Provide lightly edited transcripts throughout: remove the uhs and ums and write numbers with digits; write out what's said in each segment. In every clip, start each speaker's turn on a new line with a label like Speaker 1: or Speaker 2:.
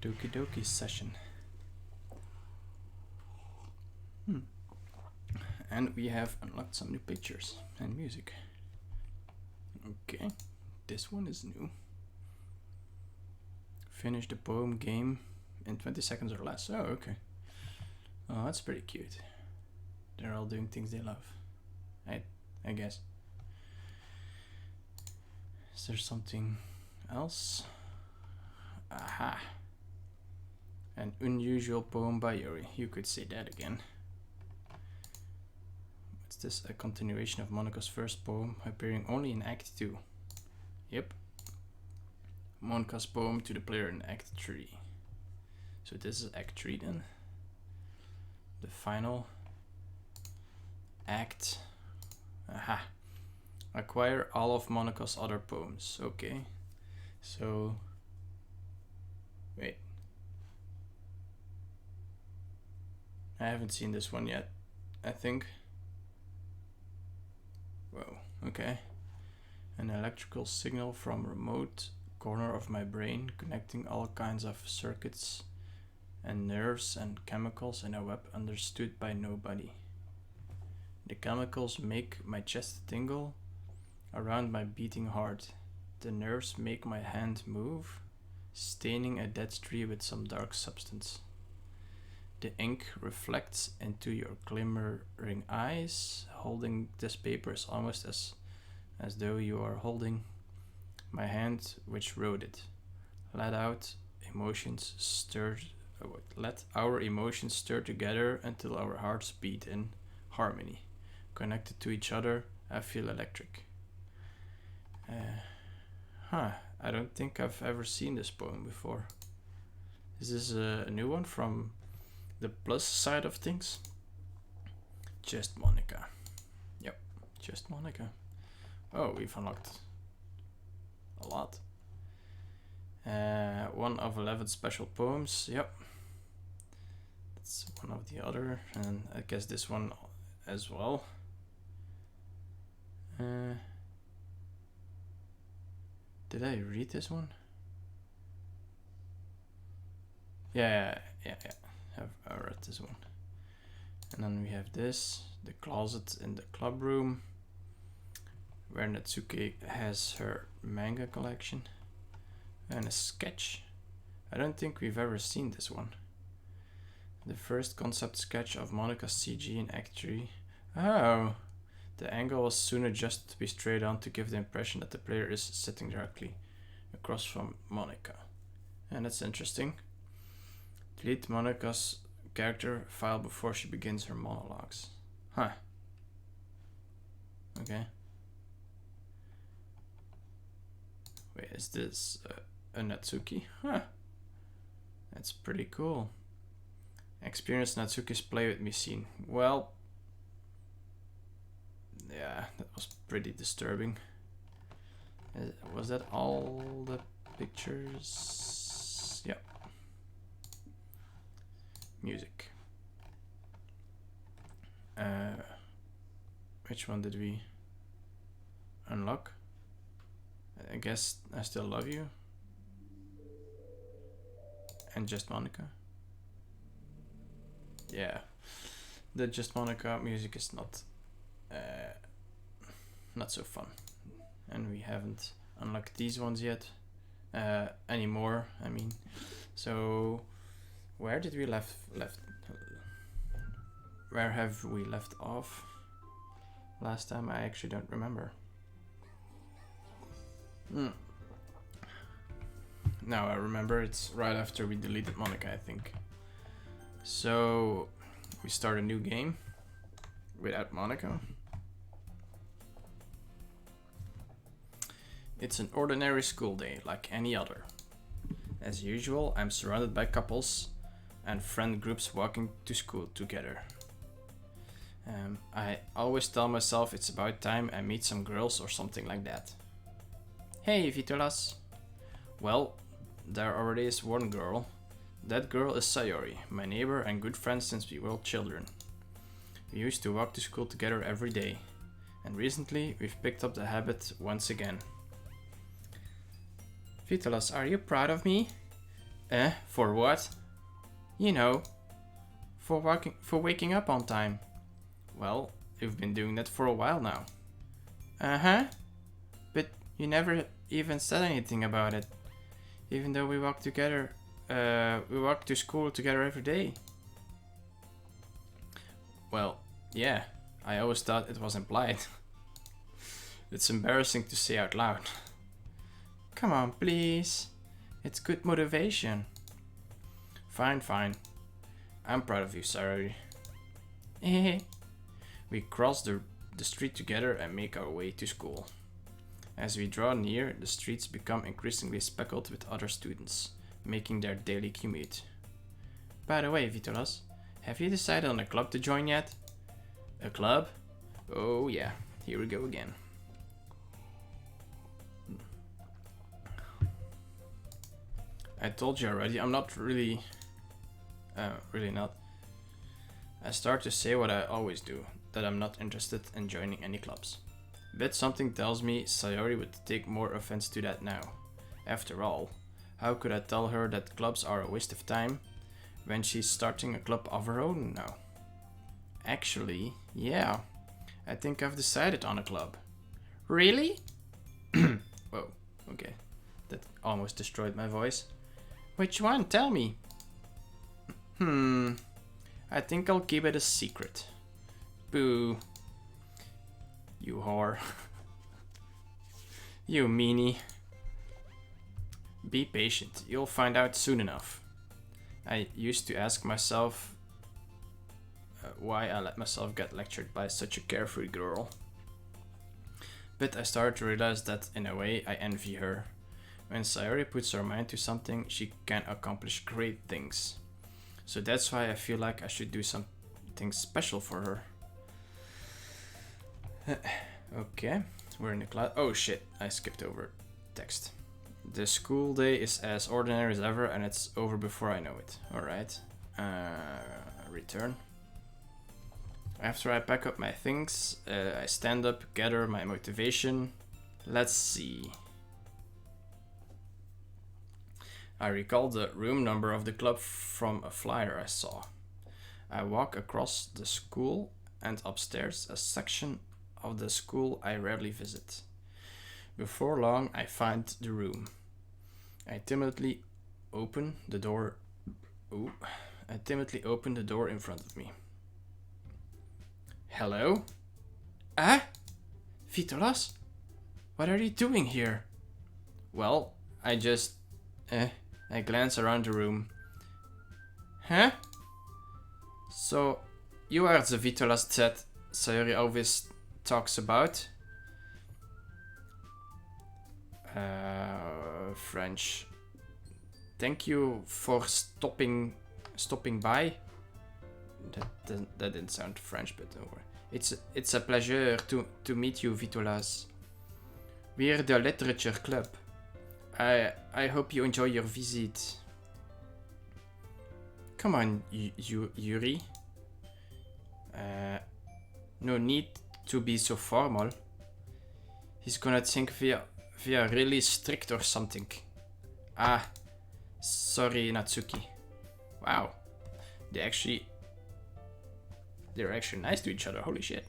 Speaker 1: Doki Doki session. And we have unlocked some new pictures and music. Okay, this one is new. Finish the poem game in 20 seconds or less. Oh, okay. Oh, that's pretty cute. They're all doing things they love. I guess. Is there something else? Aha. An unusual poem by Yuri. You could say that again. What's this? A continuation of Monika's first poem, appearing only in Act 2. Yep. Monika's poem to the player in Act 3. So this is Act 3 then. The final act. Aha. Acquire all of Monika's other poems. Okay. So... wait. I haven't seen this one yet, I think. Whoa, okay. An electrical signal from remote corner of my brain, connecting all kinds of circuits and nerves and chemicals in a web understood by nobody. The chemicals make my chest tingle around my beating heart. The nerves make my hand move, staining a dead tree with some dark substance. The ink reflects into your glimmering eyes. Holding this paper is almost as though you are holding my hand which wrote it. Let our emotions stir together until our hearts beat in harmony. Connected to each other, I feel electric. I don't think I've ever seen this poem before. Is this a new one from the plus side of things? Just Monika. Yep, just Monika. Oh, we've unlocked a lot. 1 of 11 special poems. Yep. That's one of the other, and I guess this one as well. Did I read this one? Yeah. I read this one. And then we have this, the closet in the club room, where Natsuki has her manga collection, and a sketch. I don't think we've ever seen this one. The first concept sketch of Monika's CG in Act 3. Oh! The angle was soon adjusted to be straight on to give the impression that the player is sitting directly across from Monika. And that's interesting. Delete Monika's character file before she begins her monologues. Huh. Okay. Wait, is this a Natsuki? Huh. That's pretty cool. Experience Natsuki's play with me scene. Well, yeah, that was pretty disturbing. Was that all the pictures? Yeah. Music. Which one did we unlock? I guess I Still Love You. And Just Monika. Yeah. The Just Monika music is not so fun. And we haven't unlocked these ones yet. Anymore, I mean. So where did we left where have we left off last time? I actually don't remember. Now I remember, it's right after we deleted Monika, I think. So we start a new game without Monika. It's an ordinary school day, like any other. As usual, I'm surrounded by couples and friend groups walking to school together. I always tell myself it's about time I meet some girls or something like that. Hey, Vitolas. Well, there already is one girl. That girl is Sayori, my neighbor and good friend since we were children. We used to walk to school together every day, and recently we've picked up the habit once again. Vitolas, are you proud of me? For what? You know, for waking up on time. Well, you've been doing that for a while now. Uh-huh. But you never even said anything about it. Even though we walk to school together every day. Well, yeah, I always thought it was implied. It's embarrassing to say out loud. Come on, please. It's good motivation. Fine. I'm proud of you, Sayori. We cross the street together and make our way to school. As we draw near, the streets become increasingly speckled with other students, making their daily commute. By the way, Vitolas, have you decided on a club to join yet? A club? Oh yeah, here we go again. I told you already, I'm not really not. I start to say what I always do, that I'm not interested in joining any clubs. But something tells me Sayori would take more offense to that now. After all, how could I tell her that clubs are a waste of time when she's starting a club of her own now? Actually, yeah, I think I've decided on a club. Really? Whoa, okay, that almost destroyed my voice. Which one? Tell me. I think I'll keep it a secret. Boo. You whore. You meanie. Be patient, you'll find out soon enough. I used to ask myself why I let myself get lectured by such a carefree girl. But I started to realize that in a way I envy her. When Sayori puts her mind to something, she can accomplish great things. So that's why I feel like I should do something special for her. Okay, we're in the class. Oh shit, I skipped over text. The school day is as ordinary as ever and it's over before I know it. Alright. Return. After I pack up my things, I stand up, gather my motivation. Let's see. I recall the room number of the club from a flyer I saw. I walk across the school and upstairs, a section of the school I rarely visit. Before long, I find the room. I timidly open the door. I timidly open the door in front of me. Hello? Vitolas? What are you doing here? Well, I just... I glance around the room. Huh? So, you are the Vitolas that Sayori always talks about? French. Thank you for stopping by. That didn't sound French, but don't worry. It's a pleasure to meet you, Vitolas. We're the literature club. I hope you enjoy your visit. Come on, Yuri. No need to be so formal. He's gonna think we are really strict or something. Sorry, Natsuki. Wow, they're actually nice to each other. Holy shit.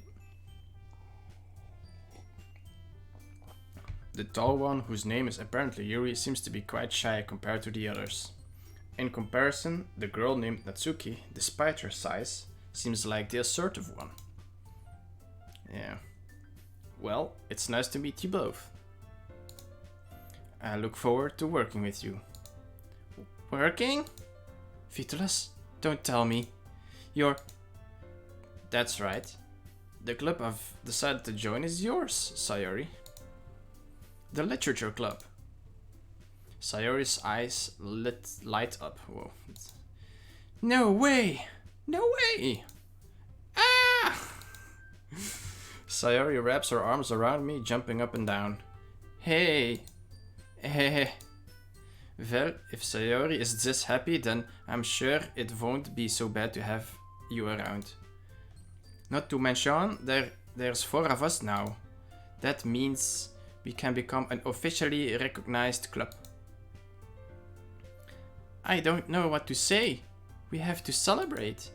Speaker 1: The tall one, whose name is apparently Yuri, seems to be quite shy compared to the others. In comparison, the girl named Natsuki, despite her size, seems like the assertive one. Yeah. Well, it's nice to meet you both. I look forward to working with you. Working? Vitolas, don't tell me. That's right. The club I've decided to join is yours, Sayori. The literature club. Sayori's eyes light up. Whoa. No way! No way! Sayori wraps her arms around me, jumping up and down. Hey. Well, if Sayori is this happy, then I'm sure it won't be so bad to have you around. Not to mention, there's 4 of us now. That means we can become an officially recognized club. I don't know what to say. We have to celebrate.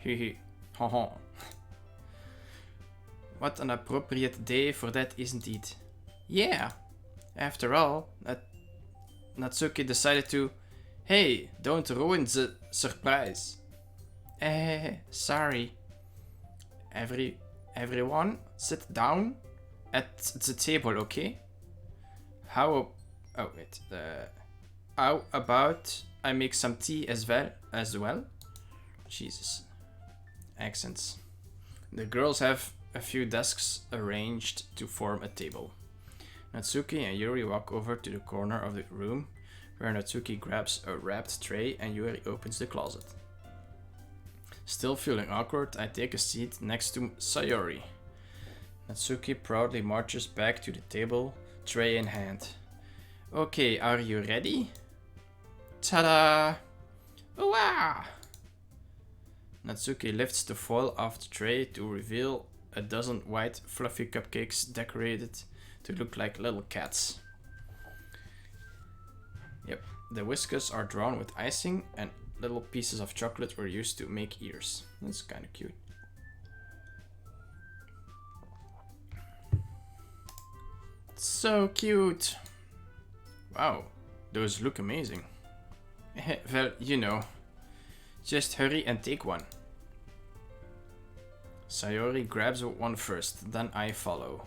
Speaker 1: Hehe. Haha. What an appropriate day for that, isn't it? Yeah. After all, Natsuki decided to... Hey, don't ruin the surprise. Sorry. Everyone, sit down at the table, okay? How about I make some tea as well? Jesus. Accents. The girls have a few desks arranged to form a table. Natsuki and Yuri walk over to the corner of the room, where Natsuki grabs a wrapped tray and Yuri opens the closet. Still feeling awkward, I take a seat next to Sayori. Natsuki proudly marches back to the table, tray in hand. Okay, are you ready? Ta-da! Wow! Natsuki lifts the foil off the tray to reveal a dozen white, fluffy cupcakes decorated to look like little cats. Yep, the whiskers are drawn with icing and little pieces of chocolate were used to make ears. That's kind of cute. So cute! Wow, those look amazing. Well, you know, just hurry and take one. Sayori grabs one first, then I follow.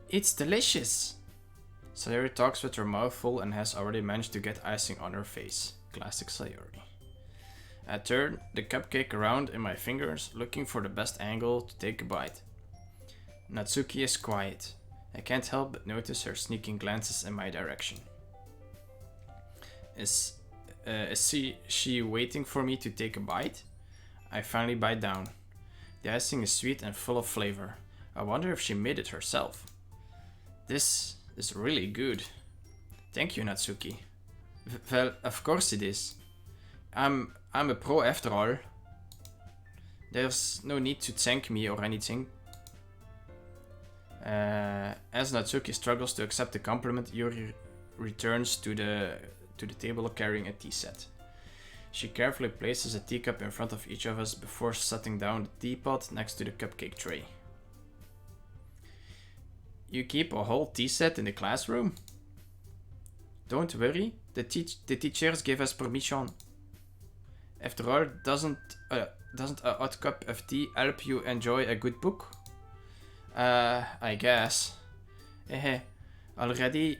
Speaker 1: It's delicious! Sayori talks with her mouth full and has already managed to get icing on her face. Classic Sayori. I turn the cupcake around in my fingers, looking for the best angle to take a bite. Natsuki is quiet. I can't help but notice her sneaking glances in my direction. Is she waiting for me to take a bite? I finally bite down. The icing is sweet and full of flavor. I wonder if she made it herself. This is really good. Thank you, Natsuki. Well, of course it is. I'm a pro after all. There's no need to thank me or anything. As Natsuki struggles to accept the compliment, Yuri returns to the table carrying a tea set. She carefully places a teacup in front of each of us before setting down the teapot next to the cupcake tray. You keep a whole tea set in the classroom? Don't worry, the teachers gave us permission. After all, doesn't a hot cup of tea help you enjoy a good book? I guess. Already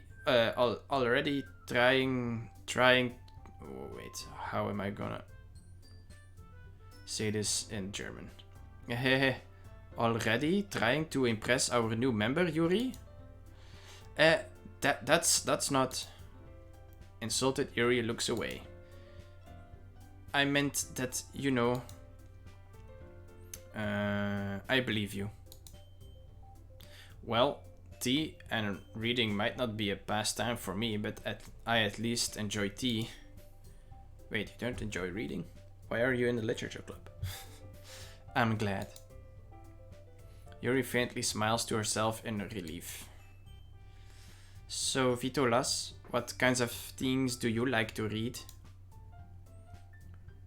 Speaker 1: trying. Oh, wait, how am I gonna say this in German? Already trying to impress our new member, Yuri? That's not. Insulted, Yuri looks away. I meant that, you know. I believe you. Well, tea and reading might not be a pastime for me, but I at least enjoy tea. Wait, you don't enjoy reading? Why are you in the literature club? I'm glad. Yuri faintly smiles to herself in relief. So, Vitolas, what kinds of things do you like to read?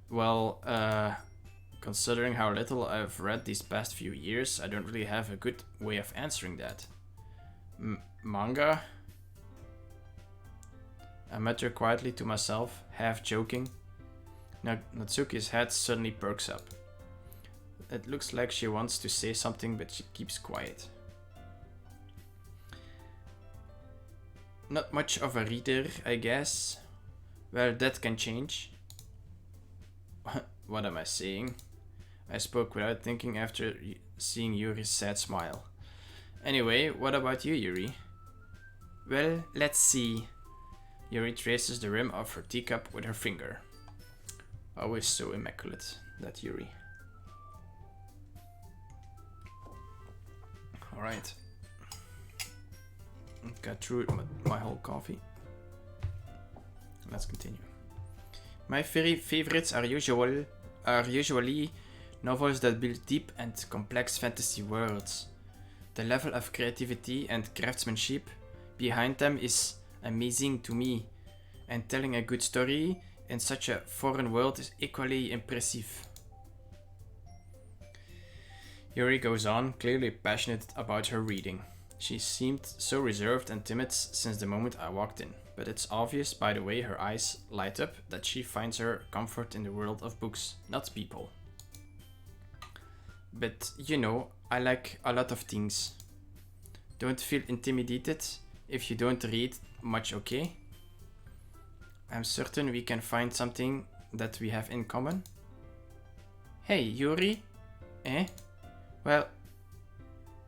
Speaker 1: Well, considering how little I've read these past few years, I don't really have a good way of answering that. Manga? I mutter quietly to myself, half joking. Natsuki's head suddenly perks up. It looks like she wants to say something, but she keeps quiet. Not much of a reader, I guess. Well, that can change. What am I saying? I spoke without thinking after seeing Yuri's sad smile. Anyway, what about you, Yuri? Well, let's see. Yuri traces the rim of her teacup with her finger. Always so immaculate, that Yuri. Alright. Got through my whole coffee. Let's continue. My very favorites are usually novels that build deep and complex fantasy worlds. The level of creativity and craftsmanship behind them is amazing to me, And telling a good story in such a foreign world is equally impressive. Yuri goes on, clearly passionate about her reading. She seemed so reserved and timid since the moment I walked in, but it's obvious by the way her eyes light up that she finds her comfort in the world of books, not people. But you know, I like a lot of things. Don't feel intimidated if you don't read much, okay? I'm certain we can find something that we have in common. Hey, Yuri? Eh? Well,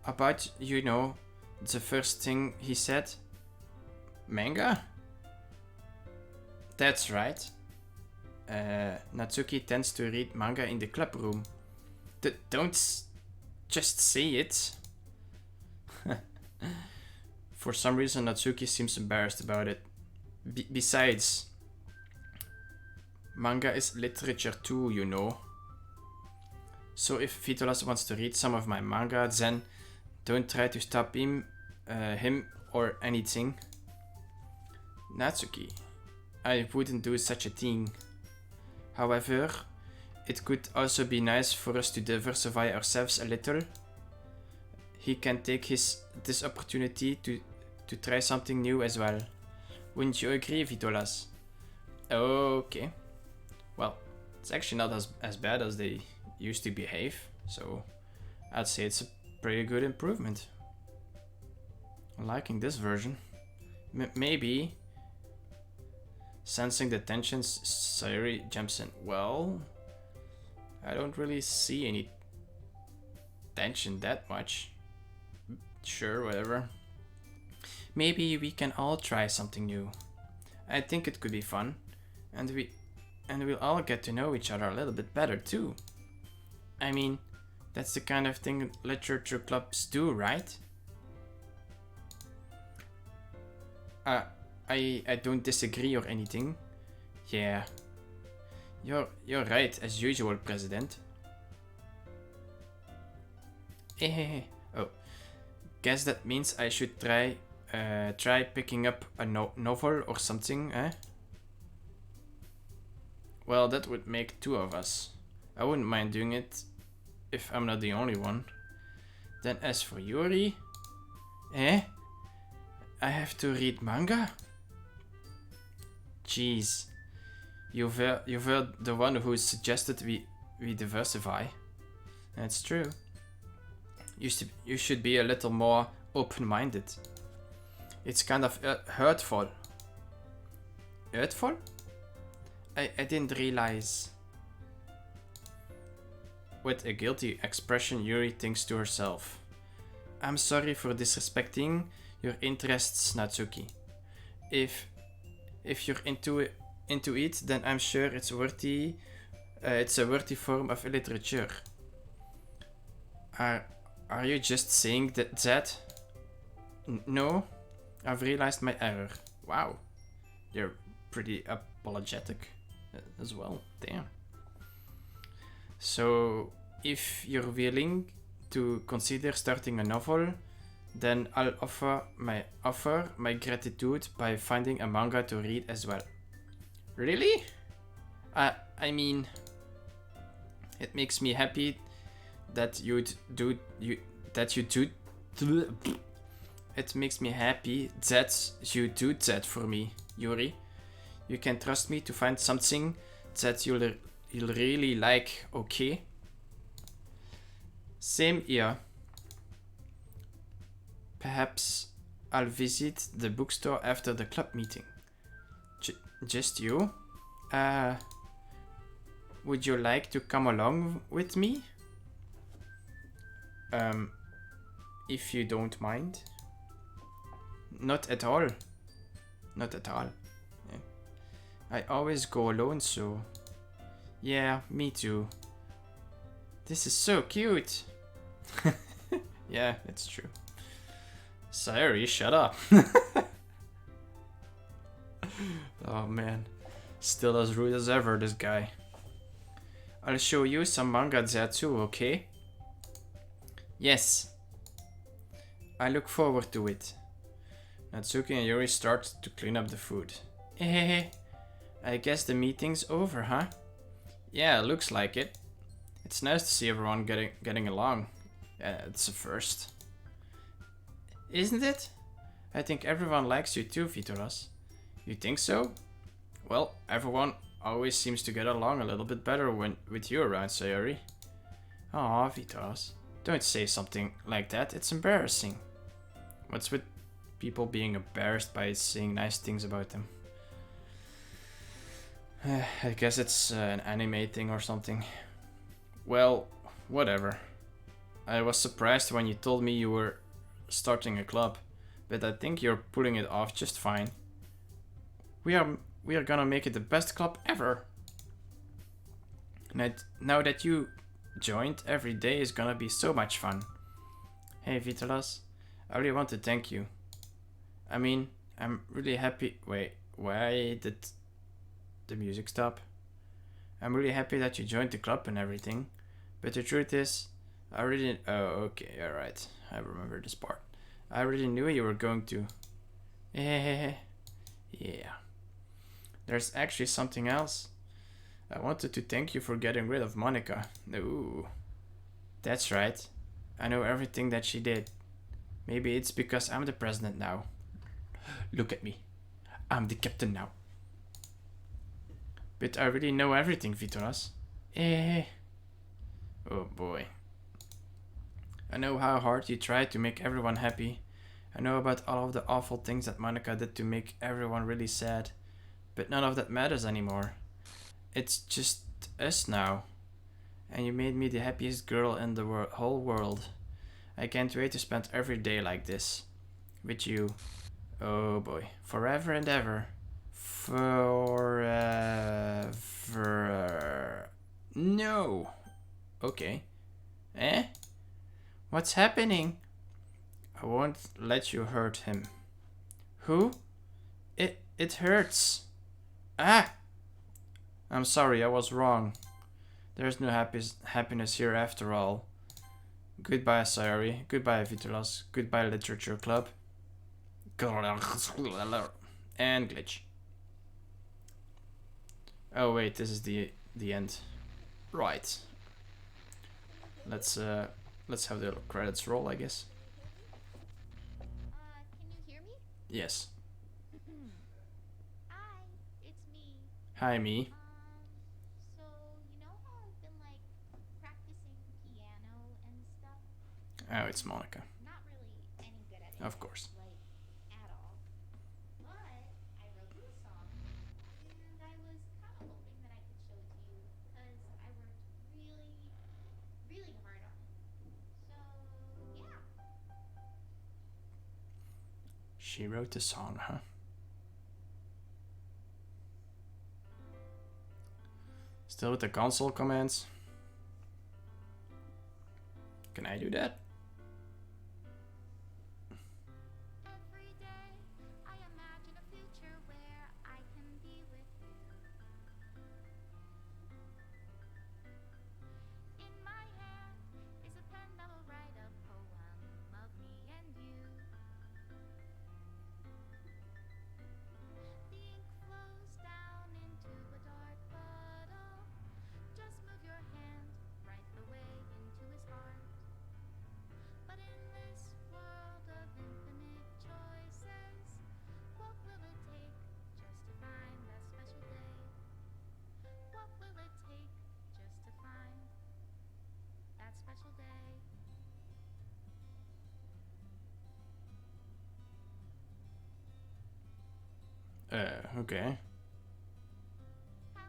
Speaker 1: about, you know, the first thing he said. Manga? That's right. Natsuki tends to read manga in the club room. Don't just say it. For some reason, Natsuki seems embarrassed about it. Besides, manga is literature too, you know. So if Vitolas wants to read some of my manga, then don't try to stop him or anything. Natsuki, I wouldn't do such a thing. However, it could also be nice for us to diversify ourselves a little. He can take this opportunity to try something new as well. Wouldn't you agree, Vitolas? Okay. Well, it's actually not as bad as they used to behave, so I'd say it's a pretty good improvement. I'm liking this version. Maybe. Sensing the tension, Sayuri jumps in. Well, I don't really see any tension that much. Sure, whatever. Maybe we can all try something new. I think it could be fun, and we'll all get to know each other a little bit better too. I mean, that's the kind of thing literature clubs do, right? I don't disagree or anything. Yeah. You're right, as usual, President. Oh. Guess that means I should try picking up a novel or something, eh? Well, that would make two of us. I wouldn't mind doing it if I'm not the only one. Then as for Yuri... Eh? I have to read manga? Jeez. You've heard the one who suggested we diversify. That's true. You should be a little more open-minded. It's kind of hurtful. Hurtful? I didn't realize. With a guilty expression, Yuri thinks to herself. I'm sorry for disrespecting your interests, Natsuki. If you're into it, then I'm sure it's worthy. It's a worthy form of literature. Are you just saying that? No, I've realized my error. Wow, you're pretty apologetic as well. Damn. So, if you're willing to consider starting a novel, then I'll offer my gratitude by finding a manga to read as well. Really? I mean, it makes me happy that it makes me happy that you do that for me, Yuri. You can trust me to find something that you'll really like, okay? Same here. Perhaps I'll visit the bookstore after the club meeting. Just you? Would you like to come along with me? If you don't mind. Not at all. Not at all. Yeah. I always go alone, so... Yeah, me too. This is so cute. Yeah, it's true. Sayuri, shut up. Oh man. Still as rude as ever, this guy. I'll show you some manga there too, okay? Yes. I look forward to it. Natsuki and Yuri start to clean up the food. Eh, I guess the meeting's over, huh? Yeah, looks like it. It's nice to see everyone getting along. It's a first. Isn't it? I think everyone likes you too, Vitolas. You think so? Well, everyone always seems to get along a little bit better when with you around, Sayori. Aw, Vitolas. Don't say something like that, it's embarrassing. What's with people being embarrassed by saying nice things about them? I guess it's an anime thing or something. Well, whatever. I was surprised when you told me you were starting a club, but I think you're pulling it off just fine. We are gonna make it the best club ever. Now that you joined, every day is gonna be so much fun. Hey Vitolas, I really want to thank you. I mean, I'm really happy. Wait, why did the music stop? I'm really happy that you joined the club and everything, but the truth is, I really. Oh, okay, alright. I remember this part. I already knew you were going to. Yeah. There's actually something else. I wanted to thank you for getting rid of Monica. Ooh. That's right. I know everything that she did. Maybe it's because I'm the president now. Look at me. I'm the captain now. But I really know everything, Vitolas. Oh boy. I know how hard you tried to make everyone happy. I know about all of the awful things that Monica did to make everyone really sad. But none of that matters anymore. It's just us now. And you made me the happiest girl in the whole world. I can't wait to spend every day like this. With you. Oh boy. Forever and ever. Forever. No. Okay. Eh? What's happening? I won't let you hurt him. Who? It hurts. Ah! I'm sorry, I was wrong. There's no happiness here after all. Goodbye, Sayori. Goodbye, Vitolas. Goodbye, Literature Club. And glitch. Oh wait, this is the end. Right. Let's have the credits roll, I guess.
Speaker 2: Can you hear me?
Speaker 1: Yes.
Speaker 2: Hi, it's me.
Speaker 1: Hi, me.
Speaker 2: So you know how I've been like practicing piano and stuff?
Speaker 1: Oh, it's Monica.
Speaker 2: Not really any good at it.
Speaker 1: Of course.
Speaker 2: Like at all. But I wrote you a song and I was kind of hoping that I could show it to you because I worked really, really hard on it. So yeah.
Speaker 1: She wrote the song, huh? Still with the console commands. Can I do that?
Speaker 2: Every day I imagine a future where I can be with you. In my hand is a pen that will write a poem of me and you. The ink flows down into a dark puddle. Just move your hand right the way into his heart. But in this world of infinite choices, what will it take just to find that special day? What will it take just to find that special day?
Speaker 1: Okay.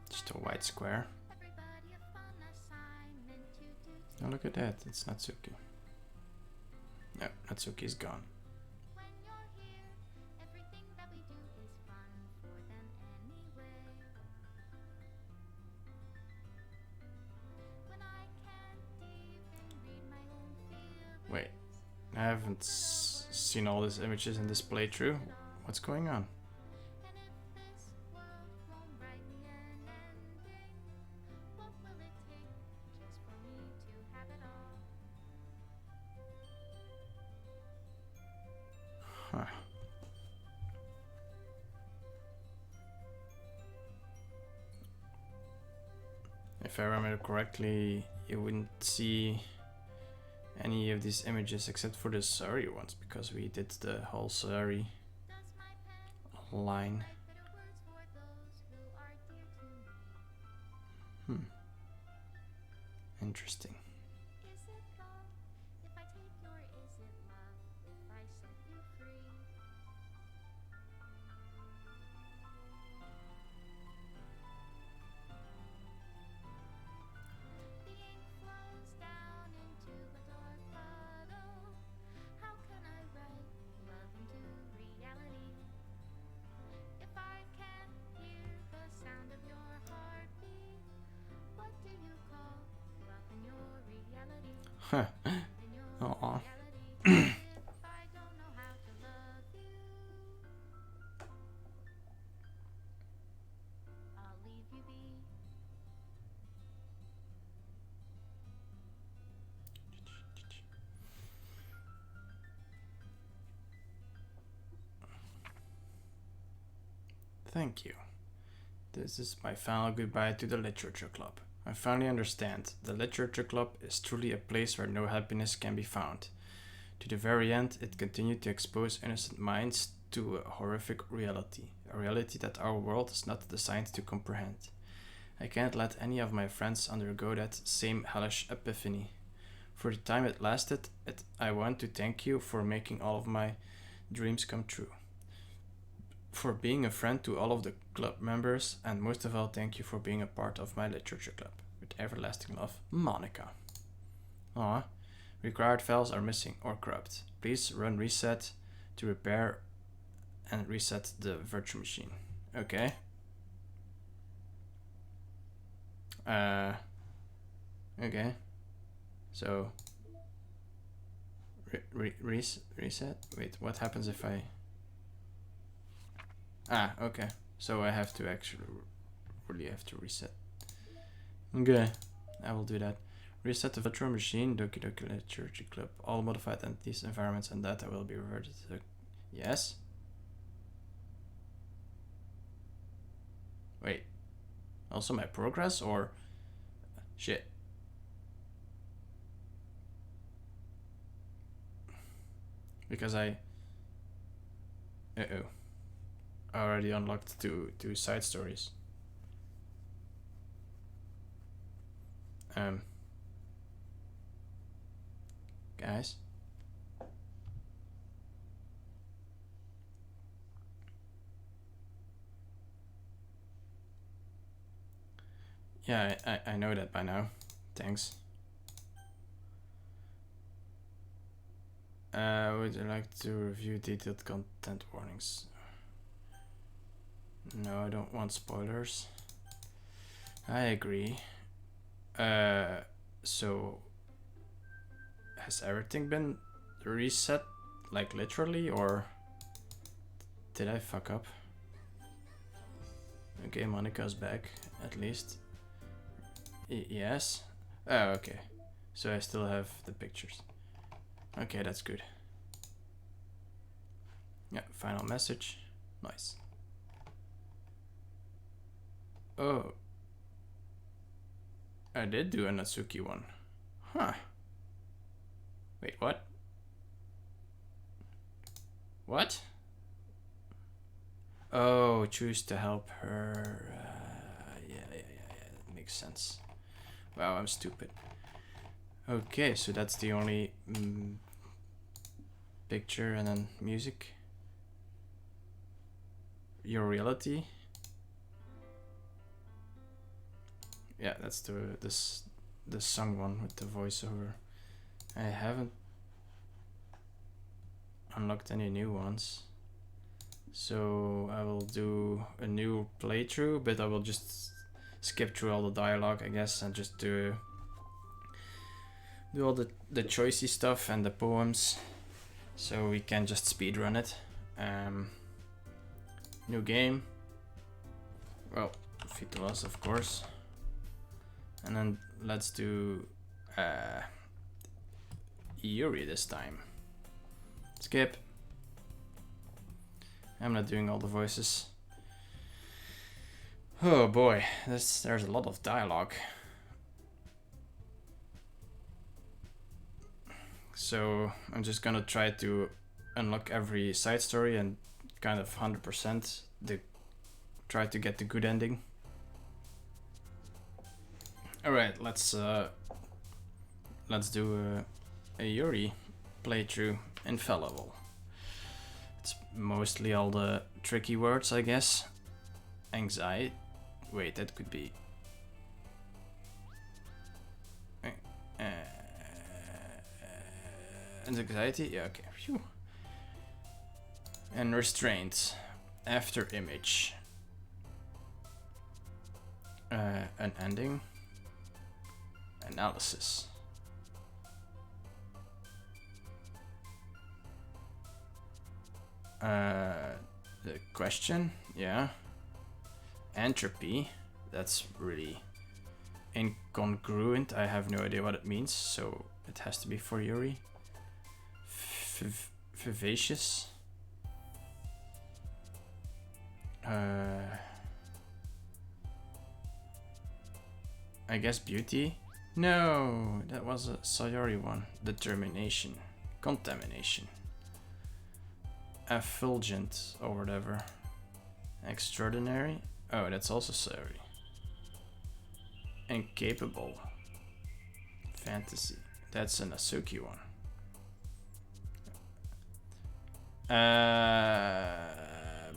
Speaker 1: Just a white square.
Speaker 2: Everybody a fun assignment to do.
Speaker 1: Oh, look at that. It's Natsuki. No, Natsuki's gone.
Speaker 2: When you're here, everything that we do is fun for them anyway. When I can't even read my own feelings.
Speaker 1: Wait, I haven't seen all these images in this playthrough. What's going on?
Speaker 2: And if this world won't write me an ending, what will it take just for me to have it all?
Speaker 1: Huh. If I remember correctly, you wouldn't see any of these images except for the sorry ones, because we did the whole sorry line. Interesting.
Speaker 2: Is it love if I take your is it love if I set you free? The ink flows down into a dark puddle. How can I write love into reality? If I can't hear the sound of your heartbeat, what do you call love in your reality?
Speaker 1: Huh.
Speaker 2: In your
Speaker 1: Aw.
Speaker 2: reality, if I don't know how to love you, I'll leave you be.
Speaker 1: Thank you. This is my final goodbye to the Literature Club. I finally understand. The Literature Club is truly a place where no happiness can be found. To the very end, it continued to expose innocent minds to a horrific reality, a reality that our world is not designed to comprehend. I can't let any of my friends undergo that same hellish epiphany. For the time it lasted, I want to thank you for making all of my dreams come true. For being a friend to all of the club members, and most of all, thank you for being a part of my literature club. With everlasting love, Monica. Aw, required files are missing or corrupt. Please run reset to repair and reset the virtual machine. Okay. Okay. So, reset? Wait, what happens if I... Ah, okay. So I have to actually really have to reset. Okay, I will do that. Reset the virtual machine, Doki Doki Literature Club. All modified entities, environments, and data will be reverted to... Yes? Wait. Also my progress, or... Shit. Because I... Uh-oh. I already unlocked two side stories. Guys? Yeah, I know that by now. Thanks. Would you like to review detailed content warnings? No, I don't want spoilers. I agree. So has everything been reset, like literally, or did I fuck up? Okay, Monica's back, at least. Yes? Oh, okay. So I still have the pictures. Okay, that's good. Yeah, final message. Nice. Oh. I did do a Natsuki one. Huh. Wait, what? What? Oh, choose to help her. Yeah, that makes sense. Wow, I'm stupid. Okay, so that's the only picture, and then music. Your reality. Yeah, that's the sung one with the voiceover. I haven't unlocked any new ones, so I will do a new playthrough, but I will just skip through all the dialogue, I guess, and just do all the choicey stuff and the poems, so we can just speedrun it. New game. Well, Vitolas, of course. And then let's do Yuri this time. Skip. I'm not doing all the voices. Oh boy, there's a lot of dialogue. So I'm just gonna try to unlock every side story and kind of 100% try to get the good ending. Alright, let's do a Yuri playthrough infallible. It's mostly all the tricky words, I guess. Anxiety. Wait, that could be. Anxiety? Yeah, okay. Phew. And restraint. After image. An ending. Analysis. The question, yeah. Entropy, that's really incongruent. I have no idea what it means, so it has to be for Yuri. Vivacious. I guess beauty. No, that was a Sayori one. Determination. Contamination. Effulgent or whatever. Extraordinary. Oh, that's also Sayori. Incapable. Fantasy. That's an Asuki one.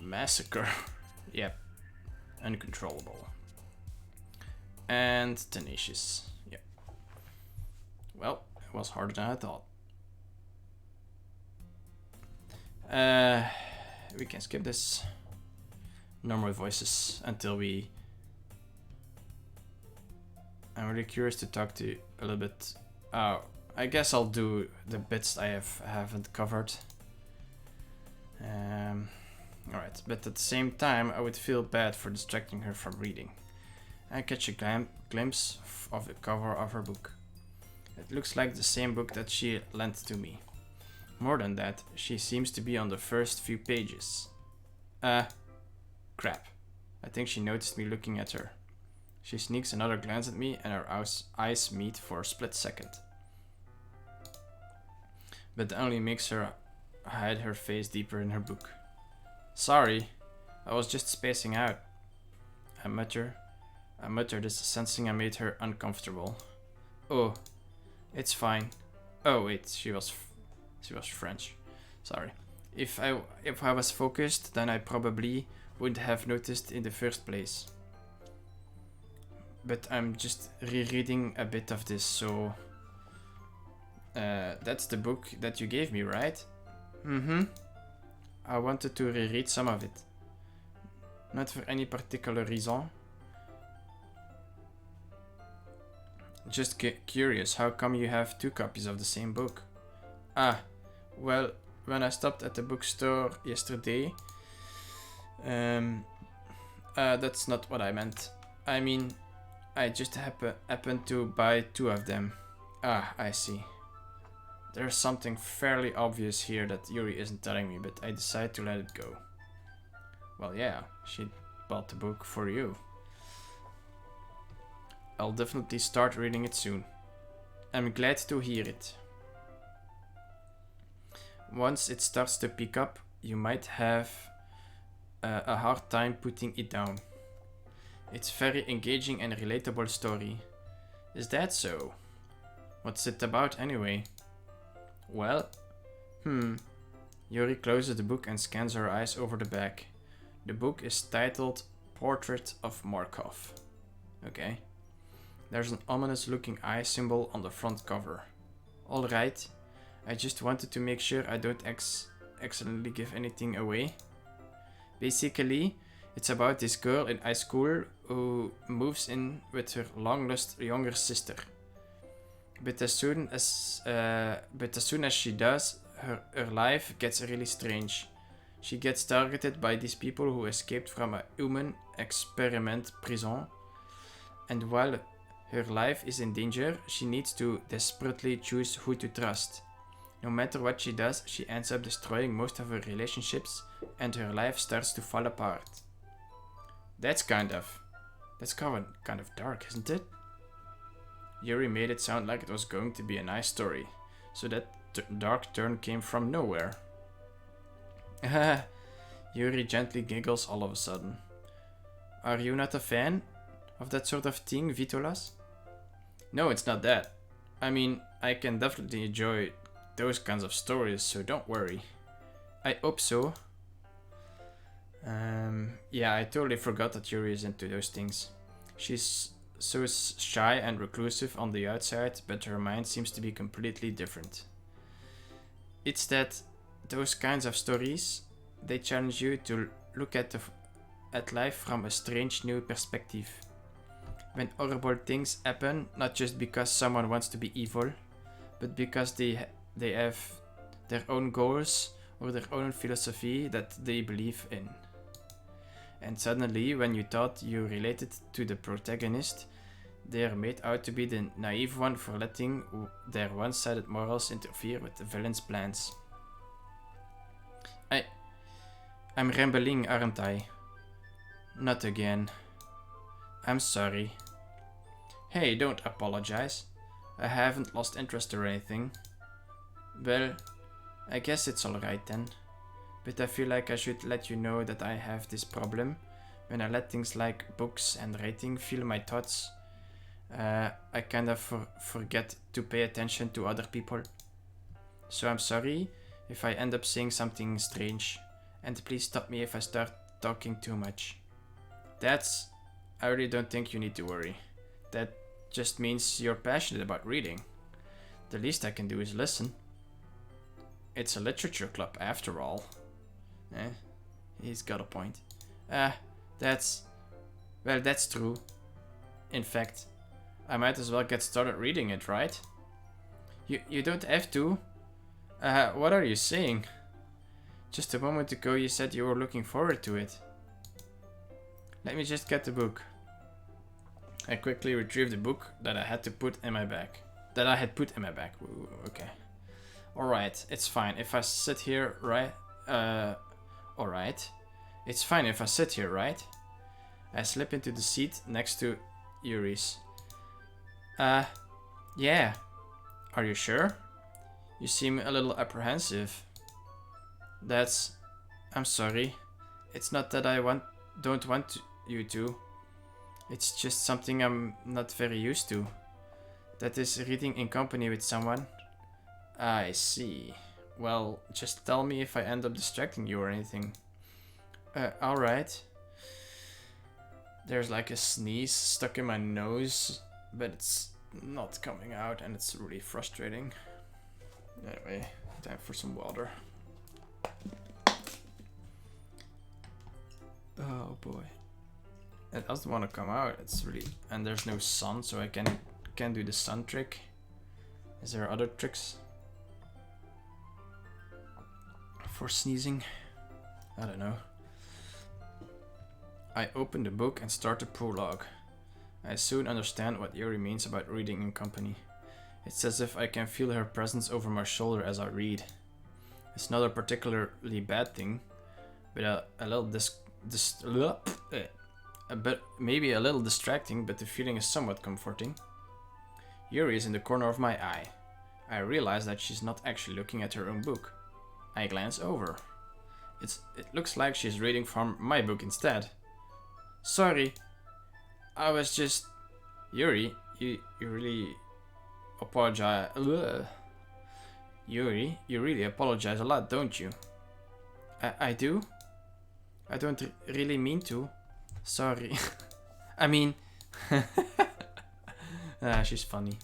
Speaker 1: Massacre. Yep. Uncontrollable. And tenacious. Yep. Well, it was harder than I thought. We can skip this. No more voices until we... I'm really curious to talk to you a little bit. Oh, I guess I'll do the bits I haven't covered. Alright, but at the same time, I would feel bad for distracting her from reading. I catch a glimpse of the cover of her book. It looks like the same book that she lent to me. More than that, she seems to be on the first few pages. Crap. I think she noticed me looking at her. She sneaks another glance at me and our eyes meet for a split second. But that only makes her hide her face deeper in her book. Sorry, I was just spacing out. I mutter this, sensing I made her uncomfortable. Oh, it's fine. Oh wait, she was French. Sorry. If I was focused, then I probably wouldn't have noticed in the first place. But I'm just rereading a bit of this, so... that's the book that you gave me, right? Mm-hmm. I wanted to reread some of it. Not for any particular reason. Just curious, how come you have 2 copies of the same book? Ah, well, when I stopped at the bookstore yesterday... that's not what I meant. I mean, I just happened to buy 2 of them. Ah, I see. There's something fairly obvious here that Yuri isn't telling me, but I decide to let it go. Well, yeah, she bought the book for you. I'll definitely start reading it soon. I'm glad to hear it. Once it starts to pick up, you might have a hard time putting it down. It's very engaging and relatable story. Is that so? What's it about anyway? Well, Yuri closes the book and scans her eyes over the back. The book is titled Portrait of Markov. Okay. There's an ominous looking eye symbol on the front cover. Alright, I just wanted to make sure I don't accidentally give anything away. Basically, it's about this girl in high school who moves in with her long-lost younger sister. But as soon as she does, her life gets really strange. She gets targeted by these people who escaped from a human experiment prison. And while her life is in danger, she needs to desperately choose who to trust. No matter what she does, she ends up destroying most of her relationships and her life starts to fall apart. That's kind of dark, isn't it? Yuri made it sound like it was going to be a nice story, so dark turn came from nowhere. Yuri gently giggles all of a sudden. Are you not a fan of that sort of thing, Vitolas? No, it's not that. I mean, I can definitely enjoy those kinds of stories, so don't worry. I hope so. Yeah, I totally forgot that Yuri is into those things. She's so shy and reclusive on the outside, but her mind seems to be completely different. It's that those kinds of stories, they challenge you to look at life from a strange new perspective. When horrible things happen, not just because someone wants to be evil, but because they have their own goals or their own philosophy that they believe in. And suddenly, when you thought you related to the protagonist, they are made out to be the naive one for letting their one-sided morals interfere with the villain's plans. I'm rambling, aren't I? Not again. I'm sorry. Hey, don't apologize. I haven't lost interest or anything. Well, I guess it's alright then. But I feel like I should let you know that I have this problem. When I let things like books and writing fill my thoughts, I kind of forget to pay attention to other people. So I'm sorry if I end up saying something strange. And please stop me if I start talking too much. I really don't think you need to worry. That just means you're passionate about reading. The least I can do is listen. It's a literature club after all. He's got a point. That's true. In fact, I might as well get started reading it, right? You don't have to. What are you saying? Just a moment ago you said you were looking forward to it. Let me just get the book. I quickly retrieved the book that I had put in my bag. Ooh, okay. Alright, it's fine if I sit here, right? Alright. It's fine if I sit here, right? I slip into the seat next to Yuri's. Yeah. Are you sure? You seem a little apprehensive. I'm sorry. It's not that I don't want you to. It's just something I'm not very used to. That is reading in company with someone. I see. Well, just tell me if I end up distracting you or anything. Alright. There's like a sneeze stuck in my nose, but it's not coming out and it's really frustrating. Anyway, time for some water. Oh boy. It doesn't want to come out. It's really... And there's no sun, so I can't do the sun trick. Is there other tricks for sneezing? I don't know. I open the book and start the prologue. I soon understand what Yuri means about reading in company. It's as if I can feel her presence over my shoulder as I read. It's not a particularly bad thing, but a little maybe a little distracting, but the feeling is somewhat comforting. Yuri is in the corner of my eye. I realize that she's not actually looking at her own book. I glance over. It looks like she's reading from my book instead. Sorry, I was just... Yuri, you really apologize. Yuri, you really apologize a lot, don't you? I do? I don't really mean to. Sorry. I mean... she's funny.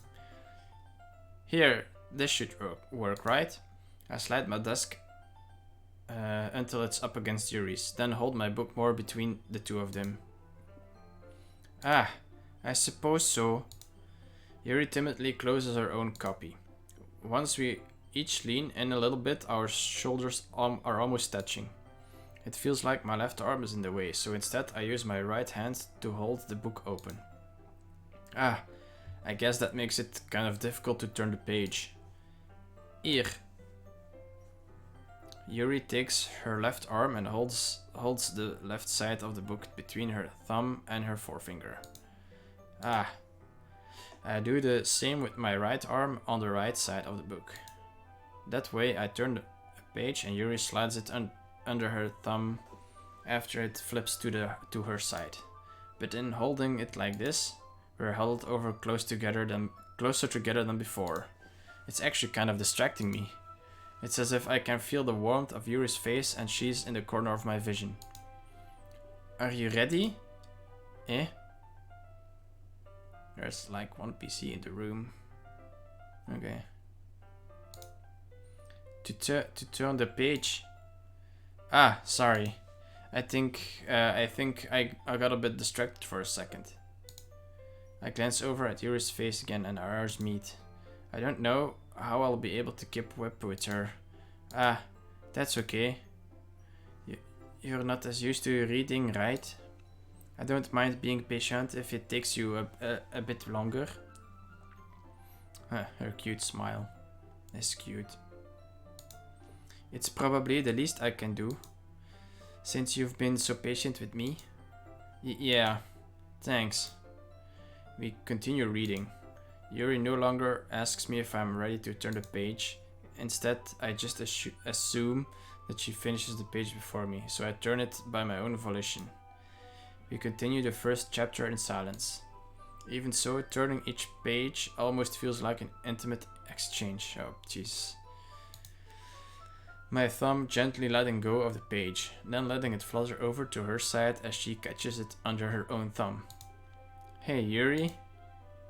Speaker 1: Here, this should work, right? I slide my desk until it's up against Yuri's, then hold my book more between the two of them. I suppose so. Yuri timidly closes her own copy. Once we each lean in a little bit, our shoulders are almost touching. It feels like my left arm is in the way, so instead I use my right hand to hold the book open. I guess that makes it kind of difficult to turn the page. Here. Yuri takes her left arm and holds the left side of the book between her thumb and her forefinger. I do the same with my right arm on the right side of the book. That way, I turn the page and Yuri slides it under her thumb after it flips to her side. But in holding it like this, we're huddled over closer together than before. It's actually kind of distracting me. It's as if I can feel the warmth of Yuri's face and she's in the corner of my vision. Are you ready? Eh? There's like one PC in the room. Okay. To turn the page. Ah, sorry. I think I got a bit distracted for a second. I glance over at Yuri's face again and our eyes meet. I don't know how I'll be able to keep up with her. Ah, that's okay. You're not as used to reading, right? I don't mind being patient if it takes you a bit longer. Her cute smile. Is cute. It's probably the least I can do, since you've been so patient with me. Yeah, thanks. We continue reading. Yuri no longer asks me if I'm ready to turn the page. Instead, I just assume that she finishes the page before me, so I turn it by my own volition. We continue the first chapter in silence. Even so, turning each page almost feels like an intimate exchange. Oh, jeez. My thumb gently letting go of the page, then letting it flutter over to her side as she catches it under her own thumb. Hey, Yuri.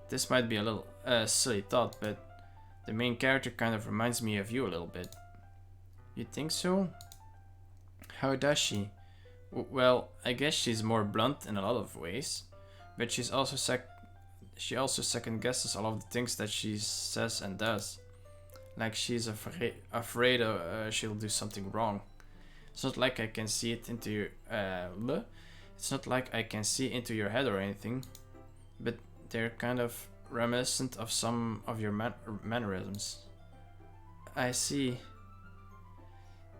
Speaker 1: This might be a little silly thought, but the main character kind of reminds me of you a little bit. You think so? How does she? Well, I guess she's more blunt in a lot of ways, but she also second guesses all of the things that she says and does. Like she's afraid she'll do something wrong. It's not like I can see it into your it's not like I can see into your head or anything, but they're kind of reminiscent of some of your mannerisms. I see.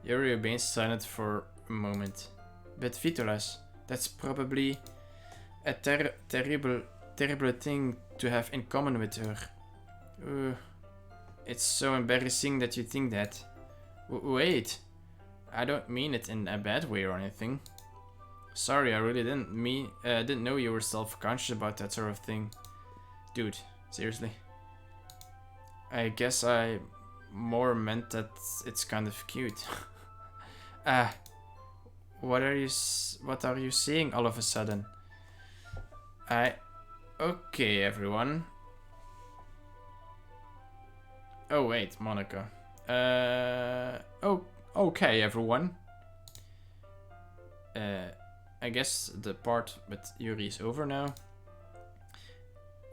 Speaker 1: Yuri remains silent for a moment. But Vitolas, that's probably a terrible thing to have in common with her. It's so embarrassing that you think that. Wait, I don't mean it in a bad way or anything. Sorry, I really didn't know you were self-conscious about that sort of thing. Dude, seriously. I guess I more meant that it's kind of cute. What are you saying all of a sudden? Okay, everyone. Oh wait, Monica. Okay, everyone. I guess the part with Yuri is over now.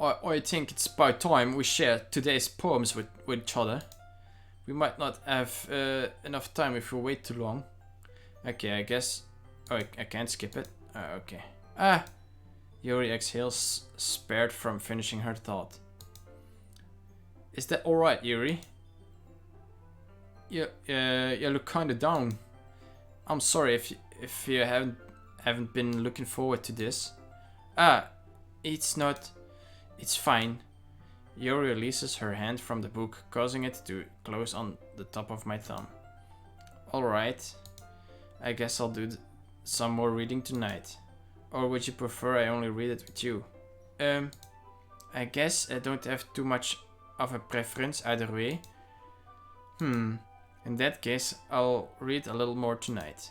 Speaker 1: I think it's about time we share today's poems with each other. We might not have enough time if we wait too long. Okay, I guess... Oh, I can't skip it. Okay. Yuri exhales, spared from finishing her thought. Is that alright, Yuri? You look kinda down. I'm sorry if you haven't been looking forward to this. It's not... It's fine. Yuri releases her hand from the book, causing it to close on the top of my thumb. Alright. I guess I'll do some more reading tonight. Or would you prefer I only read it with you? I guess I don't have too much of a preference either way. In that case, I'll read a little more tonight.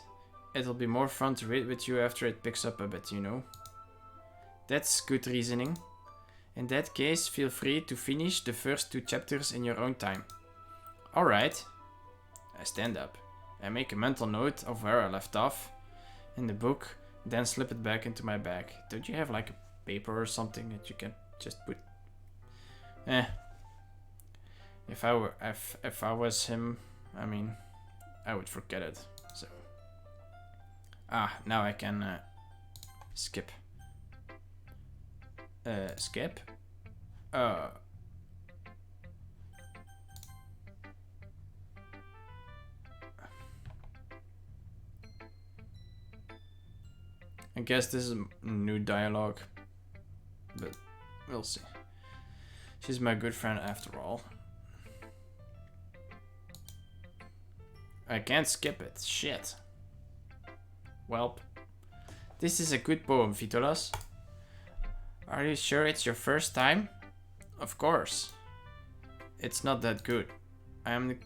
Speaker 1: It'll be more fun to read with you after it picks up a bit, you know? That's good reasoning. In that case, feel free to finish the first 2 chapters in your own time. Alright. I stand up. I make a mental note of where I left off in the book, then slip it back into my bag. Don't you have like a paper or something that you can just put... If I was him, I mean, I would forget it. So... now I can skip. Skip? I guess this is new dialogue, but we'll see. She's my good friend after all. I can't skip it. Shit. Welp. This is a good poem, Vitolas. Are you sure it's your first time? Of course. It's not that good. I'm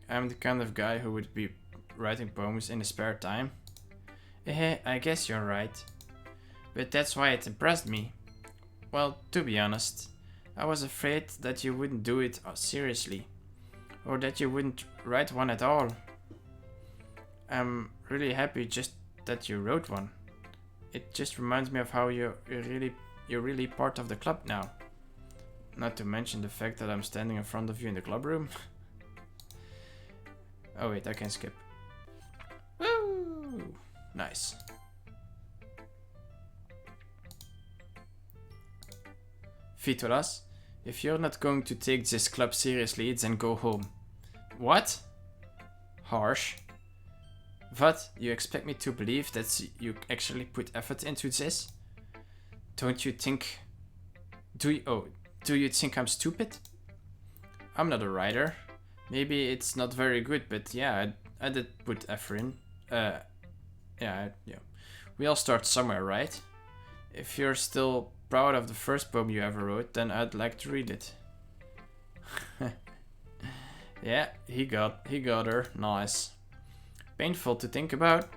Speaker 1: the kind of guy who would be writing poems in his spare time. I guess you're right. But that's why it impressed me. Well, to be honest, I was afraid that you wouldn't do it seriously. Or that you wouldn't write one at all. I'm really happy just that you wrote one. It just reminds me of how you're really part of the club now. Not to mention the fact that I'm standing in front of you in the club room. Oh wait, I can skip. Woo! Nice. Vitolas, if you're not going to take this club seriously, then go home. What? Harsh. What? You expect me to believe that you actually put effort into this? Don't you think... Do you think I'm stupid? I'm not a writer. Maybe it's not very good, but yeah, I did put effort in. Yeah. We all start somewhere, right? If you're still proud of the first poem you ever wrote, then I'd like to read it. Yeah, he got her. Nice. Painful to think about?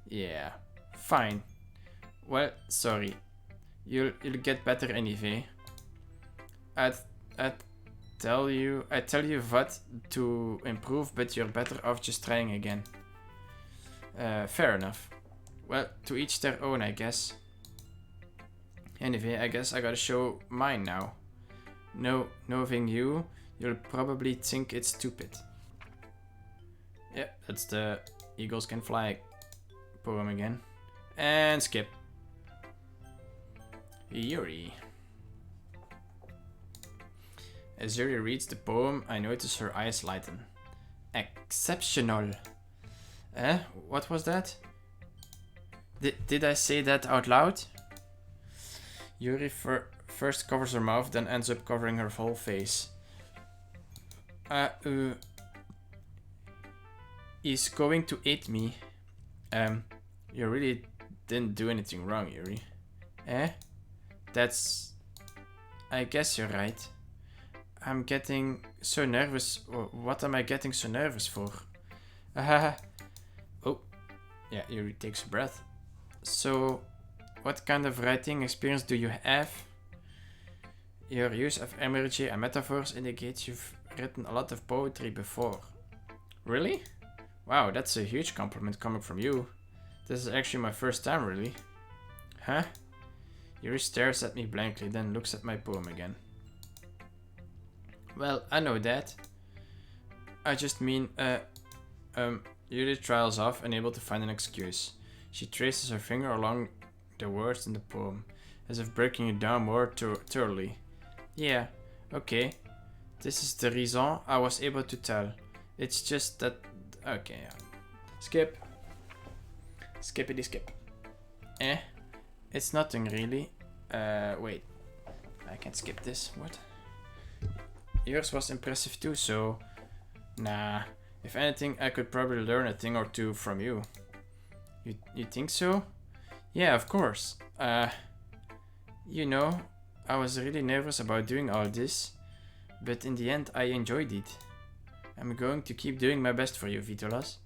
Speaker 1: Yeah, fine. Well, sorry. You'll get better anyway. I tell you what to improve, but you're better off just trying again. Fair enough. Well, to each their own, I guess. Anyway, I guess I gotta show mine now. Knowing you'll probably think it's stupid. Yeah, that's the Eagles Can Fly poem again. And skip. Yuri. As Yuri reads the poem, I notice her eyes lighten. Exceptional. What was that? Did I say that out loud? Yuri first covers her mouth, then ends up covering her whole face. He's going to eat me. You really didn't do anything wrong, Yuri. I guess you're right. I'm getting so nervous. What am I getting so nervous for? Oh, yeah, Yuri takes a breath. So, what kind of writing experience do you have? Your use of imagery and metaphors indicates you've written a lot of poetry before. Really? Wow, that's a huge compliment coming from you. This is actually my first time, really. Huh? Yuri stares at me blankly, then looks at my poem again. Well, I know that. I just mean, Yuri trails off, unable to find an excuse. She traces her finger along the words in the poem, as if breaking it down more thoroughly. Yeah, okay. This is the reason I was able to tell. It's just that... Okay, yeah. Skip. Skippity skip. It's nothing really. Wait. I can skip this. What? Yours was impressive too, so... Nah. If anything, I could probably learn a thing or two from you. You think so? Yeah, of course. You know, I was really nervous about doing all this, but in the end I enjoyed it. I'm going to keep doing my best for you, Vitolas.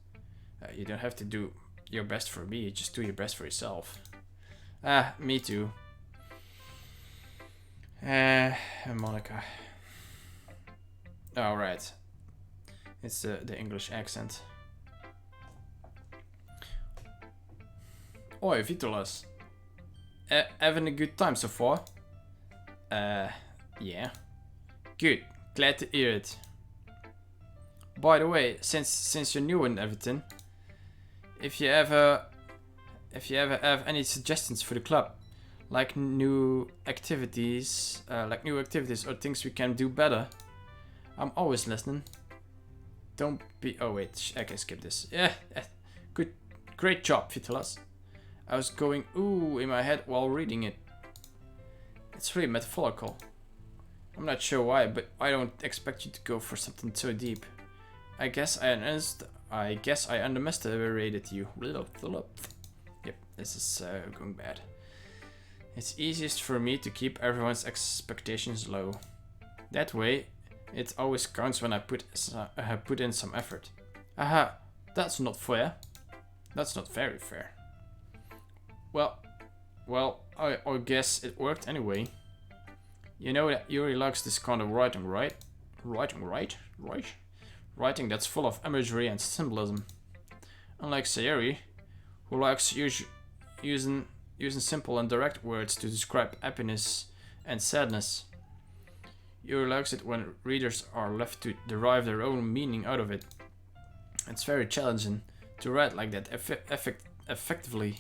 Speaker 1: You don't have to do your best for me, just do your best for yourself. Me too. Monica. Alright. It's the English accent. Oi, Vitolas. Having a good time so far? Yeah. Good. Glad to hear it. By the way, since you're new and everything, if you ever have any suggestions for the club, like new activities or things we can do better, I'm always listening. Don't be... Oh wait, I can skip this. Yeah, great job, Vitolas. I was going ooh in my head while reading it. It's really metaphorical. I'm not sure why, but I don't expect you to go for something so deep. I guess I underestimated you. Yep, this is going bad. It's easiest for me to keep everyone's expectations low. That way, it always counts when I put in some effort. Aha, that's not fair. That's not very fair. Well, I guess it worked anyway. You know that Yuri likes this kind of writing, right? Writing that's full of imagery and symbolism. Unlike Sayuri, who likes using simple and direct words to describe happiness and sadness. Yuri likes it when readers are left to derive their own meaning out of it. It's very challenging to write like that effectively,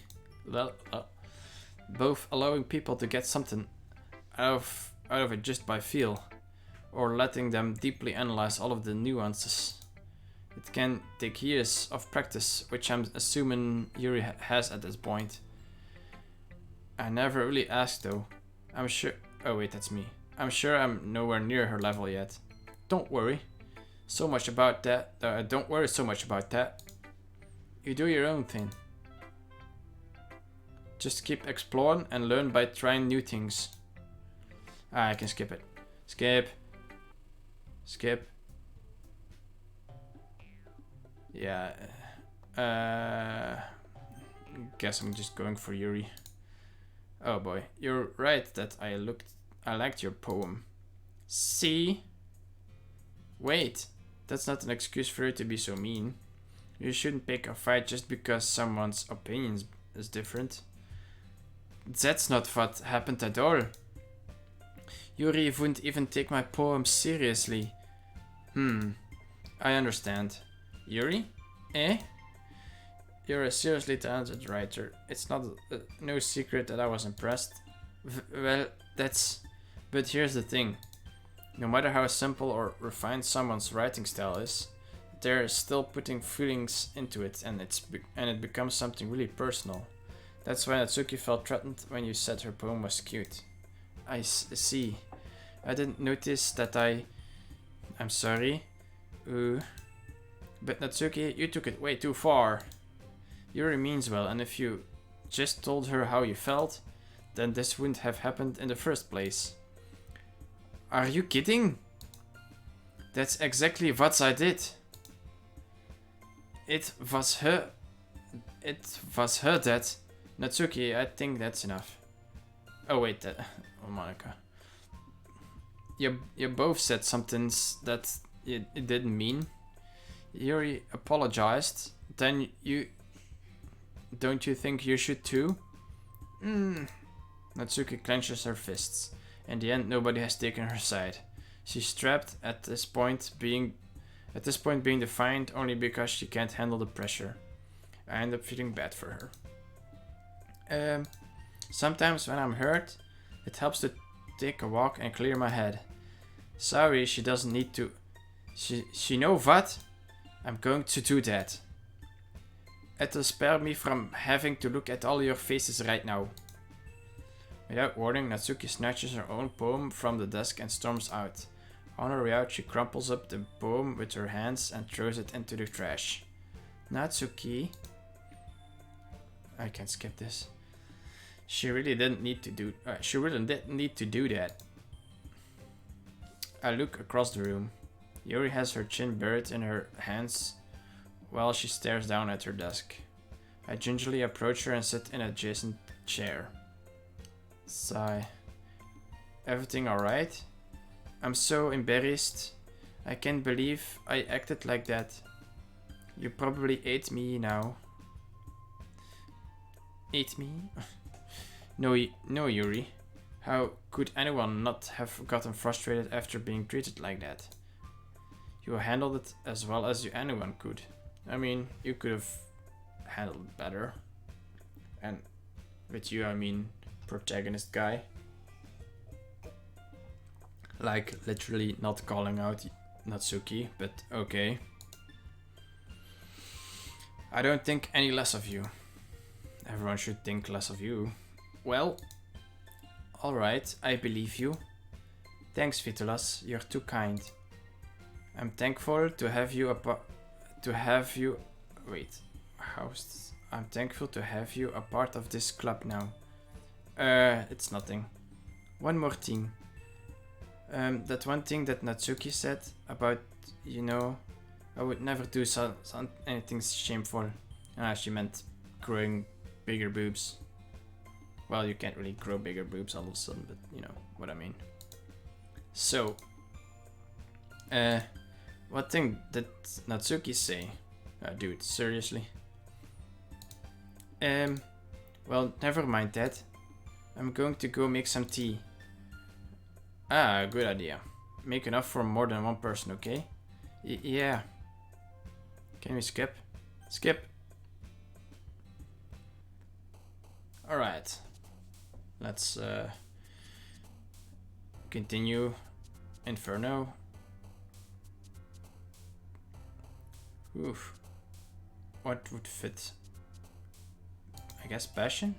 Speaker 1: both allowing people to get something out of it just by feel, or letting them deeply analyze all of the nuances. It can take years of practice, which I'm assuming Yuri has at this point. I never really asked though. I'm sure. Oh wait, that's me. I'm sure I'm nowhere near her level yet. Don't worry so much about that. Don't worry so much about that. You do your own thing. Just keep exploring and learn by trying new things. Ah, I can skip it. Skip. Yeah. Guess I'm just going for Yuri. Oh boy, you're right that I liked your poem. See? Wait, that's not an excuse for you to be so mean. You shouldn't pick a fight just because someone's opinion is different. That's not what happened at all. Yuri wouldn't even take my poem seriously. I understand. Yuri? Eh? You're a seriously talented writer. It's no secret that I was impressed. But here's the thing. No matter how simple or refined someone's writing style is, they're still putting feelings into it, and it becomes something really personal. That's why Natsuki felt threatened when you said her poem was cute. I see. I didn't notice that I'm sorry. But Natsuki, you took it way too far. Yuri means well, and if you just told her how you felt, then this wouldn't have happened in the first place. Are you kidding? That's exactly what I did. It was her that. Natsuki, I think that's enough. Oh wait, oh Monica. You both said something that you didn't mean. Yuri apologized. Then don't you think you should too? Natsuki clenches her fists. In the end, nobody has taken her side. She's trapped at this point being defiant only because she can't handle the pressure. I end up feeling bad for her. Sometimes when I'm hurt, it helps to take a walk and clear my head. Sorry, she doesn't need to. She know what? I'm going to do that. It'll spare me from having to look at all your faces right now. Without warning, Natsuki snatches her own poem from the desk and storms out. On her way out, she crumples up the poem with her hands and throws it into the trash. Natsuki... I can skip this. She really didn't need to do that. I look across the room. Yuri has her chin buried in her hands while she stares down at her desk. I gingerly approach her and sit in an adjacent chair. Sigh. Everything alright? I'm so embarrassed. I can't believe I acted like that. You probably ate me now. Ate me? No, Yuri. How could anyone not have gotten frustrated after being treated like that? You handled it as well as anyone could. I mean, you could have handled it better. And with you, I mean protagonist guy. Like, literally not calling out Natsuki, but okay. I don't think any less of you. Everyone should think less of you. Well, alright, I believe you. Thanks, Vitolas, you're too kind. I'm thankful to have you wait, how's this? I'm thankful to have you a part of this club now. It's nothing. One more thing. That one thing that Natsuki said about, you know, I would never do anything shameful. She meant growing bigger boobs. Well, you can't really grow bigger boobs all of a sudden, but you know what I mean. So, what thing did Natsuki say? Dude, seriously? Well, never mind that. I'm going to go make some tea. Ah, good idea. Make enough for more than one person, okay? Yeah. Can we skip? Skip. Alright. Let's continue Inferno. Oof. What would fit? I guess passion?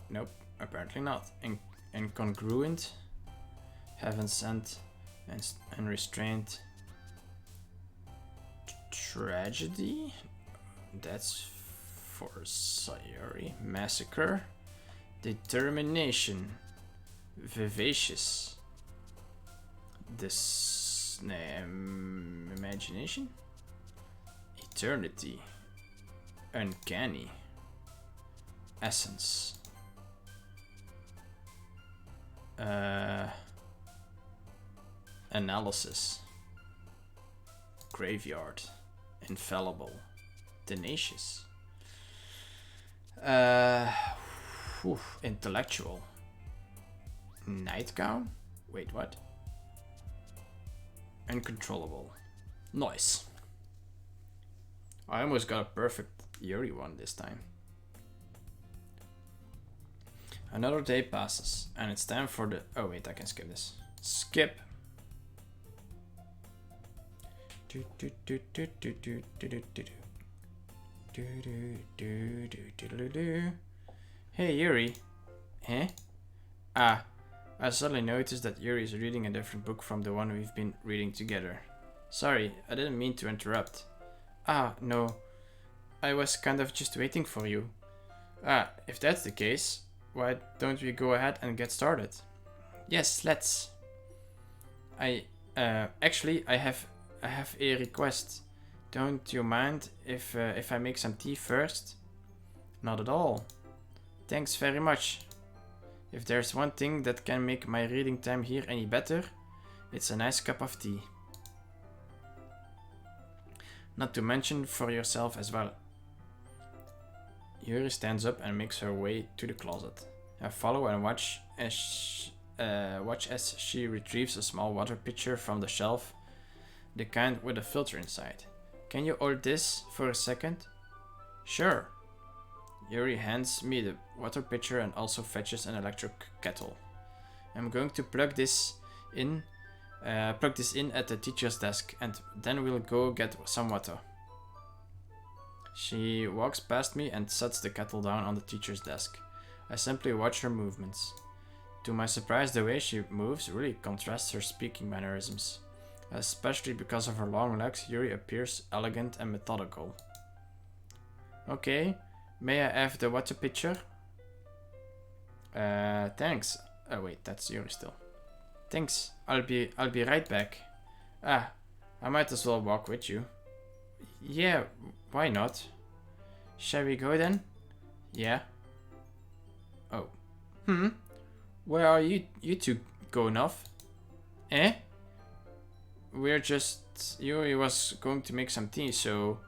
Speaker 1: Nope. Apparently not. Incongruent. Heaven sent. And restraint. Tragedy? That's for Sayori. Massacre. Determination. Vivacious. This imagination. Eternity. Uncanny. Essence. Analysis. Graveyard. Infallible. Tenacious. Intellectual. Nightgown? Wait, what? Uncontrollable. Nice. I almost got a perfect Yuri one this time. Another day passes, and it's time for the... Oh wait, I can skip this. Skip. Hey Yuri. Huh? Ah, I suddenly noticed that Yuri is reading a different book from the one we've been reading together. Sorry, I didn't mean to interrupt. Ah, no. I was kind of just waiting for you. Ah, if that's the case, why don't we go ahead and get started? Yes, let's. Actually, I have a request. Don't you mind if I make some tea first? Not at all. Thanks very much. If there's one thing that can make my reading time here any better, it's a nice cup of tea. Not to mention for yourself as well. Yuri stands up and makes her way to the closet. I follow and watch as she retrieves a small water pitcher from the shelf, the kind with a filter inside. Can you hold this for a second? Sure. Yuri hands me the water pitcher and also fetches an electric kettle. I'm going to plug this in at the teacher's desk, and then we'll go get some water. She walks past me and sets the kettle down on the teacher's desk. I simply watch her movements. To my surprise, the way she moves really contrasts her speaking mannerisms. Especially because of her long legs, Yuri appears elegant and methodical. Okay, may I have the water pitcher? Thanks. Oh wait, that's Yuri still. Thanks. I'll be right back. Ah, I might as well walk with you. Yeah, why not? Shall we go then? Yeah. Oh. Where are you two going off? Eh? We're just... Yuri was going to make some tea, so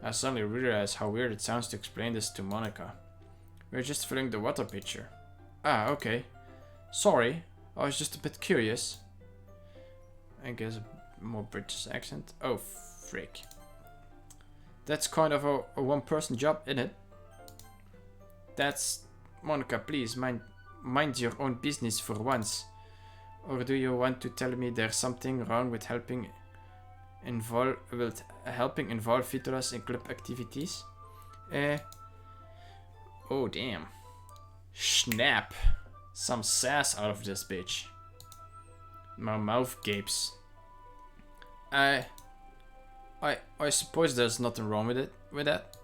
Speaker 1: I suddenly realized how weird it sounds to explain this to Monica. We're just filling the water pitcher. Ah, okay. Sorry, I was just a bit curious. I guess a more British accent. Oh, frick. That's kind of a one-person job, isn't it? That's... Monica, please, mind your own business for once. Or do you want to tell me there's something wrong with helping involve Vitolas in club activities? Oh, damn. Snap. Some sass out of this bitch. My mouth gapes. I suppose there's nothing wrong with that.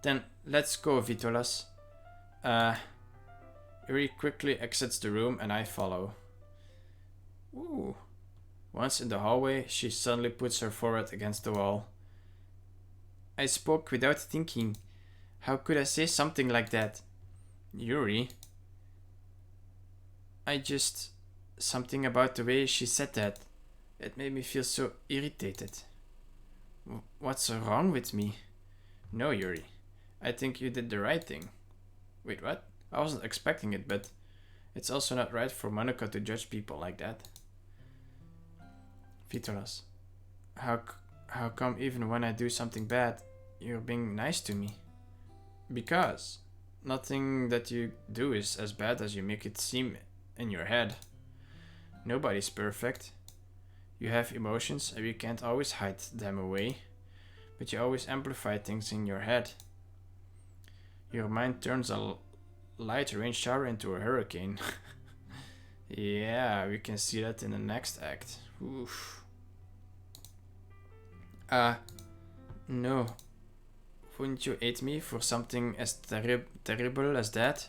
Speaker 1: Then let's go, Vitolas. Yuri quickly exits the room and I follow. Ooh. Once in the hallway, she suddenly puts her forehead against the wall. I spoke without thinking. How could I say something like that? Yuri? Something about the way she said that. It made me feel so irritated. What's wrong with me? No, Yuri. I think you did the right thing. Wait, what? I wasn't expecting it, but it's also not right for Monica to judge people like that. Vitolas, how come even when I do something bad, you're being nice to me? Because nothing that you do is as bad as you make it seem in your head. Nobody's perfect. You have emotions and you can't always hide them away, but you always amplify things in your head. Your mind turns a light rain shower into a hurricane. Yeah, we can see that in the next act. Oof. No. Wouldn't you hate me for something as terrible as that?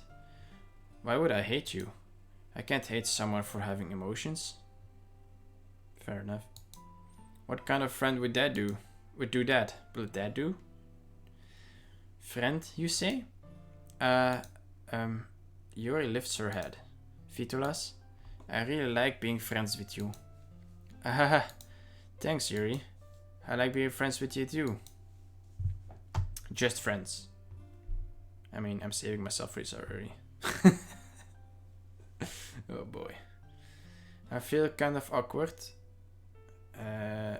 Speaker 1: Why would I hate you? I can't hate someone for having emotions. Fair enough. What kind of friend would that do? Would do that? Will that do? Friend, you say? Yuri lifts her head. Vitolas, I really like being friends with you. Ah, thanks, Yuri. I like being friends with you too. Just friends. I mean, I'm saving myself for this already. Oh boy. I feel kind of awkward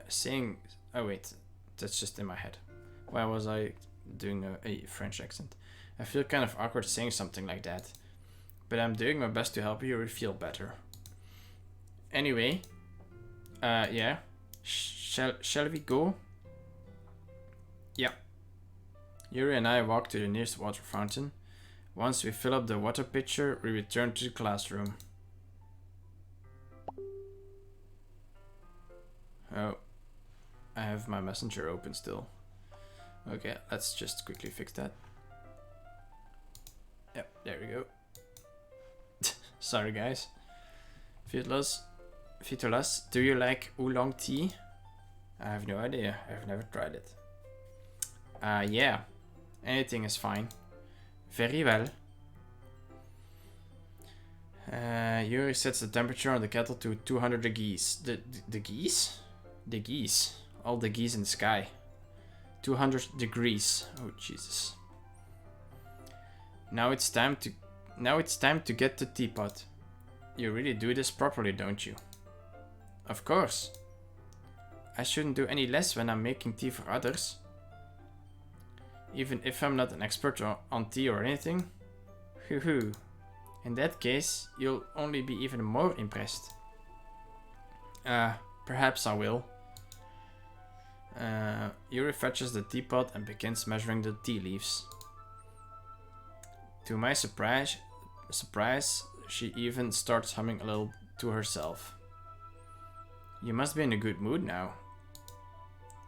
Speaker 1: saying... Oh wait, that's just in my head. Why was I doing a French accent? I feel kind of awkward saying something like that. But I'm doing my best to help you feel better. Anyway, yeah. Shall we go? Yeah. Yuri and I walk to the nearest water fountain. Once we fill up the water pitcher, we return to the classroom. Oh, I have my messenger open still. Okay, let's just quickly fix that. Yep, there we go. Sorry guys. Vitolas, do you like oolong tea? I have no idea. I've never tried it. Yeah. Anything is fine. Very well. Yuri sets the temperature on the kettle to 200 degrees. The geese? The geese. All the geese in the sky. 200 degrees. Oh Jesus. Now it's time to get the teapot. You really do this properly, don't you? Of course. I shouldn't do any less when I'm making tea for others. Even if I'm not an expert on tea or anything. Hoo. In that case, you'll only be even more impressed. Perhaps I will. Yuri fetches the teapot and begins measuring the tea leaves. To my surprise, she even starts humming a little to herself. You must be in a good mood now.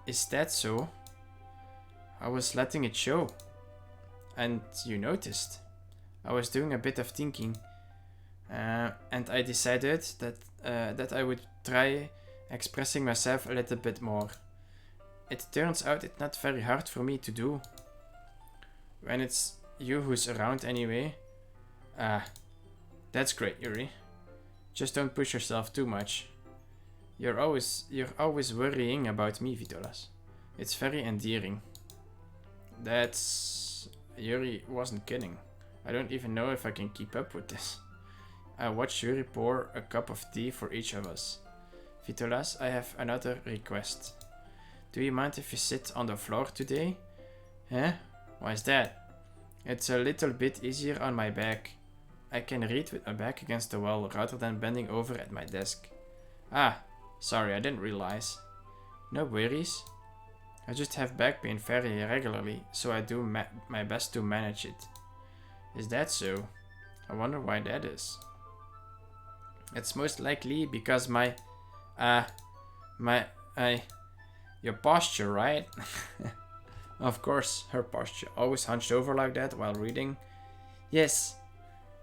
Speaker 1: Is that so? I was letting it show. And you noticed. I was doing a bit of thinking. And I decided that I would try expressing myself a little bit more. It turns out it's not very hard for me to do. When it's you who's around anyway. That's great, Yuri. Just don't push yourself too much. You're always worrying about me, Vitolas. It's very endearing. Yuri wasn't kidding. I don't even know if I can keep up with this. I watched Yuri pour a cup of tea for each of us. Vitolas, I have another request. Do you mind if you sit on the floor today? Huh? Why is that? It's a little bit easier on my back. I can read with my back against the wall rather than bending over at my desk. Ah, sorry, I didn't realize. No worries. I just have back pain very regularly, so I do my best to manage it. Is that so? I wonder why that is. It's most likely because Your posture, right? Of course, her posture. Always hunched over like that while reading. Yes,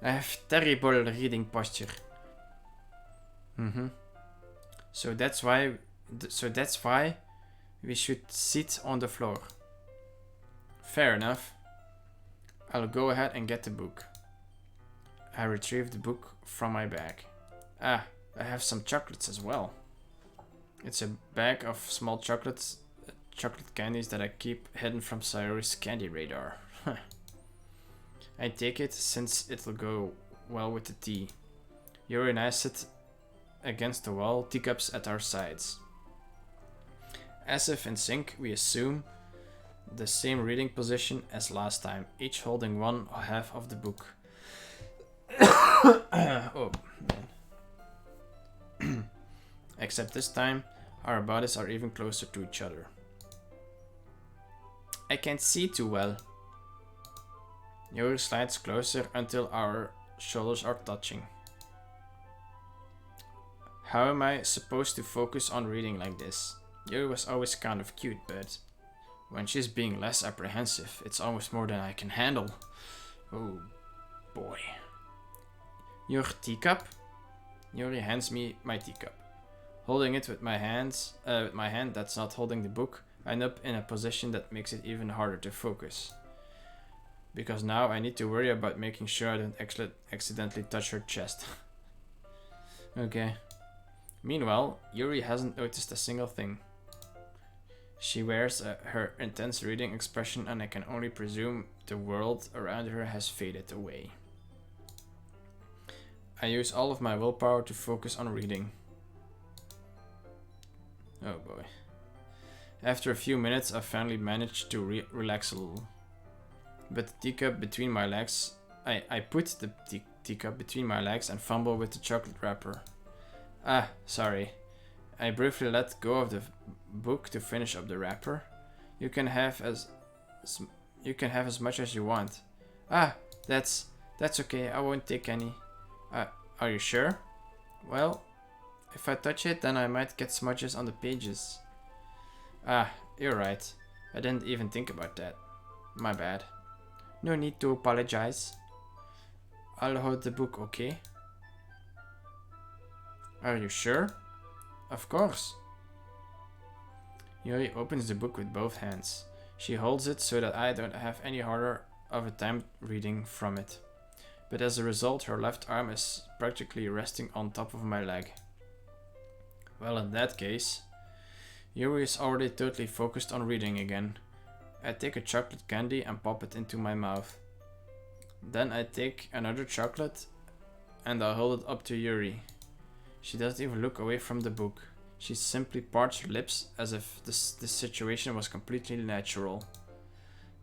Speaker 1: I have terrible reading posture. So that's why. We should sit on the floor. Fair enough. I'll go ahead and get the book. I retrieve the book from my bag. Ah, I have some chocolates as well. It's a bag of small chocolate candies that I keep hidden from Sayori's candy radar. I take it since it'll go well with the tea. Yuri and I sit against the wall, teacups at our sides. As if in sync, we assume the same reading position as last time, each holding one half of the book. Oh, man. Except this time, our bodies are even closer to each other. I can't see too well. Yuri slides closer until our shoulders are touching. How am I supposed to focus on reading like this? Yuri was always kind of cute, but when she's being less apprehensive, it's almost more than I can handle. Oh boy. Your teacup? Yuri hands me my teacup. Holding it with my hand that's not holding the book, I end up in a position that makes it even harder to focus. Because now I need to worry about making sure I don't accidentally touch her chest. Okay. Meanwhile, Yuri hasn't noticed a single thing. She wears her intense reading expression, and I can only presume the world around her has faded away. I use all of my willpower to focus on reading. Oh boy. After a few minutes, I finally managed to relax a little. But the teacup between my legs, I put the teacup between my legs and fumble with the chocolate wrapper. Ah, sorry. I briefly let go of the book to finish up the wrapper. You can have as much as you want. Ah, that's okay. I won't take any. Are you sure? Well, if I touch it, then I might get smudges on the pages. Ah, you're right. I didn't even think about that. My bad. No need to apologize. I'll hold the book, okay? Are you sure? Of course. Yuri opens the book with both hands. She holds it so that I don't have any harder of a time reading from it. But as a result, her left arm is practically resting on top of my leg. Well, in that case, Yuri is already totally focused on reading again. I take a chocolate candy and pop it into my mouth. Then I take another chocolate and I hold it up to Yuri. She doesn't even look away from the book. She simply parts her lips as if this situation was completely natural.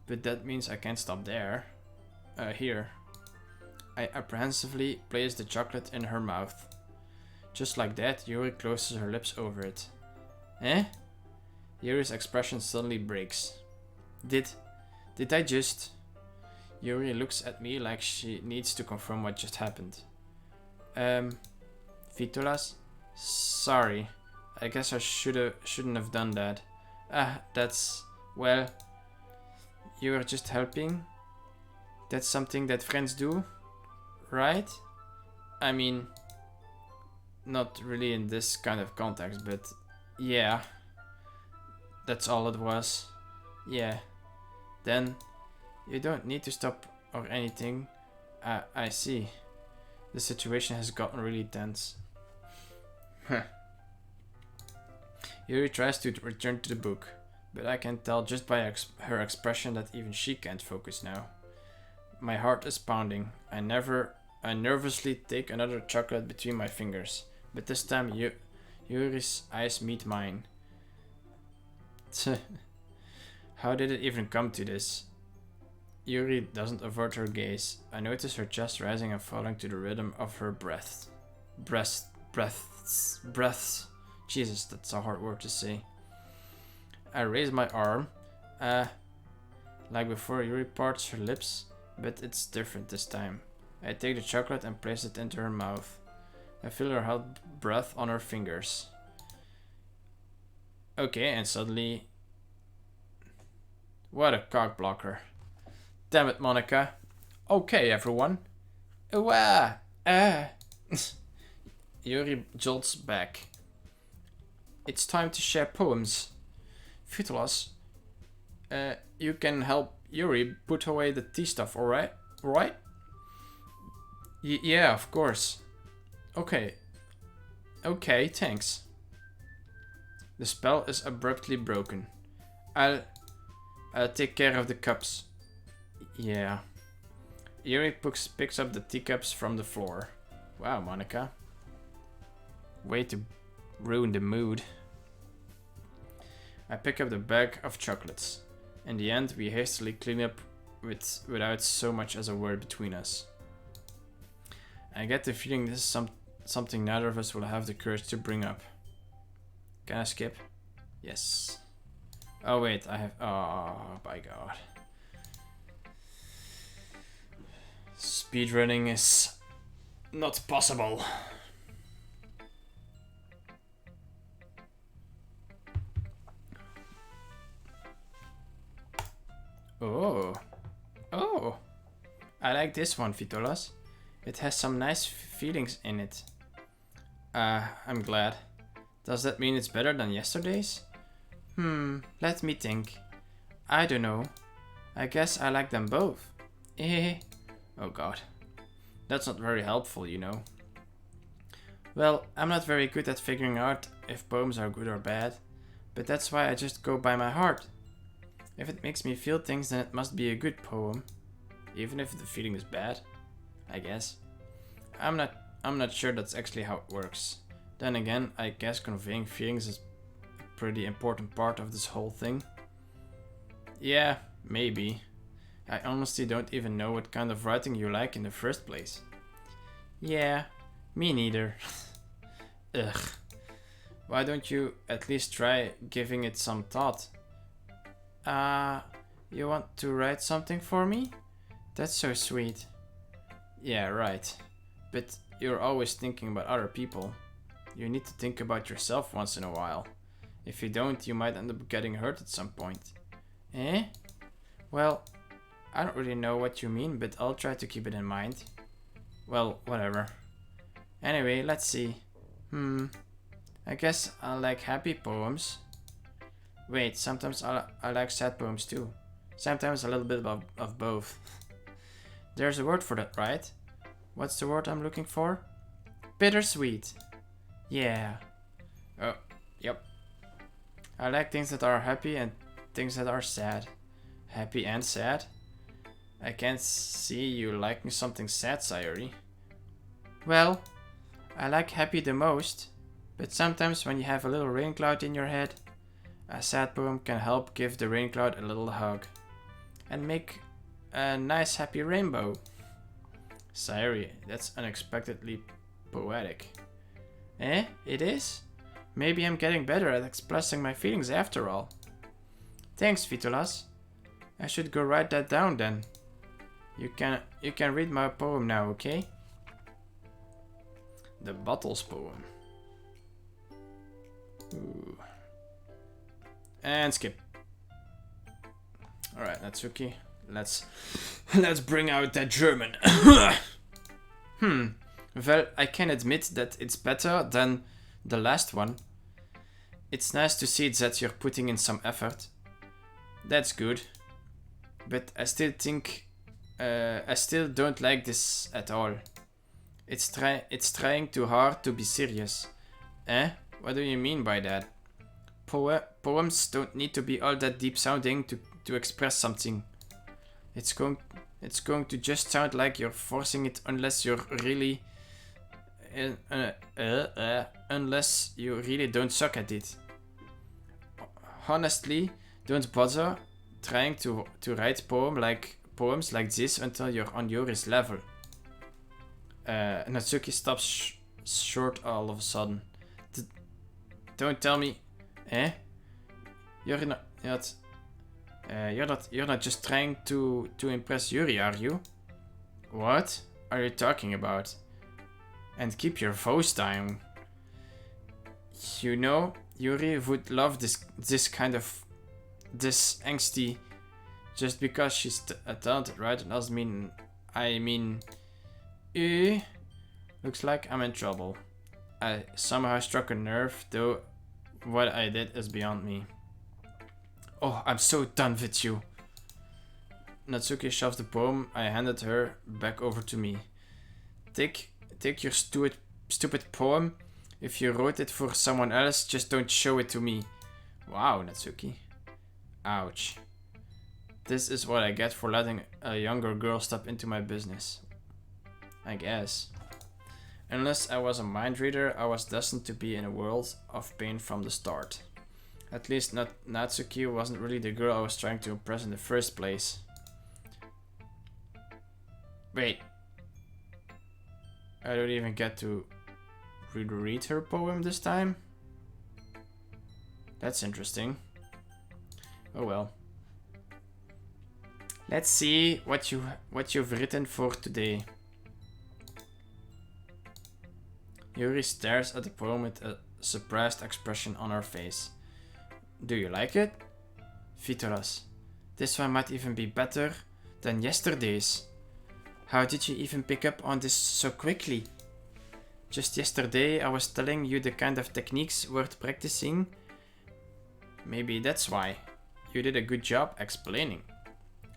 Speaker 1: But that means I can't stop there. Here. I apprehensively place the chocolate in her mouth. Just like that, Yuri closes her lips over it. Eh? Yuri's expression suddenly breaks. Did I just... Yuri looks at me like she needs to confirm what just happened. Vitolas? Sorry. I guess I shouldn't have done that. That's... Well... You were just helping? That's something that friends do? Right? I mean... Not really in this kind of context, but... Yeah. That's all it was. Yeah. Then... You don't need to stop or anything. I see. The situation has gotten really tense. Yuri tries to return to the book, but I can tell just by her expression that even she can't focus now. My heart is pounding. I nervously take another chocolate between my fingers, but this time Yuri's eyes meet mine. How did it even come to this? Yuri doesn't avert her gaze. I notice her chest rising and falling to the rhythm of her breaths. Breaths. Jesus, that's a hard word to say. I raise my arm. Like before, Yuri parts her lips, but it's different this time. I take the chocolate and place it into her mouth. I feel her hot breath on her fingers. Okay, and suddenly... What a cock blocker. Damn it, Monica. Okay, everyone. Wah! Ah! Yuri jolts back. It's time to share poems. Vitolas, you can help Yuri put away the tea stuff, alright? Right? Yeah, of course. Okay. Okay, thanks. The spell is abruptly broken. I'll take care of the cups. Yeah. Yuri picks up the teacups from the floor. Wow, Monica. Way to ruin the mood. I pick up the bag of chocolates. In the end, we hastily clean up without so much as a word between us. I get the feeling this is something neither of us will have the courage to bring up. Can I skip? Yes. Oh wait, I have... Oh, by God. Speedrunning is not possible. Oh. Oh. I like this one, Vitolas. It has some nice feelings in it. I'm glad. Does that mean it's better than yesterday's? Let me think. I don't know. I guess I like them both. Oh god. That's not very helpful, you know. Well, I'm not very good at figuring out if poems are good or bad, but that's why I just go by my heart. If it makes me feel things, then it must be a good poem. Even if the feeling is bad, I guess. I'm not sure that's actually how it works. Then again, I guess conveying feelings is a pretty important part of this whole thing. Yeah, maybe. I honestly don't even know what kind of writing you like in the first place. Yeah, me neither. Ugh. Why don't you at least try giving it some thought? You want to write something for me? That's so sweet. Yeah, right. But you're always thinking about other people. You need to think about yourself once in a while. If you don't, you might end up getting hurt at some point. Eh? Well, I don't really know what you mean, but I'll try to keep it in mind. Well, whatever. Anyway, let's see. I guess I like happy poems. Wait, sometimes I like sad poems too. Sometimes a little bit of both. There's a word for that, right? What's the word I'm looking for? Bittersweet. Yeah. Oh, yep. I like things that are happy and things that are sad. Happy and sad? I can't see you liking something sad, Sayuri. Well, I like happy the most, but sometimes when you have a little rain cloud in your head, a sad poem can help give the rain cloud a little hug and make a nice happy rainbow. Sayuri, that's unexpectedly poetic. Eh? It is? Maybe I'm getting better at expressing my feelings after all. Thanks, Vitolas. I should go write that down then. You can read my poem now, okay? The Bottles poem. Ooh. And skip. Alright, Natsuki. Let's bring out that German. Well, I can admit that it's better than the last one. It's nice to see that you're putting in some effort. That's good. But I still don't like this at all. It's trying too hard to be serious. Eh? What do you mean by that? Poems don't need to be all that deep sounding to express something. It's going to just sound like you're forcing it unless you're really unless you really don't suck at it. Honestly, don't bother trying to write poems like this until you're on Yuri's level. Natsuki stops short all of a sudden. Don't tell me, eh? You're not just trying to impress Yuri, are you? What are you talking about? And keep your voice down. You know, Yuri would love this kind of this angsty. Just because she's talented, right? It doesn't mean. I mean, looks like I'm in trouble. I somehow struck a nerve, though. What I did is beyond me. Oh, I'm so done with you. Natsuki shoves the poem I handed her back over to me. Take your stupid poem. If you wrote it for someone else, just don't show it to me. Wow, Natsuki. Ouch. This is what I get for letting a younger girl step into my business. I guess. Unless I was a mind reader, I was destined to be in a world of pain from the start. At least Natsuki wasn't really the girl I was trying to impress in the first place. Wait. I don't even get to read her poem this time? That's interesting. Oh well. Let's see what you've written for today. Yuri stares at the poem with a surprised expression on her face. Do you like it? Vitolas. This one might even be better than yesterday's. How did you even pick up on this so quickly? Just yesterday I was telling you the kind of techniques worth practicing. Maybe that's why. You did a good job explaining.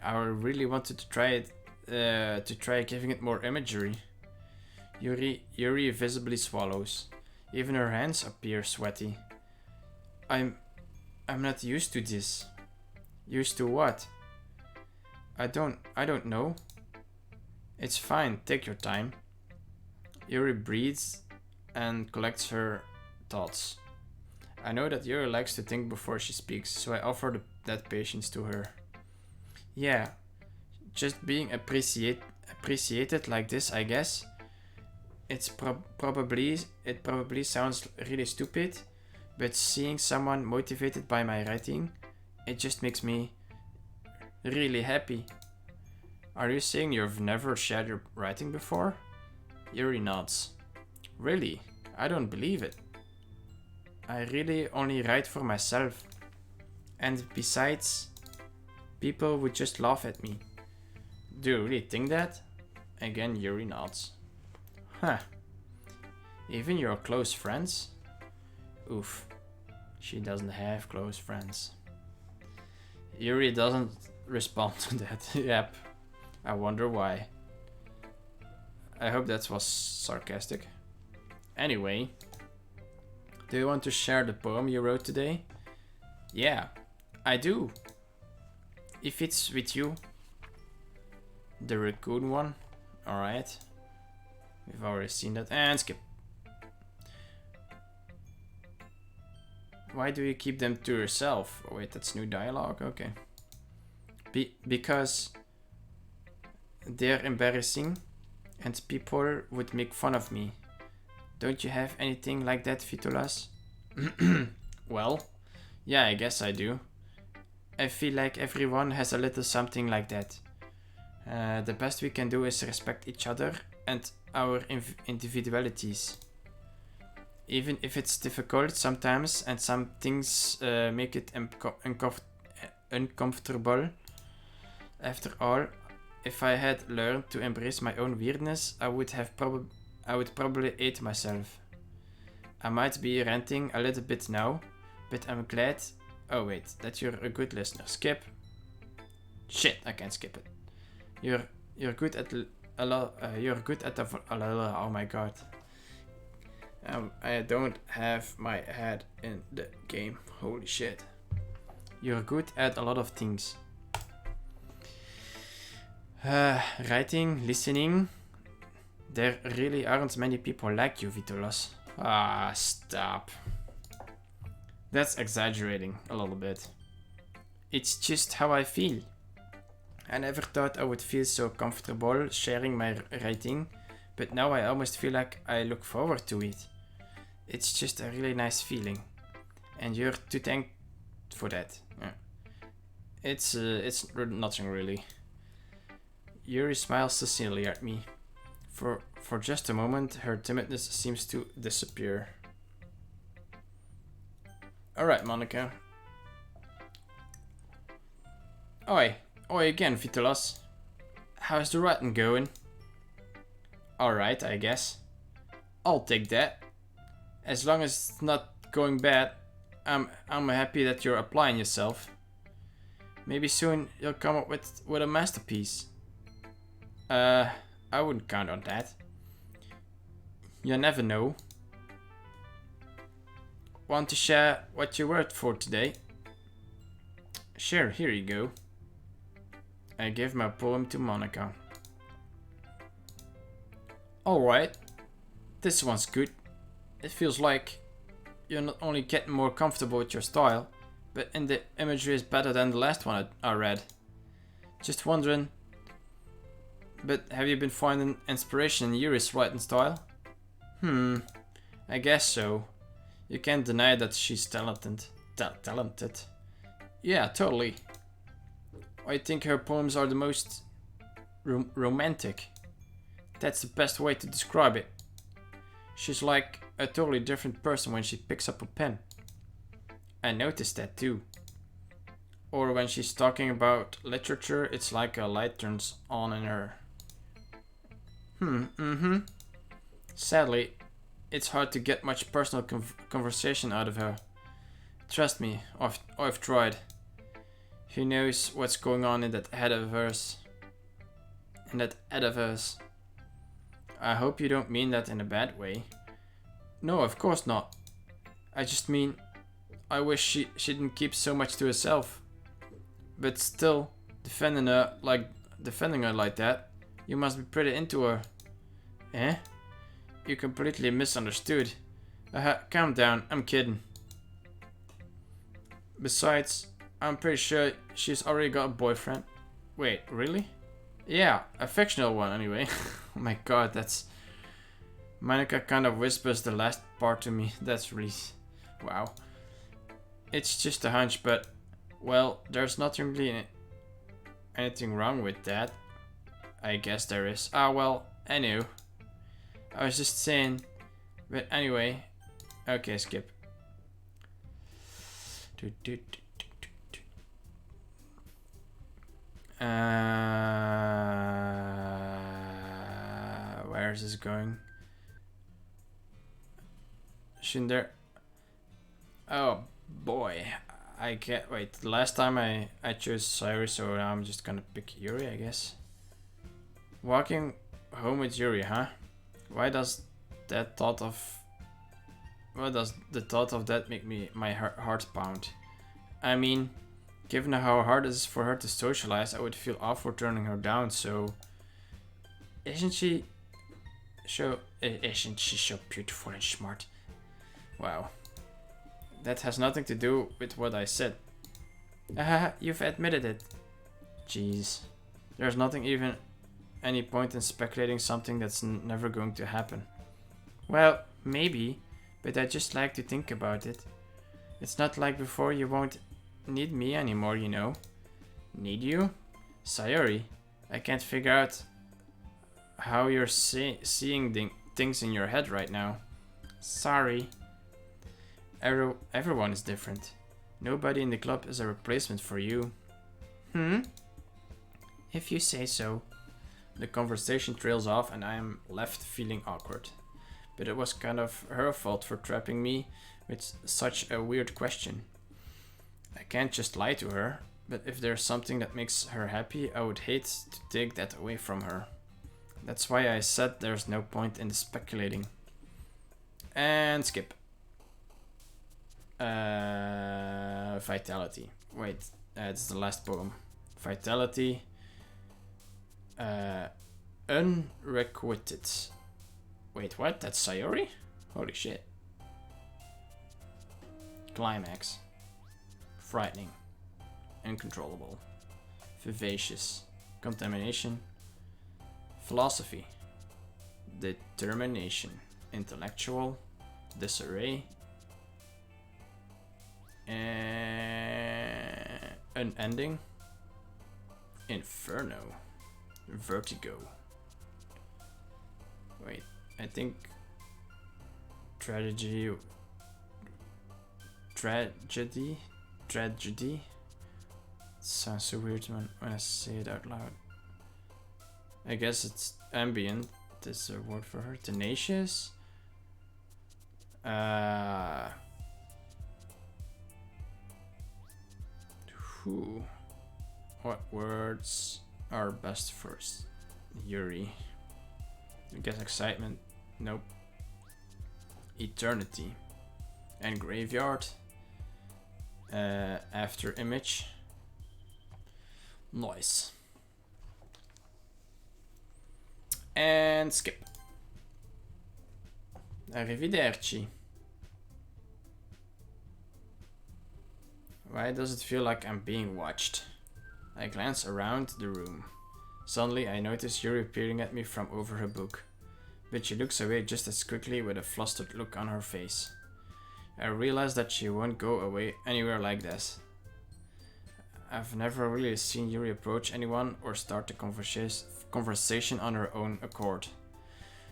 Speaker 1: I really wanted to try it, to try giving it more imagery. Yuri visibly swallows. Even her hands appear sweaty. I'm not used to this. Used to what? I don't know. It's fine, take your time. Yuri breathes and collects her thoughts. I know that Yuri likes to think before she speaks, so I offer that patience to her. Yeah, just being appreciated like this, I guess. It probably sounds really stupid, but seeing someone motivated by my writing, it just makes me really happy. Are you saying you've never shared your writing before? Yuri nods. Really? I don't believe it. I really only write for myself. And besides, people would just laugh at me. Do you really think that? Again, Yuri nods. Huh. Even your close friends? Oof. She doesn't have close friends. Yuri doesn't respond to that. Yep. I wonder why. I hope that was sarcastic. Anyway, do you want to share the poem you wrote today? Yeah, I do. If it's with you. The raccoon one? Alright. We've already seen that. And skip. Why do you keep them to yourself? Oh wait, that's new dialogue. Okay. Because they're embarrassing and people would make fun of me. Don't you have anything like that, Vitolas? Well, yeah, I guess I do. I feel like everyone has a little something like that. The best we can do is respect each other and our individualities. Even if it's difficult sometimes and some things make it uncomfortable. After all, if I had learned to embrace my own weirdness, I would probably hate myself. I might be ranting a little bit now, but I'm glad. Oh wait, that you're a good listener. Skip. Shit, I can't skip it. You're good at a lot. You're good at oh my god. I don't have my head in the game. Holy shit. You're good at a lot of things. Writing, listening. There really aren't many people like you, Vitolas. Ah, stop. That's exaggerating a little bit. It's just how I feel. I never thought I would feel so comfortable sharing my writing, but now I almost feel like I look forward to it. It's just a really nice feeling. And you're to thank for that. Yeah. It's nothing really. Yuri smiles sincerely at me. For just a moment, her timidness seems to disappear. Alright, Monica. Oi. Oi again, Vitolas. How's the writing going? Alright, I guess. I'll take that. As long as it's not going bad, I'm happy that you're applying yourself. Maybe soon you'll come up with a masterpiece. I wouldn't count on that. You never know. Want to share what you wrote for today? Sure, here you go. I gave my poem to Monica. Alright, this one's good. It feels like you're not only getting more comfortable with your style, but in the imagery is better than the last one I read. Just wondering, but have you been finding inspiration in Yuri's writing style? I guess so. You can't deny that she's talented. Talented. Yeah, totally. I think her poems are the most romantic. That's the best way to describe it. She's like a totally different person when she picks up a pen. I noticed that too. Or when she's talking about literature, it's like a light turns on in her. Sadly, it's hard to get much personal conversation out of her. Trust me, I've tried. Who knows what's going on in that head of hers? I hope you don't mean that in a bad way. No, of course not. I just mean, I wish she didn't keep so much to herself. But still, defending her like that, you must be pretty into her. Eh? You completely misunderstood. Calm down, I'm kidding. Besides, I'm pretty sure she's already got a boyfriend. Wait, really? Yeah, a fictional one anyway. Oh my god, that's... Monica kind of whispers the last part to me. That's really... Wow. It's just a hunch, but... Well, there's nothing really anything wrong with that. I guess there is. Ah, well, I knew. I was just saying. But anyway. Okay, skip. Where is this going? Shouldn't there... Oh boy. I get... Wait, the last time I chose Cyrus, so now I'm just gonna pick Yuri, I guess. Walking home with Yuri, huh? Why does the thought of that make my heart pound? I mean, given how hard it is for her to socialize, I would feel awful turning her down, so... Isn't she so beautiful and smart? Wow. That has nothing to do with what I said. Haha, you've admitted it. Jeez. There's nothing even any point in speculating something that's never going to happen. Well, maybe, but I just like to think about it. It's not like before you won't need me anymore, you know. Need you? Sayori, I can't figure out how you're seeing things in your head right now. Sorry. Everyone is different. Nobody in the club is a replacement for you. If you say so. The conversation trails off and I am left feeling awkward. But it was kind of her fault for trapping me with such a weird question. I can't just lie to her, but if there's something that makes her happy, I would hate to take that away from her. That's why I said there's no point in speculating. And skip. Vitality. Wait, it's the last poem. Vitality. Unrequited. Wait, what? That's Sayori? Holy shit. Climax. Frightening. Uncontrollable. Vivacious. Contamination. Philosophy. Determination. Intellectual. Disarray. Unending. Inferno. Vertigo. Wait, I think tragedy. Tragedy. It sounds so weird when I say it out loud. I guess it's ambient. Is a word for her. Tenacious. Who? What words are best first? Yuri. I guess excitement. Nope. Eternity. And graveyard. After image. Noise. And skip. Arrivederci. Why does it feel like I'm being watched? I glance around the room. Suddenly I notice Yuri peering at me from over her book, but she looks away just as quickly with a flustered look on her face. I realize that she won't go away anywhere like this. I've never really seen Yuri approach anyone or start a conversation on her own accord,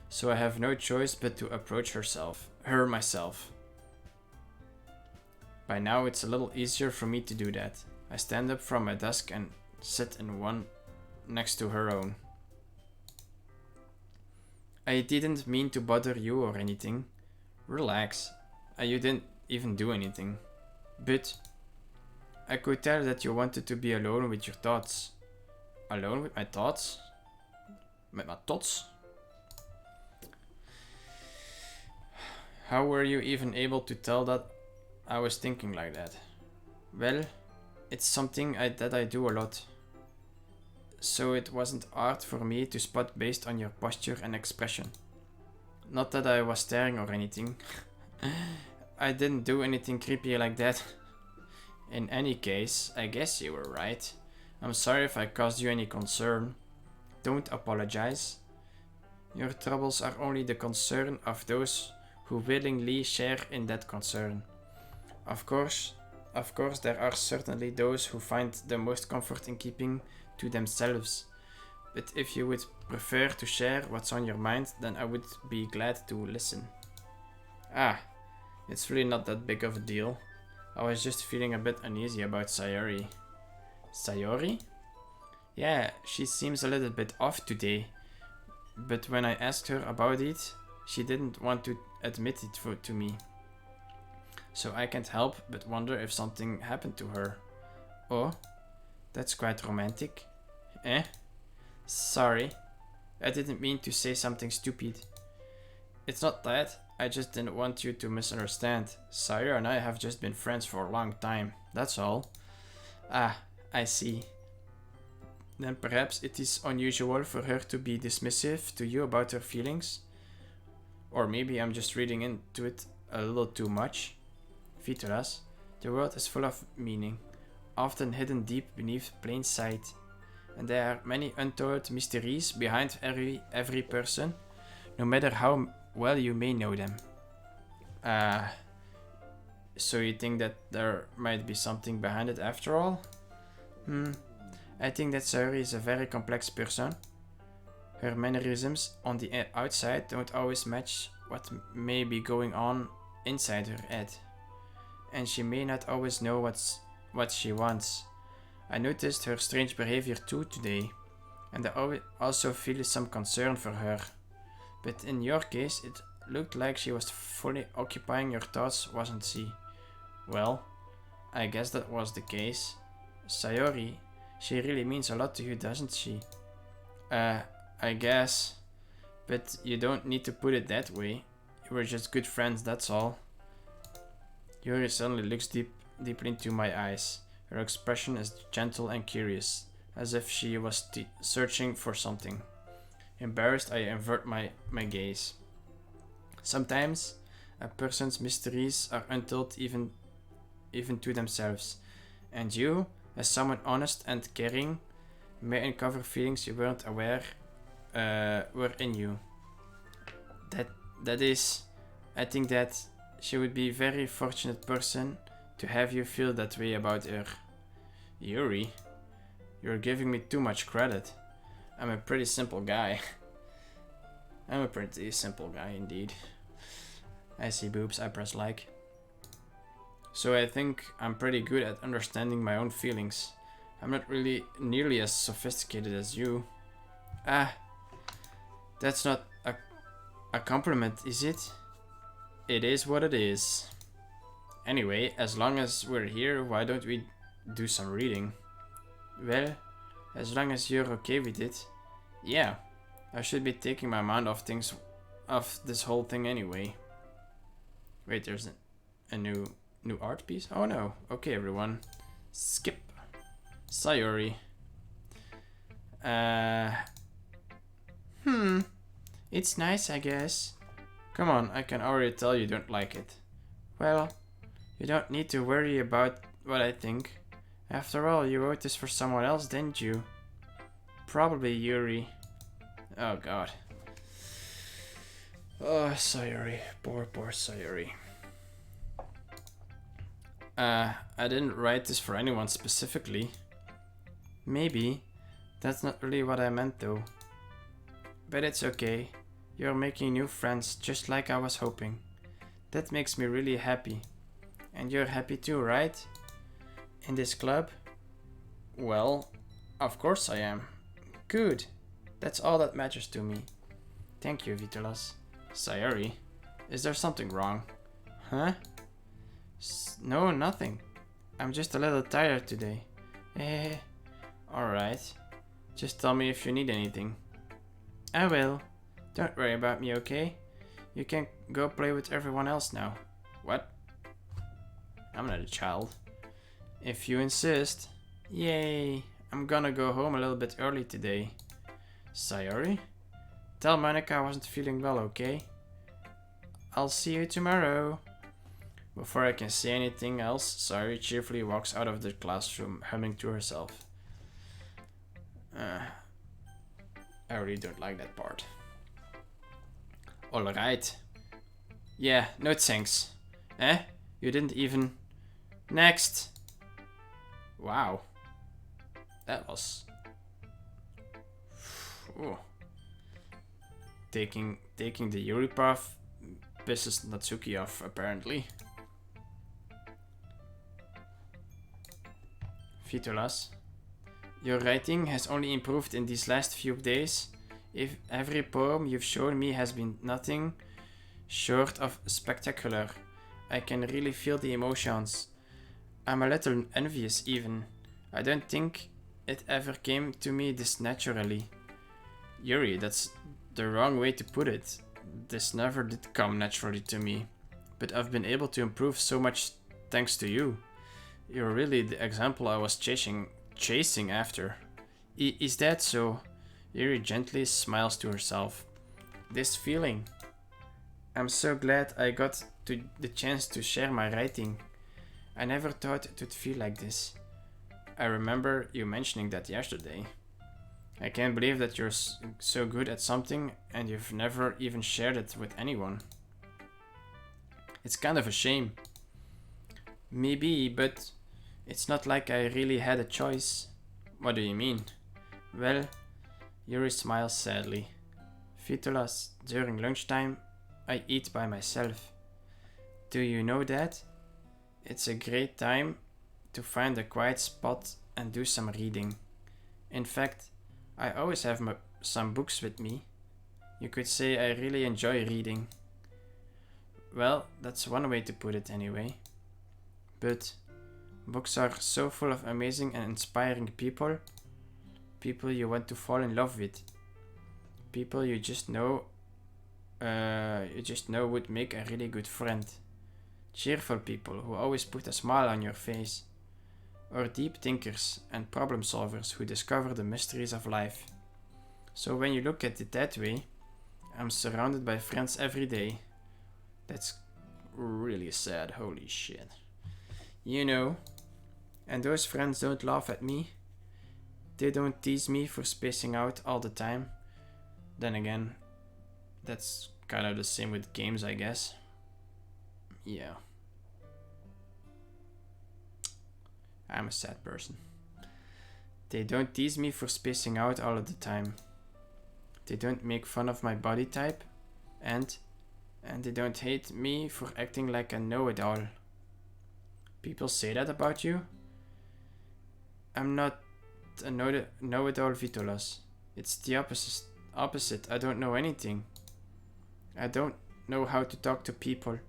Speaker 1: so I have no choice but to approach her myself. By now it's a little easier for me to do that. I stand up from my desk and sit in one next to her own. I didn't mean to bother you or anything. Relax. You didn't even do anything. But I could tell that you wanted to be alone with your thoughts. Alone with my thoughts? Met my thoughts? How were you even able to tell that I was thinking like that? Well, it's something that I do a lot. So it wasn't hard for me to spot based on your posture and expression. Not that I was staring or anything. I didn't do anything creepy like that. In any case, I guess you were right. I'm sorry if I caused you any concern. Don't apologize. Your troubles are only the concern of those who willingly share in that concern. Of course, there are certainly those who find the most comfort in keeping to themselves. But if you would prefer to share what's on your mind, then I would be glad to listen. It's really not that big of a deal. I was just feeling a bit uneasy about Sayori. Sayori? Yeah, she seems a little bit off today. But when I asked her about it, she didn't want to admit it to me. So I can't help but wonder if something happened to her. Oh, that's quite romantic. Sorry, I didn't mean to say something stupid. It's not that, I just didn't want you to misunderstand. Sayori and I have just been friends for a long time, that's all. I see. Then perhaps it is unusual for her to be dismissive to you about her feelings? Or maybe I'm just reading into it a little too much. Vitolas, the world is full of meaning, often hidden deep beneath plain sight. And there are many untold mysteries behind every person, no matter how well you may know them. So you think that there might be something behind it after all? I think that Sayori is a very complex person. Her mannerisms on the outside don't always match what may be going on inside her head. And she may not always know what she wants. I noticed her strange behavior too today, and I also feel some concern for her. But in your case, it looked like she was fully occupying your thoughts, wasn't she? Well, I guess that was the case. Sayori, she really means a lot to you, doesn't she? I guess. But you don't need to put it that way. You were just good friends, that's all. Yuri suddenly looks deeply into my eyes. Her expression is gentle and curious, as if she was searching for something. Embarrassed, I avert my gaze. Sometimes, a person's mysteries are untold even to themselves, and you, as someone honest and caring, may uncover feelings you weren't aware were in you. That is, I think that she would be a very fortunate person to have you feel that way about her. Yuri, you're giving me too much credit. I'm a pretty simple guy. I'm a pretty simple guy indeed. I see boobs, I press like. So I think I'm pretty good at understanding my own feelings. I'm not really nearly as sophisticated as you. Ah, that's not a compliment, is it? It is what it is. Anyway, as long as we're here, why don't we do some reading? Well, as long as you're okay with it. Yeah, I should be taking my mind off this whole thing anyway. Wait, there's a new art piece? Oh no. Okay, everyone. Skip. Sayori. It's nice, I guess. Come on, I can already tell you don't like it. Well, you don't need to worry about what I think. After all, you wrote this for someone else, didn't you? Probably Yuri. Oh god. Oh, Sayori. Poor Sayori. I didn't write this for anyone specifically. Maybe. That's not really what I meant though. But it's okay. You're making new friends just like I was hoping. That makes me really happy. And you're happy too, right? In this club? Well, of course I am. Good. That's all that matters to me. Thank you, Vitolas. Sayori, is there something wrong? Huh? No, nothing. I'm just a little tired today. Alright. Just tell me if you need anything. I will. Don't worry about me, okay? You can go play with everyone else now. What? I'm not a child. If you insist. Yay! I'm gonna go home a little bit early today. Sayori? Tell Monica I wasn't feeling well, okay? I'll see you tomorrow. Before I can say anything else, Sayori cheerfully walks out of the classroom, humming to herself. I really don't like that part. Alright. Yeah, no thanks. Eh? You didn't even... Next! Wow. That was... Ooh. Taking the Yuri path pisses Natsuki off, apparently. Vitolas. Your writing has only improved in these last few days. If every poem you've shown me has been nothing short of spectacular. I can really feel the emotions. I'm a little envious even. I don't think it ever came to me this naturally. Yuri, that's the wrong way to put it. This never did come naturally to me. But I've been able to improve so much thanks to you. You're really the example I was chasing after. Is that so? Yuri gently smiles to herself. This feeling. I'm so glad I got the chance to share my writing. I never thought it would feel like this. I remember you mentioning that yesterday. I can't believe that you're so good at something and you've never even shared it with anyone. It's kind of a shame. Maybe, but it's not like I really had a choice. What do you mean? Well, Yuri smiles sadly. Vitolas, during lunchtime, I eat by myself. Do you know that? It's a great time to find a quiet spot and do some reading. In fact, I always have some books with me. You could say I really enjoy reading. Well, that's one way to put it anyway. But books are so full of amazing and inspiring people. People you want to fall in love with. People you just know would make a really good friend. Cheerful people who always put a smile on your face. Or deep thinkers and problem solvers who discover the mysteries of life. So when you look at it that way, I'm surrounded by friends every day. That's really sad, holy shit. You know, and those friends don't laugh at me. They don't tease me for spacing out all the time. Then again, that's kind of the same with games, I guess. Yeah. I'm a sad person. They don't tease me for spacing out all of the time. They don't make fun of my body type. And they don't hate me for acting like a know-it-all. People say that about you? I'm not a know-it-all Vitolas. It's the opposite. I don't know anything. I don't know how to talk to people.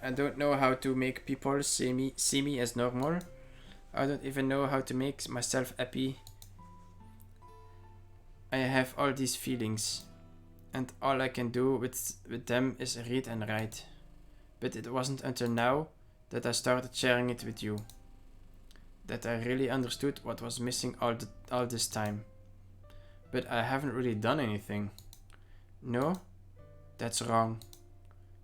Speaker 1: I don't know how to make people see me as normal. I don't even know how to make myself happy. I have all these feelings, and all I can do with them is read and write. But it wasn't until now that I started sharing it with you that I really understood what was missing all this time. But I haven't really done anything. No, that's wrong.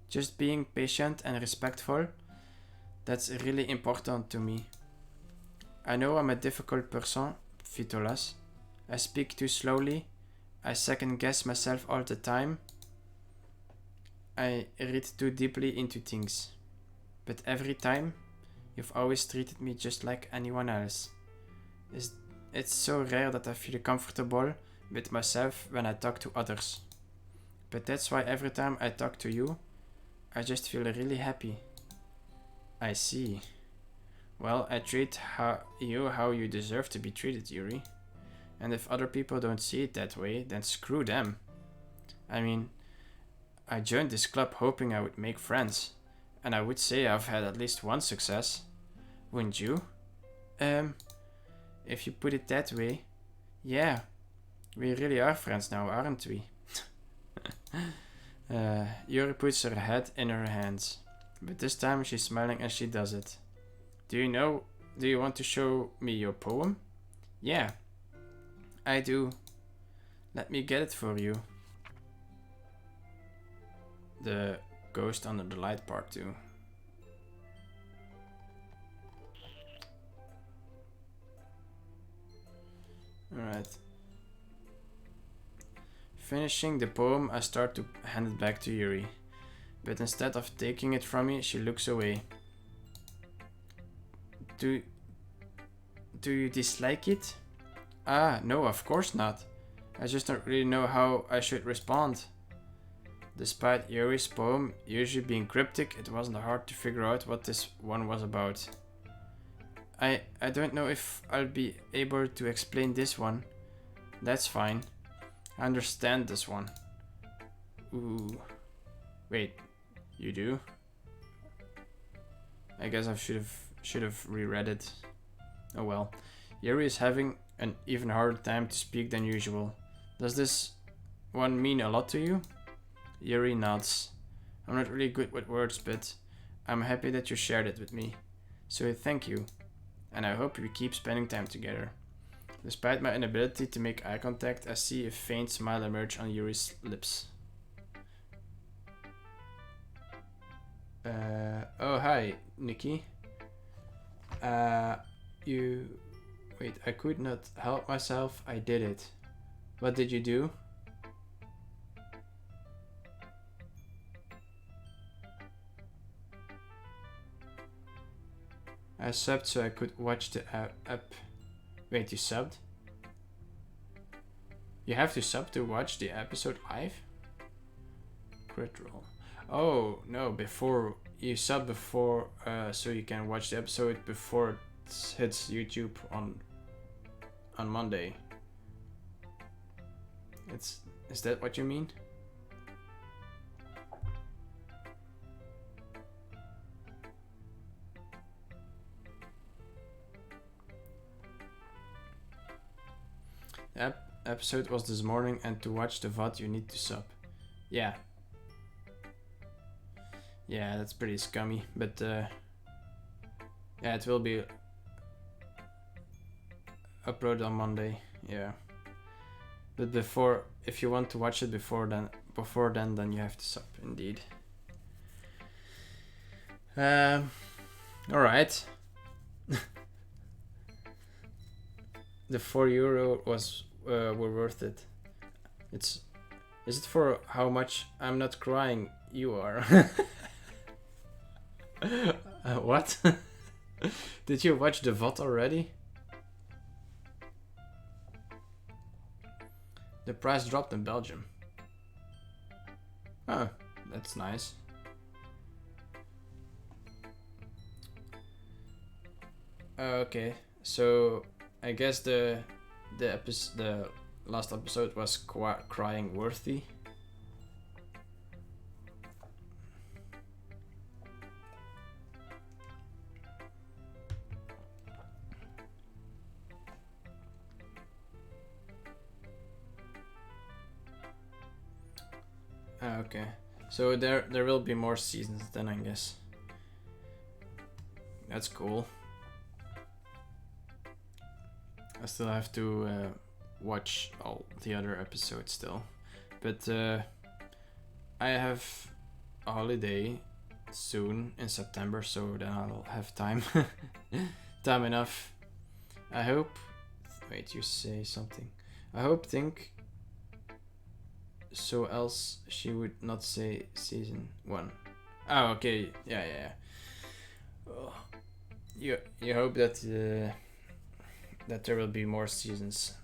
Speaker 1: Just being patient and respectful, that's really important to me. I know I'm a difficult person, Vitolas. I speak too slowly. I second guess myself all the time. I read too deeply into things. But every time, you've always treated me just like anyone else. It's so rare that I feel comfortable with myself when I talk to others. But that's why every time I talk to you, I just feel really happy. I see. Well, I treat you how you deserve to be treated, Yuri. And if other people don't see it that way, then screw them. I mean, I joined this club hoping I would make friends. And I would say I've had at least one success. Wouldn't you? If you put it that way, yeah. We really are friends now, aren't we? Yuri puts her head in her hands. But this time she's smiling as she does it. Do you want to show me your poem? Yeah, I do. Let me get it for you. The Ghost Under the Light Part 2. Alright. Finishing the poem, I start to hand it back to Yuri. But instead of taking it from me, she looks away. Do you dislike it? Ah, no, of course not. I just don't really know how I should respond. Despite Yuri's poem usually being cryptic, it wasn't hard to figure out what this one was about. I don't know if I'll be able to explain this one. That's fine. I understand this one. Ooh. Wait, you do? I guess I should have reread it. Oh well. Yuri is having an even harder time to speak than usual. Does this one mean a lot to you? Yuri nods. I'm not really good with words, but I'm happy that you shared it with me. So thank you. And I hope we keep spending time together. Despite my inability to make eye contact, I see a faint smile emerge on Yuri's lips. Oh hi, Nikki. Wait, I could not help myself, I did it. What did you do? I subbed so I could watch the app. Wait, you subbed? You have to sub to watch the episode live? Crit roll. Oh, no, before you sub before, so you can watch the episode before it hits YouTube on Monday. Is that what you mean? The episode was this morning, and to watch the VOD you need to sub. Yeah. Yeah, that's pretty scummy, but yeah, it will be uploaded on Monday. Yeah. But before, if you want to watch it before then you have to sub, indeed. Alright. The €4 were worth it. Is it for how much I'm not crying you are? What? Did you watch the VOD already? The price dropped in Belgium. Oh, that's nice. Okay, so I guess the last episode was crying worthy. Okay, so there will be more seasons then, I guess. That's cool. I still have to watch all the other episodes still, but I have a holiday soon in September, so then I'll have time, time enough. I hope. Wait, you say something. I hope think. So else she would not say season 1. Oh, okay. Yeah, yeah, yeah. Oh, you hope that there will be more seasons.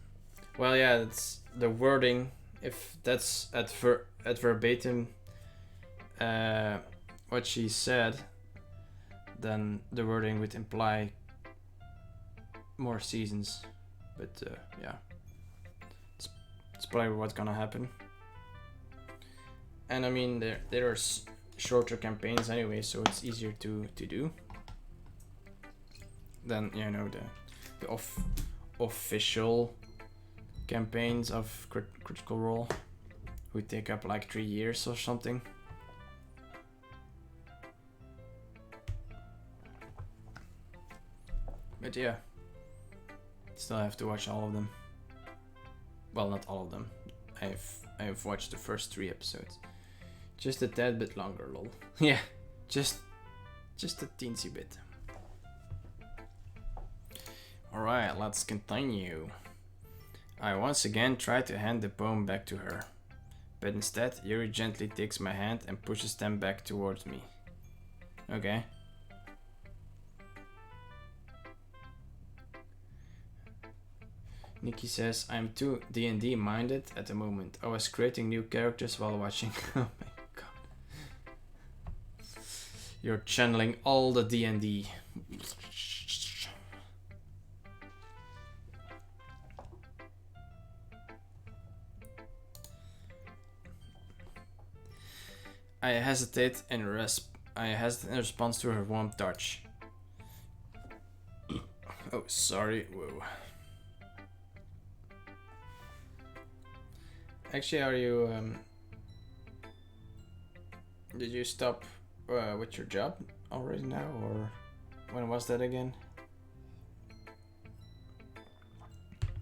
Speaker 1: Well, yeah, that's the wording. If that's at verbatim, what she said, then the wording would imply more seasons. But yeah, it's probably what's gonna happen. And I mean, there are shorter campaigns anyway, so it's easier to do than the official campaigns of Critical Role, who take up like 3 years or something. But yeah, still have to watch all of them. Well, not all of them. I've watched the first 3 episodes. Just a tad bit longer, lol. Yeah, just a teensy bit. Alright, let's continue. I once again try to hand the poem back to her, but instead Yuri gently takes my hand and pushes them back towards me. Okay. Nikki says, I'm too D&D minded at the moment. I was creating new characters while watching. Oh my god. You're channeling all the D&D. I hesitate in response to her warm touch. Oh, sorry. Whoa. Actually, are you did you stop with your job already now, or when was that again?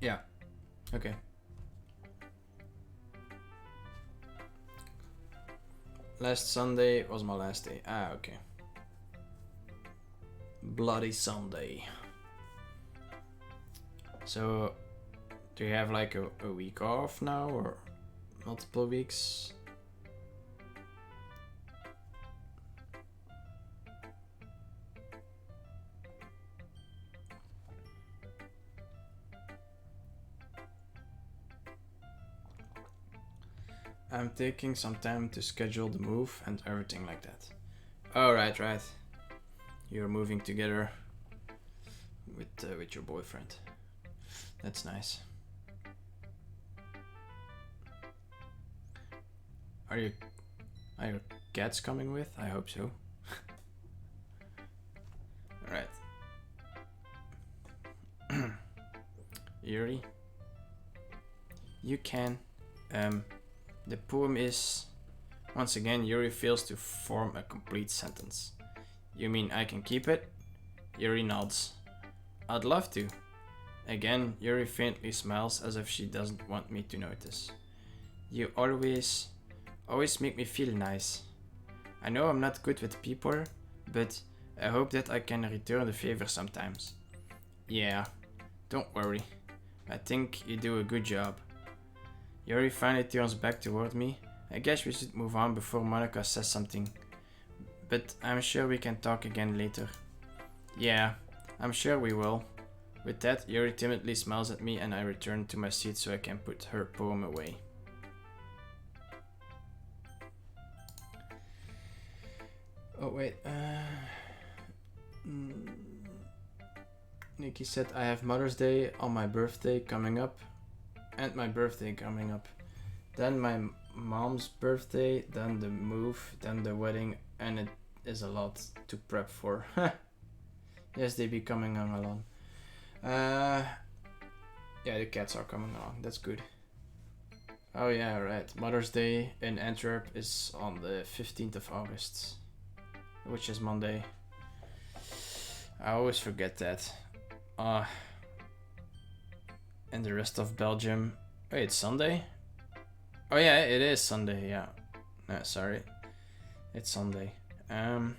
Speaker 1: Yeah. Okay. Last Sunday was my last day. Ah, okay. Bloody Sunday. So, do you have like a week off now, or multiple weeks? I'm taking some time to schedule the move and everything like that. Oh, right. You're moving together with your boyfriend. That's nice. Are your cats coming with? I hope so. Alright. Yuri, you can. The poem is... Once again, Yuri fails to form a complete sentence. You mean I can keep it? Yuri nods. I'd love to. Again, Yuri faintly smiles as if she doesn't want me to notice. You always make me feel nice. I know I'm not good with people, but I hope that I can return the favor sometimes. Yeah, don't worry. I think you do a good job. Yuri finally turns back toward me. I guess we should move on before Monica says something. But I'm sure we can talk again later. Yeah, I'm sure we will. With that, Yuri timidly smiles at me and I return to my seat so I can put her poem away. Oh wait, Nikki said, I have Mother's Day on my birthday coming up. And my birthday coming up. Then my mom's birthday, then the move, then the wedding, and it is a lot to prep for. Yes, they be coming along. Yeah, the cats are coming along. That's good. Oh yeah, right. Mother's Day in Antwerp is on the 15th of August, which is Monday. I always forget that. And the rest of Belgium. Wait, it's Sunday? Oh yeah, it is Sunday, yeah. No, sorry. It's Sunday. And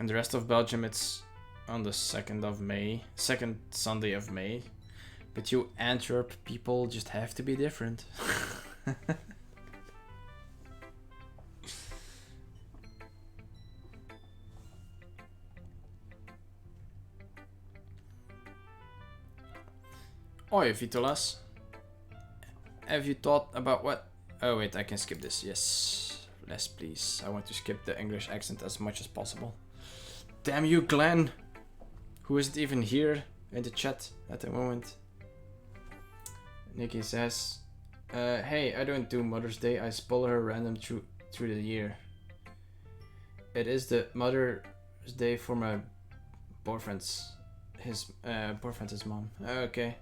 Speaker 1: the rest of Belgium, it's on the 2nd of May. 2nd Sunday of May. But you Antwerp people just have to be different. Oi, Vitolas. Have you thought about what... Oh wait, I can skip this. Yes. Yes, please. I want to skip the English accent as much as possible. Damn you, Glenn! Who isn't even here in the chat at the moment. Nikki says, hey, I don't do Mother's Day. I spoil her random through the year. It is the Mother's Day for my boyfriend's... His boyfriend's mom. Okay.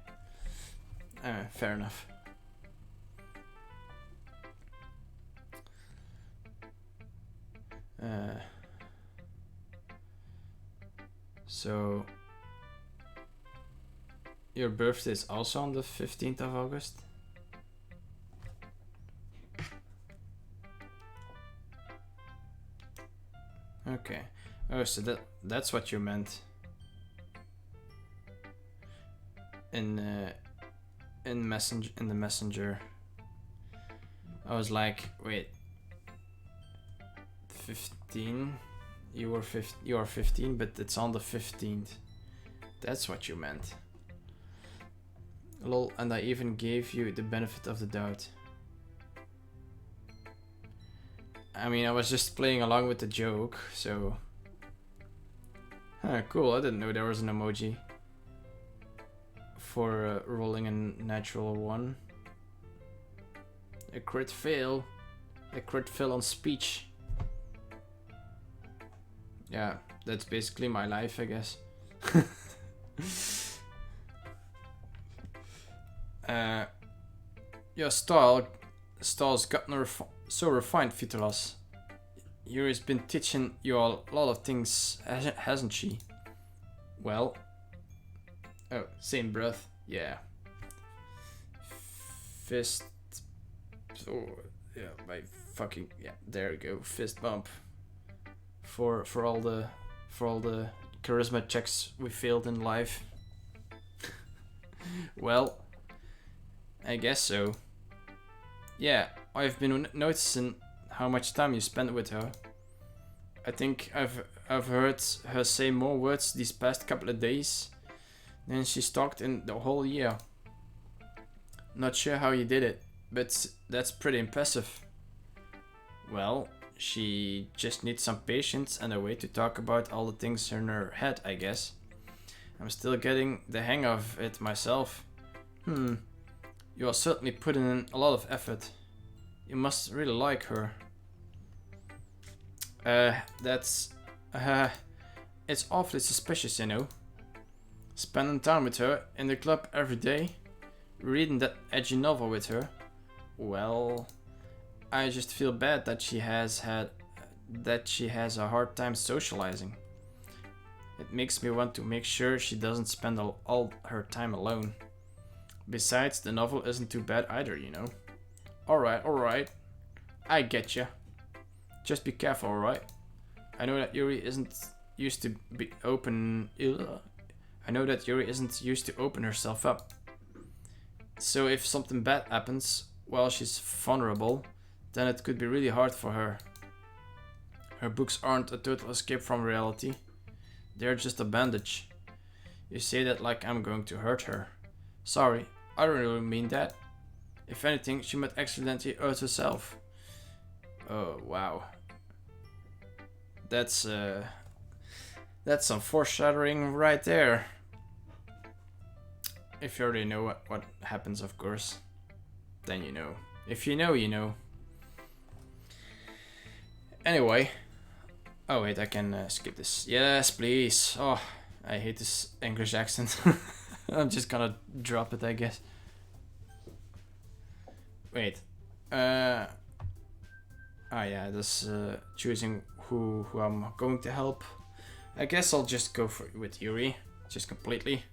Speaker 1: Fair enough. So your birthday is also on the 15th of August? Okay. Oh, so that's what you meant. In the messenger. I was like, wait. 15? You are 15, but it's on the 15th. That's what you meant. Lol, and I even gave you the benefit of the doubt. I mean, I was just playing along with the joke, so... Huh, cool, I didn't know there was an emoji for rolling a natural one. A crit fail. A crit fail on speech. Yeah, that's basically my life, I guess. Your style's gotten so refined, Vitolas. Yuri's been teaching you a lot of things, hasn't she? Well... Oh, same breath, yeah. Fist... Oh, yeah, my fucking... Yeah, there we go, fist bump. For all the charisma checks we failed in life. Well, I guess so. Yeah, I've been noticing how much time you spend with her. I think I've heard her say more words these past couple of days than she's talked in the whole year. Not sure how you did it, but that's pretty impressive. Well, she just needs some patience and a way to talk about all the things in her head, I guess. I'm still getting the hang of it myself. You are certainly putting in a lot of effort. You must really like her. It's awfully suspicious, you know. Spending time with her in the club every day, reading that edgy novel with her. Well, I just feel bad that she has a hard time socializing. It makes me want to make sure she doesn't spend all her time alone. Besides, the novel isn't too bad either, you know. Alright. I get ya. Just be careful, alright? I know that Yuri isn't used to open herself up. So if something bad happens while she's vulnerable, then it could be really hard for her. Her books aren't a total escape from reality. They're just a bandage. You say that like I'm going to hurt her. Sorry, I don't really mean that. If anything, she might accidentally hurt herself. Oh, wow. That's some foreshadowing right there. If you already know what happens, of course, then you know. If you know, you know. Anyway. Oh wait, I can skip this. Yes, please. Oh, I hate this English accent. I'm just gonna drop it, I guess. Wait. Ah yeah, this choosing who I'm going to help. I guess I'll just go with Yuri, just completely.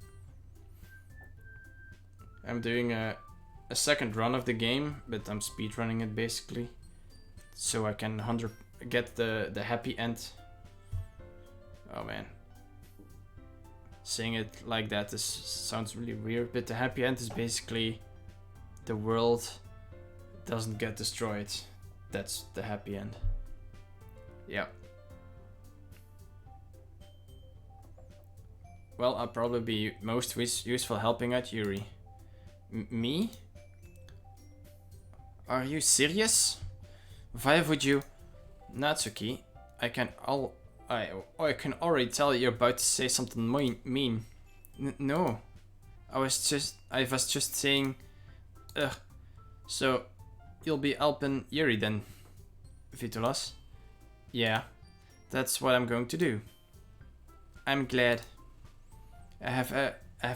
Speaker 1: I'm doing a second run of the game, but I'm speedrunning it basically, so I can get the happy end. Oh man, saying it like that sounds really weird, but the happy end is basically the world doesn't get destroyed. That's the happy end. Yeah. Well, I'll probably be most useful helping out Yuri. Me? Are you serious? Why would you? Natsuki, I can already tell you're about to say something mean. No, I was just saying. Ugh. So, you'll be helping Yuri then, Vitolas? Yeah, that's what I'm going to do. I'm glad. I have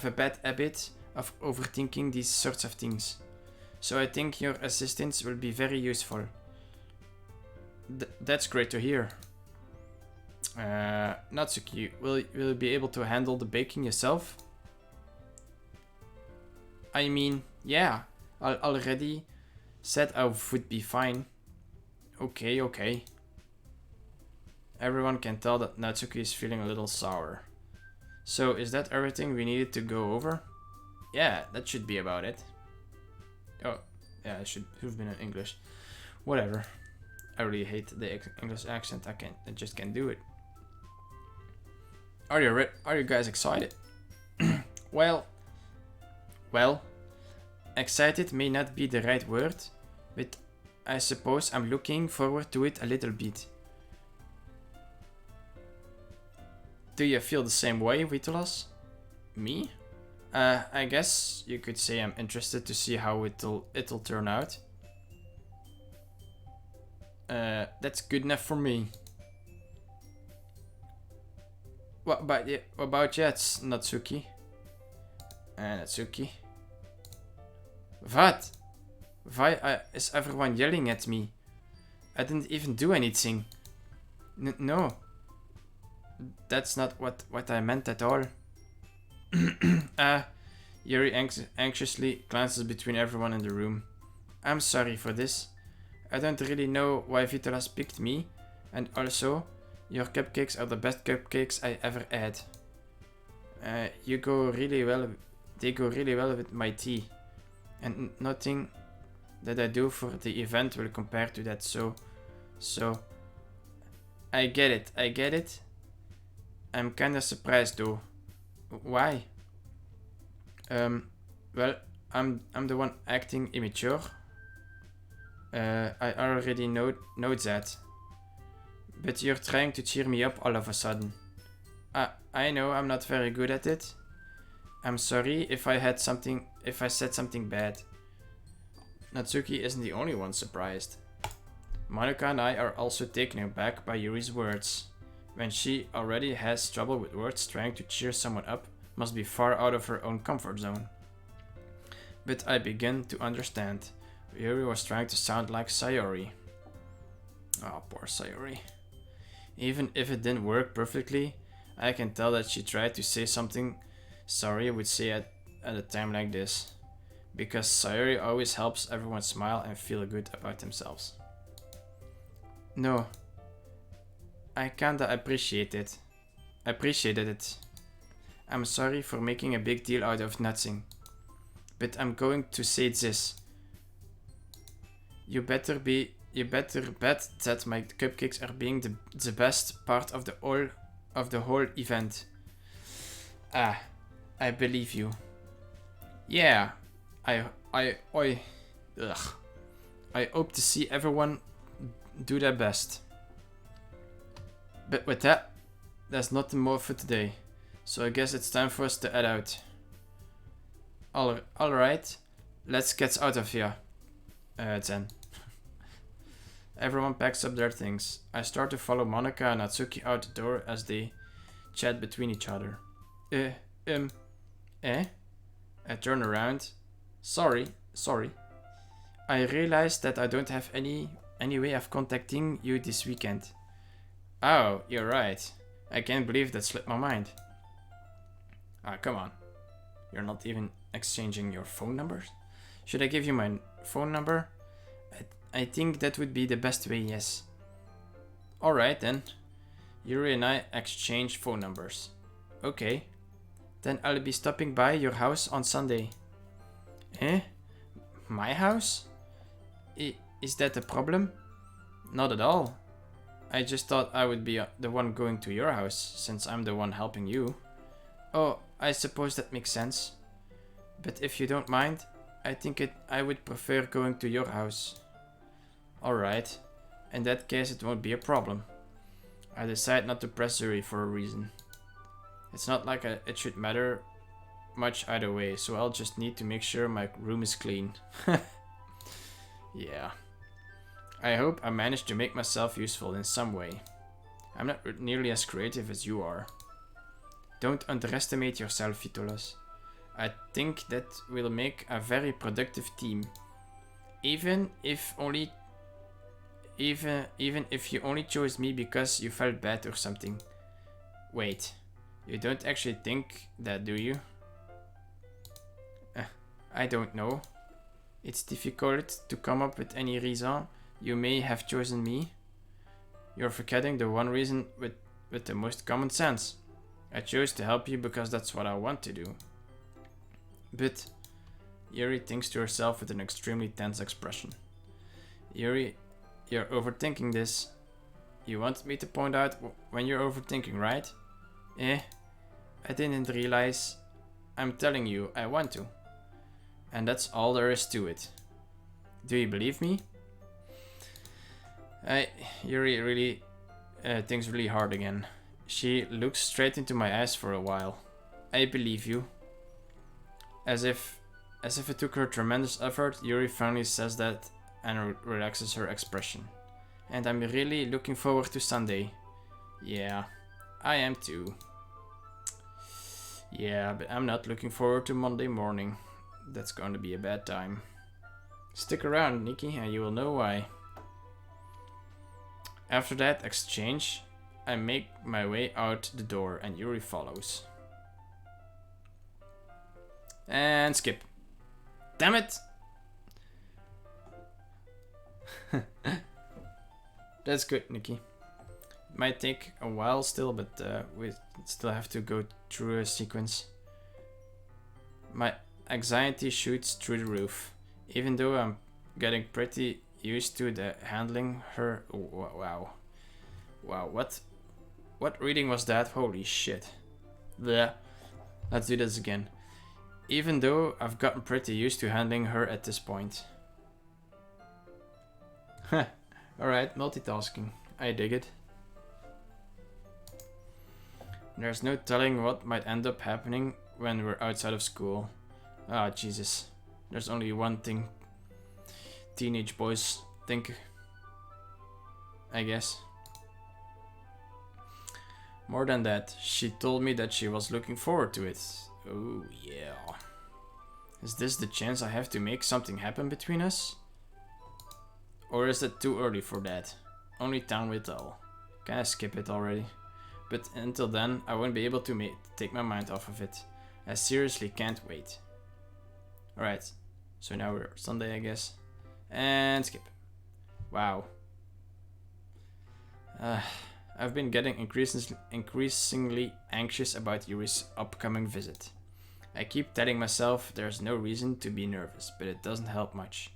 Speaker 1: a bad habit of overthinking these sorts of things, so I think your assistance will be very useful. That's great to hear. Natsuki, will you be able to handle the baking yourself? I mean, yeah, I already said I would be fine. Okay. Everyone can tell that Natsuki is feeling a little sour. So, is that everything we needed to go over? Yeah, that should be about it. Oh, yeah, it should have been in English. Whatever. I really hate the English accent. I just can't do it. Are you guys excited? Well, excited may not be the right word, but I suppose I'm looking forward to it a little bit. Do you feel the same way, Vitolas? Me? I guess you could say I'm interested to see how it'll turn out. That's good enough for me. What about you, Natsuki? Natsuki? What? Why is everyone yelling at me? I didn't even do anything. No. That's not what I meant at all. Yuri anxiously glances between everyone in the room. I'm sorry for this. I don't really know why Vitolas picked me, and also, your cupcakes are the best cupcakes I ever had. They go really well with my tea, and nothing that I do for the event will compare to that. So, I get it. I'm kinda surprised though. Why? Well, I'm the one acting immature. I already know that. But you're trying to cheer me up all of a sudden. I know I'm not very good at it. I'm sorry if I said something bad. Natsuki isn't the only one surprised. Monika and I are also taken aback by Yuri's words. When she already has trouble with words, trying to cheer someone up must be far out of her own comfort zone. But I begin to understand. Yuri was trying to sound like Sayori. Oh, poor Sayori. Even if it didn't work perfectly, I can tell that she tried to say something Sayori would say at a time like this. Because Sayori always helps everyone smile and feel good about themselves. No. I kinda appreciated it. I'm sorry for making a big deal out of nothing. But I'm going to say this. You better bet that my cupcakes are being the best part of the whole event. I believe you. Yeah, I hope to see everyone do their best. But with that, there's nothing more for today. So I guess it's time for us to head out. Alright, let's get out of here. Then. Everyone packs up their things. I start to follow Monika and Natsuki out the door as they chat between each other. Eh? I turn around. Sorry. I realize that I don't have any way of contacting you this weekend. Oh, you're right. I can't believe that slipped my mind. Ah, come on. You're not even exchanging your phone numbers? Should I give you my phone number? I think that would be the best way, yes. Alright then. Yuri and I exchange phone numbers. Okay. Then I'll be stopping by your house on Sunday. Eh? My house? Is that a problem? Not at all. I just thought I would be the one going to your house, since I'm the one helping you. Oh, I suppose that makes sense. But if you don't mind, I would prefer going to your house. Alright. In that case, it won't be a problem. I decide not to press Yuri for a reason. It's not like it should matter much either way, so I'll just need to make sure my room is clean. Yeah. I hope I managed to make myself useful in some way. I'm not nearly as creative as you are. Don't underestimate yourself, Vitolas. I think that we'll make a very productive team. Even if you only chose me because you felt bad or something. Wait, you don't actually think that, do you? I don't know. It's difficult to come up with any reason you may have chosen me. You're forgetting the one reason with the most common sense. I chose to help you because that's what I want to do. But Yuri thinks to herself with an extremely tense expression. Yuri, you're overthinking this. You want me to point out when you're overthinking, right? I didn't realize. I'm telling you, I want to. And that's all there is to it. Do you believe me? Yuri really thinks really hard again. She looks straight into my eyes for a while. I believe you. As if it took her tremendous effort, Yuri finally says that and relaxes her expression. And I'm really looking forward to Sunday. Yeah, I am too. Yeah, but I'm not looking forward to Monday morning. That's going to be a bad time. Stick around, Nikki, and you will know why. After that exchange, I make my way out the door and Yuri follows. And skip. Damn it! That's good, Nikki. It might take a while still, but we still have to go through a sequence. My anxiety shoots through the roof. Even though I'm getting pretty used to the handling her. Oh, wow. Wow, what reading was that? Holy shit. Blech. Let's do this again. Even though I've gotten pretty used to handling her at this point. Huh. Alright, multitasking. I dig it. There's no telling what might end up happening when we're outside of school. Ah, Jesus. There's only one thing teenage boys think, I guess. More than that, she told me that she was looking forward to it. Oh, yeah. Is this the chance I have to make something happen between us? Or is it too early for that? Only time will tell. Can I skip it already? But until then, I won't be able to take my mind off of it. I seriously can't wait. Alright, so now we're Sunday, I guess. And skip. Wow. I've been getting increasingly anxious about Yuri's upcoming visit. I keep telling myself there's no reason to be nervous, but it doesn't help much.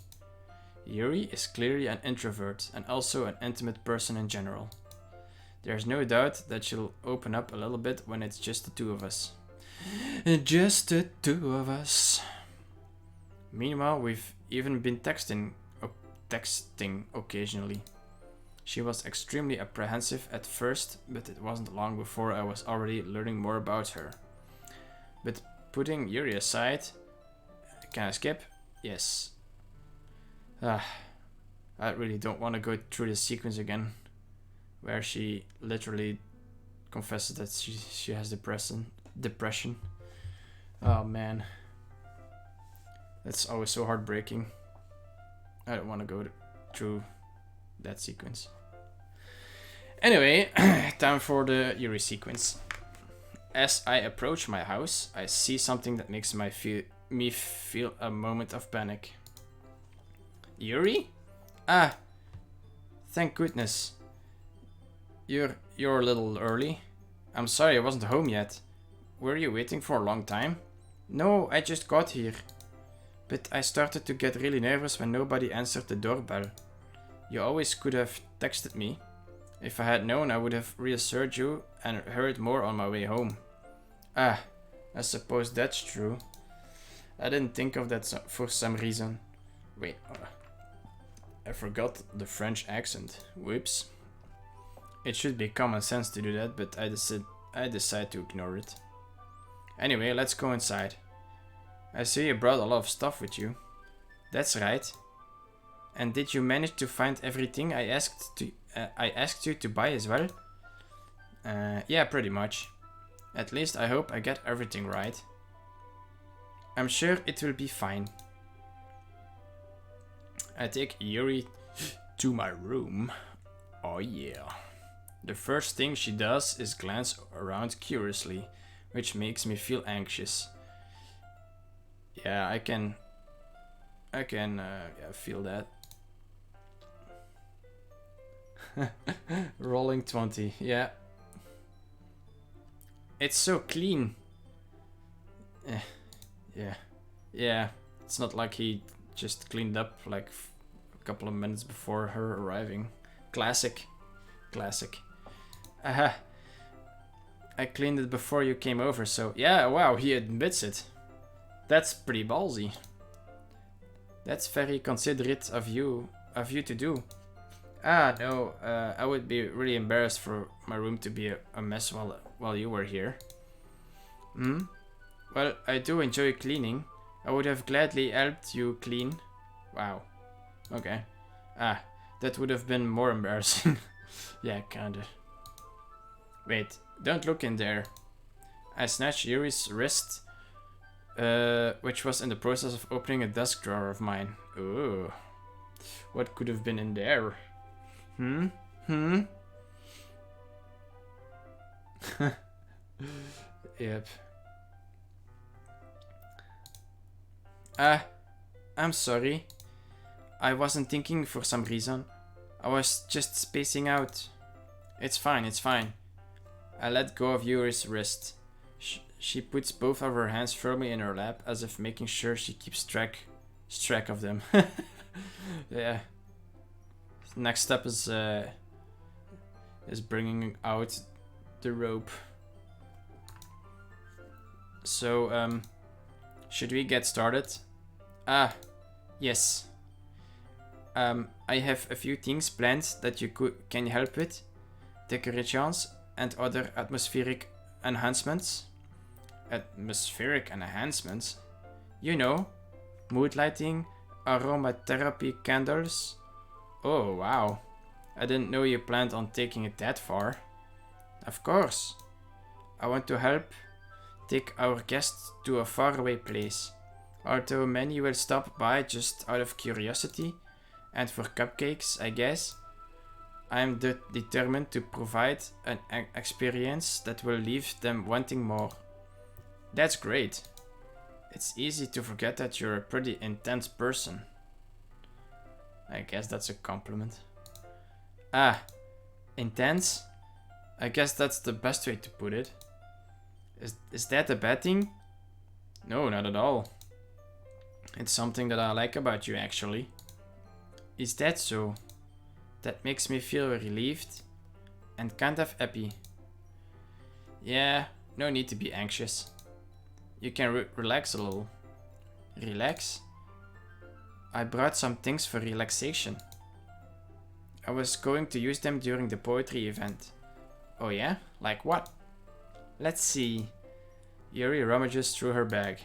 Speaker 1: Yuri is clearly an introvert and also an intimate person in general. There's no doubt that she'll open up a little bit when it's just the two of us. Just the two of us. Meanwhile, we've even been texting occasionally. She was extremely apprehensive at first, but it wasn't long before I was already learning more about her. But putting Yuri aside, Can I skip? Yes. I really don't want to go through this sequence again, where she literally confesses that she has depression. Oh man, that's always so heartbreaking. I don't want to go through that sequence. Anyway, time for the Yuri sequence. As I approach my house, I see something that makes me feel a moment of panic. Yuri? Ah, thank goodness. You're a little early. I'm sorry I wasn't home yet. Were you waiting for a long time? No, I just got here. But I started to get really nervous when nobody answered the doorbell. You always could have texted me. If I had known, I would have reassured you and hurried more on my way home. Ah, I suppose that's true. I didn't think of that for some reason. Wait, I forgot the French accent. Whoops. It should be common sense to do that, but I decided to ignore it. Anyway, let's go inside. I see you brought a lot of stuff with you. That's right. And did you manage to find everything I asked you to buy as well? Yeah, pretty much. At least I hope I get everything right. I'm sure it will be fine. I take Yuri to my room. Oh yeah. The first thing she does is glance around curiously, which makes me feel anxious. Yeah, I can feel that. Rolling 20, yeah. It's so clean. Yeah. It's not like he just cleaned up like a couple of minutes before her arriving. Classic. Aha. I cleaned it before you came over, so yeah, wow, he admits it. That's pretty ballsy. That's very considerate of you to do. Ah, no, I would be really embarrassed for my room to be a mess while you were here. Well, I do enjoy cleaning. I would have gladly helped you clean. Wow. Okay. Ah, that would have been more embarrassing. Yeah, kinda. Wait, don't look in there. I snatched Yuri's wrist, which was in the process of opening a desk drawer of mine. Ooh. What could have been in there? Yep. I'm sorry. I wasn't thinking for some reason. I was just spacing out. It's fine. I let go of Yuri's wrist. She puts both of her hands firmly in her lap, as if making sure she keeps track of them. Yeah. Next step is bringing out the rope. So, should we get started? Yes. I have a few things planned that you can help with. Decorations and other atmospheric enhancements. Atmospheric enhancements? You know, mood lighting, aromatherapy candles. Oh, wow. I didn't know you planned on taking it that far. Of course. I want to help take our guests to a faraway place. Although many will stop by just out of curiosity and for cupcakes, I guess. I am determined to provide an experience that will leave them wanting more. That's great. It's easy to forget that you're a pretty intense person. I guess that's a compliment. Intense? I guess that's the best way to put it. Is that a bad thing? No, not at all. It's something that I like about you, actually. Is that so? That makes me feel relieved and kind of happy. Yeah, no need to be anxious. You can relax a little. Relax? I brought some things for relaxation. I was going to use them during the poetry event. Oh yeah? Like what? Let's see. Yuri rummages through her bag.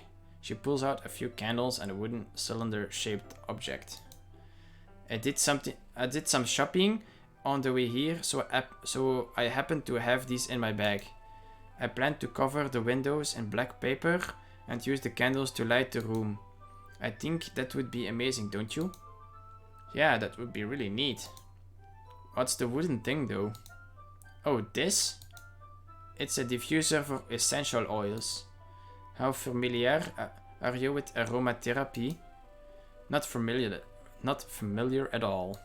Speaker 1: She pulls out a few candles and a wooden cylinder-shaped object. I did some shopping on the way here, so I happen to have these in my bag. I plan to cover the windows in black paper and use the candles to light the room. I think that would be amazing, don't you? Yeah, that would be really neat. What's the wooden thing though? Oh, this? It's a diffuser for essential oils. How familiar are you with aromatherapy? Not familiar at all.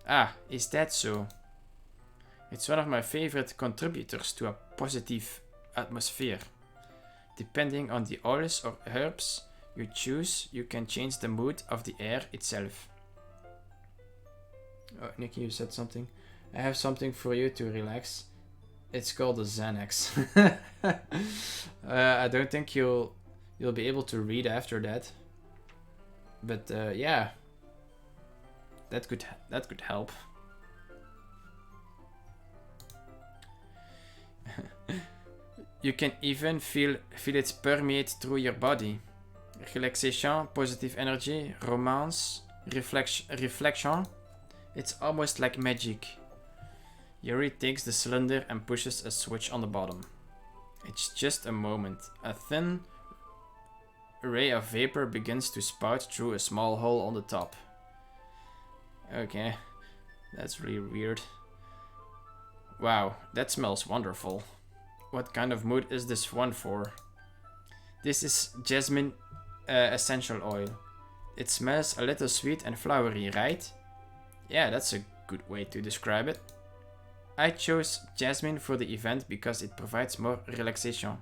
Speaker 1: Ah, is that so? It's one of my favorite contributors to a positive atmosphere. Depending on the oils or herbs you choose, you can change the mood of the air itself. Oh, Nikki, you said something. I have something for you to relax. It's called a Xanax. I don't think you'll be able to read after that. But yeah, that could help. You can even feel it permeate through your body. Relaxation, positive energy, romance, reflection. It's almost like magic. Yuri takes the cylinder and pushes a switch on the bottom. It's just a moment. A thin ray of vapor begins to spout through a small hole on the top. Okay, that's really weird. Wow, that smells wonderful. What kind of mood is this one for? This is jasmine essential oil. It smells a little sweet and flowery, right? Yeah, that's a good way to describe it. I chose jasmine for the event because it provides more relaxation.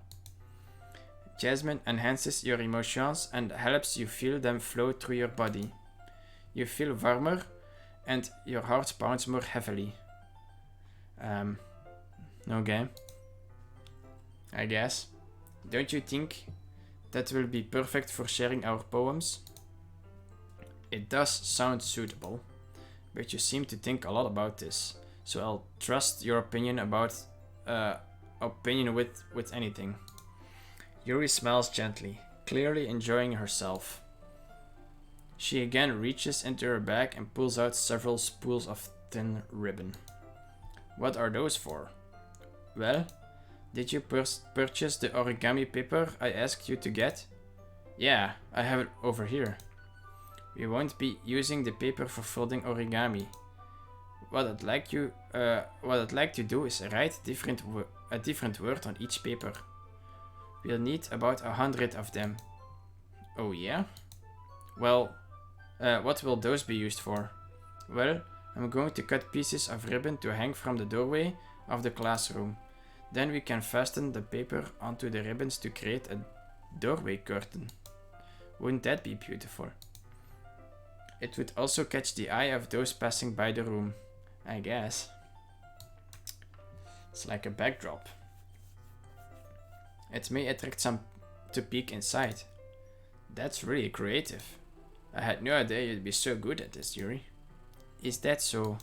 Speaker 1: Jasmine enhances your emotions and helps you feel them flow through your body. You feel warmer and your heart pounds more heavily. Okay. I guess. Don't you think that will be perfect for sharing our poems? It does sound suitable, but you seem to think a lot about this, so I'll trust your opinion about with anything. Yuri smiles gently, clearly enjoying herself. She again reaches into her bag and pulls out several spools of thin ribbon. What are those for? Well, did you purchase the origami paper I asked you to get? Yeah, I have it over here. We won't be using the paper for folding origami. What I'd like to do is write a different word on each paper. We'll need about 100 of them. Oh yeah? Well, what will those be used for? Well, I'm going to cut pieces of ribbon to hang from the doorway of the classroom. Then we can fasten the paper onto the ribbons to create a doorway curtain. Wouldn't that be beautiful? It would also catch the eye of those passing by the room, I guess. It's like a backdrop. It may attract some to peek inside. That's really creative. I had no idea you'd be so good at this, Yuri. Is that so?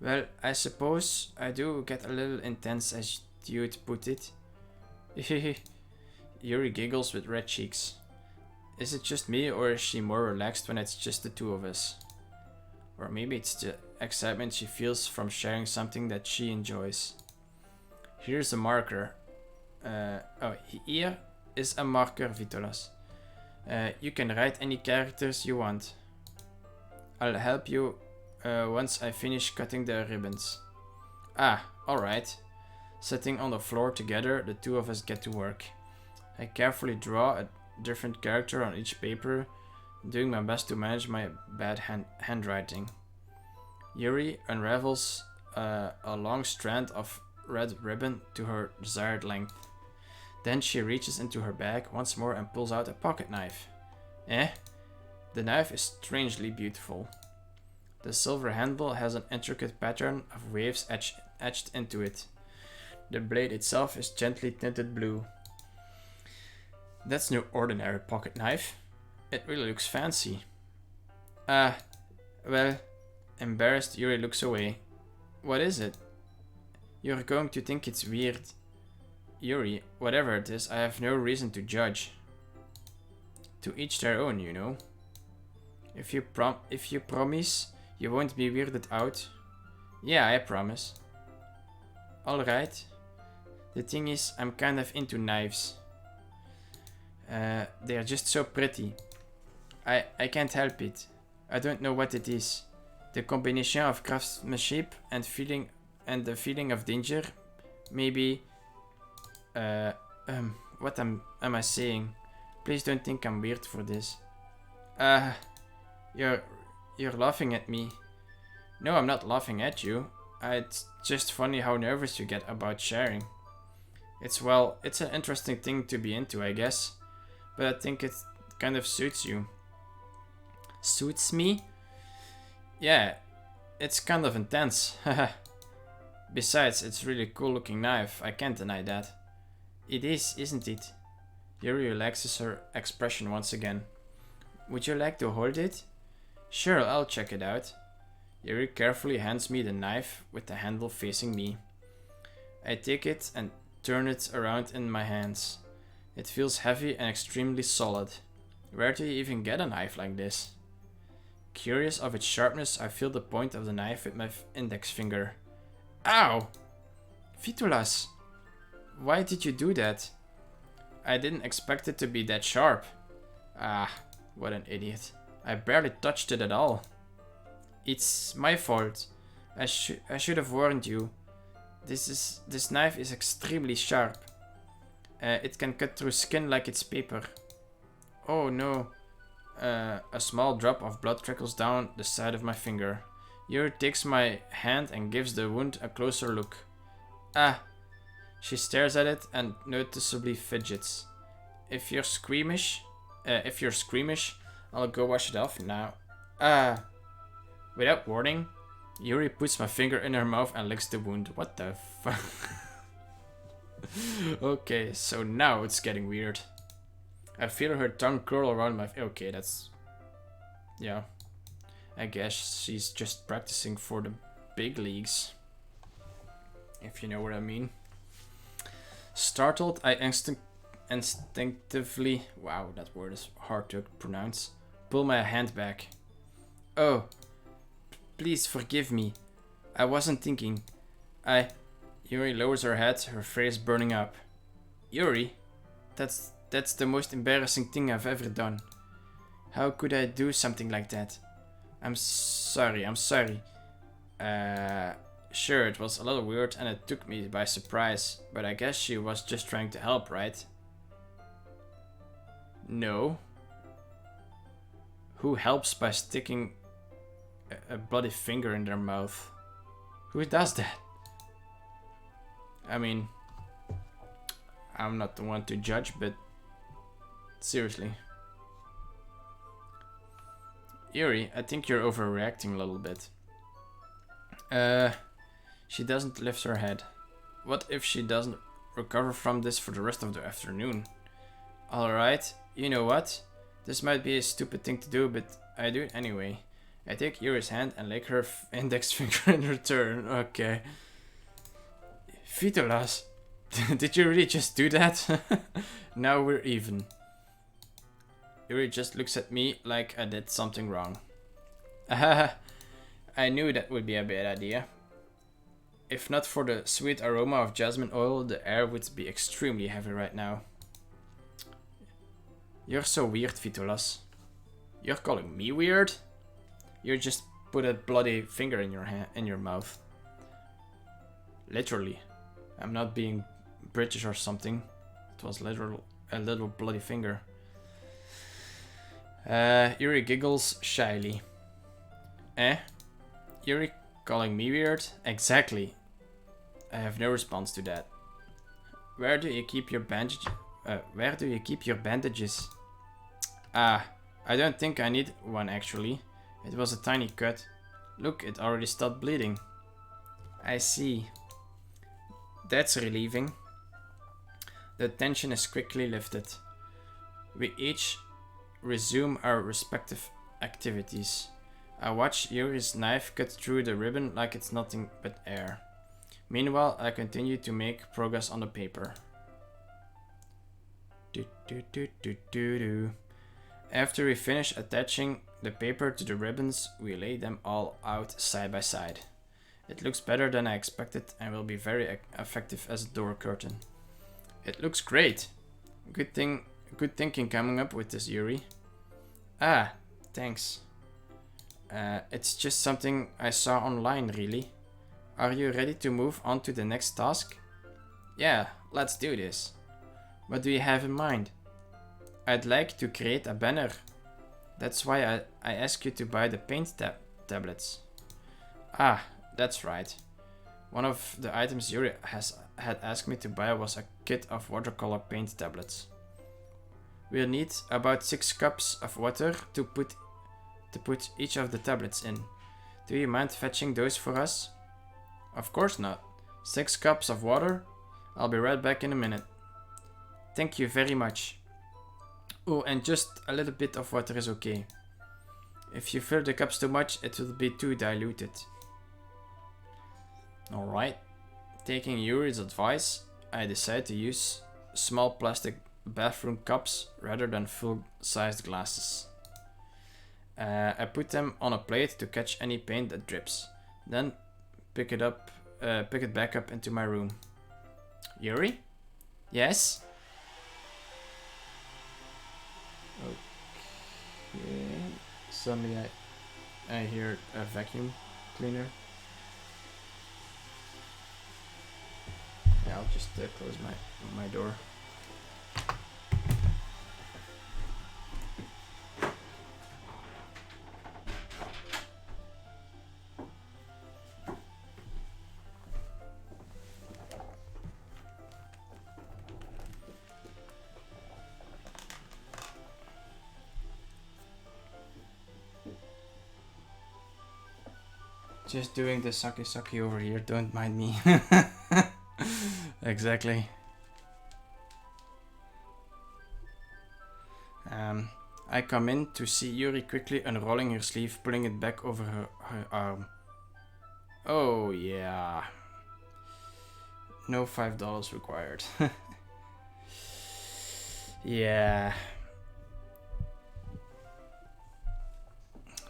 Speaker 1: Well, I suppose I do get a little intense, as you'd put it. Yuri giggles with red cheeks. Is it just me, or is she more relaxed when it's just the two of us? Or maybe it's the excitement she feels from sharing something that she enjoys. Here's a marker. Here is a marker, Vitolas. You can write any characters you want. I'll help you once I finish cutting the ribbons. Ah, alright. Sitting on the floor together, the two of us get to work. I carefully draw a different character on each paper, doing my best to manage my bad handwriting. Yuri unravels a long strand of red ribbon to her desired length. Then she reaches into her bag once more and pulls out a pocket knife. The knife is strangely beautiful. The silver handle has an intricate pattern of waves etched into it. The blade itself is gently tinted blue. That's no ordinary pocket knife. It really looks fancy. Well, embarrassed, Yuri looks away. What is it? You're going to think it's weird. Yuri, whatever it is, I have no reason to judge. To each their own, you know. If you promise you won't be weirded out. Yeah, I promise. Alright. The thing is, I'm kind of into knives. They're just so pretty. I can't help it. I don't know what it is. The combination of craftsmanship and the feeling of danger. Maybe. What am I saying? Please don't think I'm weird for this. You're laughing at me. No, I'm not laughing at you. It's just funny how nervous you get about sharing. It's an interesting thing to be into, I guess. But I think it kind of suits you. Suits me? Yeah, it's kind of intense. Besides, it's really cool looking knife. I can't deny that. It is, isn't it? Yuri relaxes her expression once again. Would you like to hold it? Sure, I'll check it out. Yuri carefully hands me the knife with the handle facing me. I take it and turn it around in my hands. It feels heavy and extremely solid. Where do you even get a knife like this? Curious of its sharpness, I feel the point of the knife with my index finger. Ow! Vitolas! Why did you do that? I didn't expect it to be that sharp. Ah, what an idiot. I barely touched it at all. It's my fault. I should have warned you. This knife is extremely sharp. It can cut through skin like it's paper. Oh no. A small drop of blood trickles down the side of my finger. Yuri takes my hand and gives the wound a closer look. Ah. She stares at it and noticeably fidgets. If you're squeamish, I'll go wash it off now. Ah. Without warning, Yuri puts my finger in her mouth and licks the wound. What the fuck? Okay, so now it's getting weird. I feel her tongue curl around my... Okay, that's... Yeah. I guess she's just practicing for the big leagues. If you know what I mean. Startled, I instinctively... Wow, that word is hard to pronounce. Pull my hand back. Oh. Please forgive me. I wasn't thinking. Yuri lowers her head, her face burning up. Yuri? That's the most embarrassing thing I've ever done. How could I do something like that? I'm sorry. Sure, it was a little weird and it took me by surprise, but I guess she was just trying to help, right? No. Who helps by sticking a bloody finger in their mouth? Who does that? I mean, I'm not the one to judge, but seriously. Yuri, I think you're overreacting a little bit. She doesn't lift her head. What if she doesn't recover from this for the rest of the afternoon? Alright, you know what? This might be a stupid thing to do, but I do it anyway. I take Yuri's hand and lick her index finger in return. Okay. Vitolas, did you really just do that? Now we're even. Yuri just looks at me like I did something wrong. I knew that would be a bad idea. If not for the sweet aroma of jasmine oil, the air would be extremely heavy right now. You're so weird, Vitolas. You're calling me weird? You just put a bloody finger in your mouth. Literally. I'm not being British or something. It was literal a little bloody finger. Yuri giggles shyly. Yuri calling me weird? Exactly. I have no response to that. Where do you keep your bandages? Ah, I don't think I need one actually. It was a tiny cut. Look, it already stopped bleeding. I see. That's relieving. The tension is quickly lifted. We each resume our respective activities. I watch Yuri's knife cut through the ribbon like it's nothing but air. Meanwhile, I continue to make progress on the paper. After we finish attaching the paper to the ribbons, we lay them all out side by side. It looks better than I expected and will be very effective as a door curtain. It looks great. Good thinking coming up with this, Yuri. Ah, thanks. It's just something I saw online, really. Are you ready to move on to the next task? Yeah, let's do this. What do you have in mind? I'd like to create a banner. That's why I asked you to buy the paint tablets. Ah, that's right. One of the items Yuri had asked me to buy was a kit of watercolor paint tablets. We'll need about 6 cups of water to put each of the tablets in. Do you mind fetching those for us? Of course not. 6 cups of water? I'll be right back in a minute. Thank you very much. Oh, and just a little bit of water is okay. If you fill the cups too much, it will be too diluted. Alright. Taking Yuri's advice, I decided to use small plastic bathroom cups rather than full-sized glasses. I put them on a plate to catch any paint that drips. Then pick it back up into my room. Yuri? Yes? Okay. Suddenly I hear a vacuum cleaner. Yeah, I'll just close my door. Just doing the sucky over here, don't mind me. Exactly. I come in to see Yuri quickly unrolling her sleeve, pulling it back over her arm. Oh yeah. No $5 required. Yeah.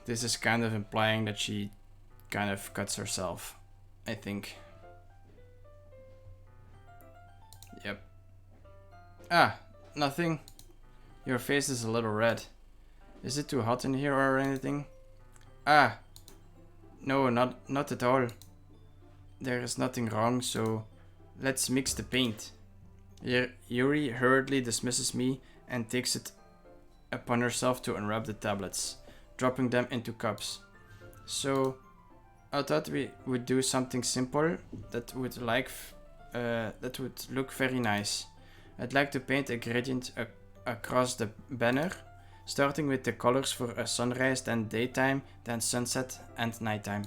Speaker 1: This is kind of implying that she kind of cuts herself, I think. Yep. Ah, nothing. Your face is a little red. Is it too hot in here or anything? Ah, no, not at all. There is nothing wrong, so let's mix the paint. Yuri hurriedly dismisses me and takes it upon herself to unwrap the tablets, dropping them into cups. So, I thought we would do something simple that would look very nice. I'd like to paint a gradient across the banner, starting with the colors for a sunrise, then daytime, then sunset and nighttime.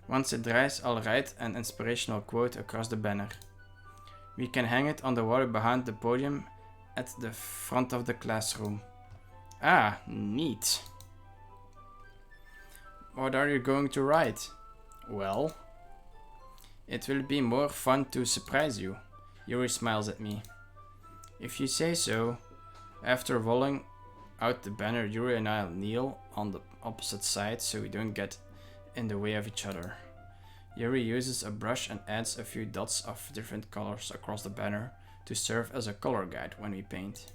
Speaker 1: Once it dries, I'll write an inspirational quote across the banner. We can hang it on the wall behind the podium at the front of the classroom. Ah, neat. What are you going to write? Well, it will be more fun to surprise you. Yuri smiles at me. If you say so. After rolling out the banner, Yuri and I kneel on the opposite side so we don't get in the way of each other. Yuri uses a brush and adds a few dots of different colors across the banner to serve as a color guide when we paint.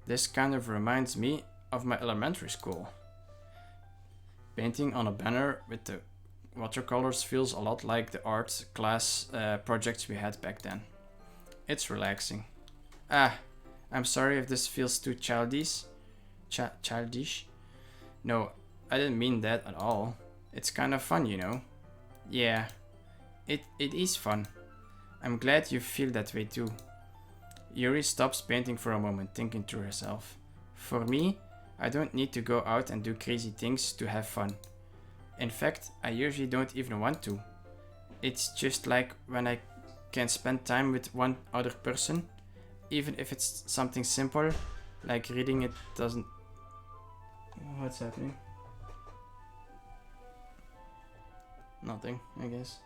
Speaker 1: This kind of reminds me of my elementary school. Painting on a banner with the watercolors feels a lot like the art class projects we had back then. It's relaxing. Ah, I'm sorry if this feels too childish. Childish? No, I didn't mean that at all. It's kind of fun, you know. Yeah, it is fun. I'm glad you feel that way too. Yuri stops painting for a moment, thinking to herself. For me, I don't need to go out and do crazy things to have fun. In fact, I usually don't even want to. It's just like when I can spend time with one other person, even if it's something simple, like reading it doesn't... What's happening? Nothing, I guess.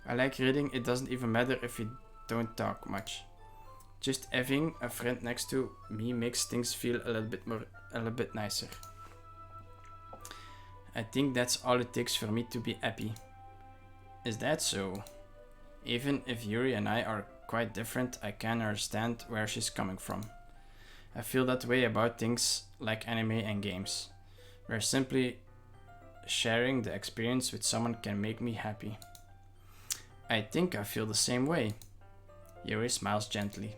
Speaker 1: I like reading, it doesn't even matter if we don't talk much. Just having a friend next to me makes things feel a little bit nicer. I think that's all it takes for me to be happy. Is that so? Even if Yuri and I are quite different, I can understand where she's coming from. I feel that way about things like anime and games, where simply sharing the experience with someone can make me happy. I think I feel the same way. Yuri smiles gently.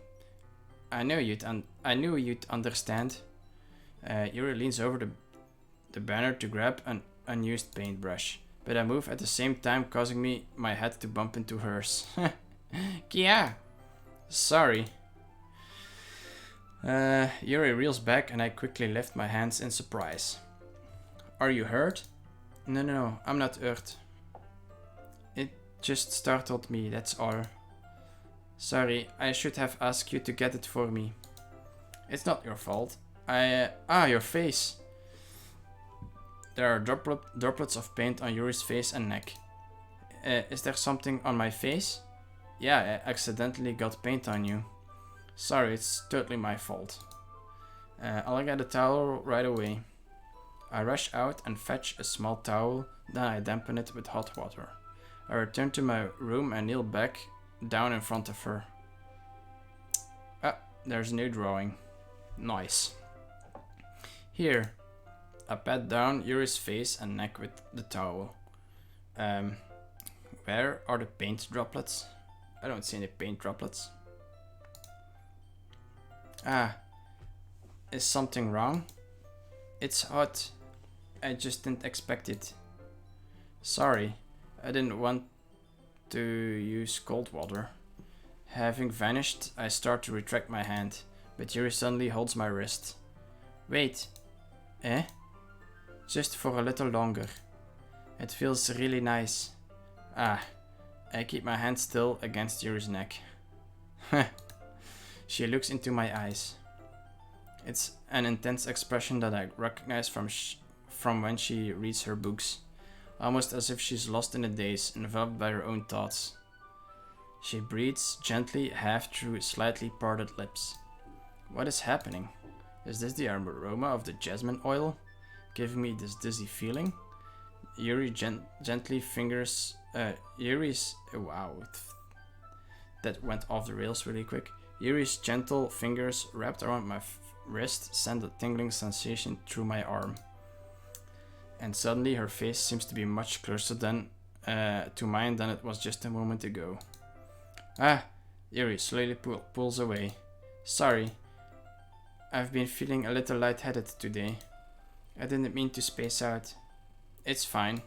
Speaker 1: I knew you'd understand. Yuri leans over the banner to grab an unused paintbrush, but I move at the same time, causing my head to bump into hers. Kia! Sorry. Yuri reels back and I quickly lift my hands in surprise. Are you hurt? No, I'm not hurt. It just startled me, that's all. Sorry, I should have asked you to get it for me. It's not your fault. Your face. There are droplets of paint on Yuri's face and neck. Is there something on my face? Yeah, I accidentally got paint on you. Sorry, it's totally my fault. I'll get a towel right away. I rush out and fetch a small towel, then I dampen it with hot water. I return to my room and kneel back down in front of her. There's a new drawing. Nice. Here. I pat down Yuri's face and neck with the towel. Where are the paint droplets? I don't see any paint droplets. Is something wrong? It's hot. I just didn't expect it. Sorry, I didn't want to use cold water. Having vanished, I start to retract my hand, but Yuri suddenly holds my wrist. Wait. Eh? Just for a little longer. It feels really nice. I keep my hand still against Yuri's neck. She looks into my eyes. It's an intense expression that I recognize from when she reads her books, almost as if she's lost in a daze, enveloped by her own thoughts. She breathes gently, half through slightly parted lips. What is happening? Is this the aroma of the jasmine oil, giving me this dizzy feeling? Yuri gently fingers... wow. That went off the rails really quick. Yuri's gentle fingers wrapped around my wrist send a tingling sensation through my arm. And suddenly her face seems to be much closer to mine than it was just a moment ago. Yuri slowly pulls away. Sorry. I've been feeling a little lightheaded today. I didn't mean to space out. It's fine.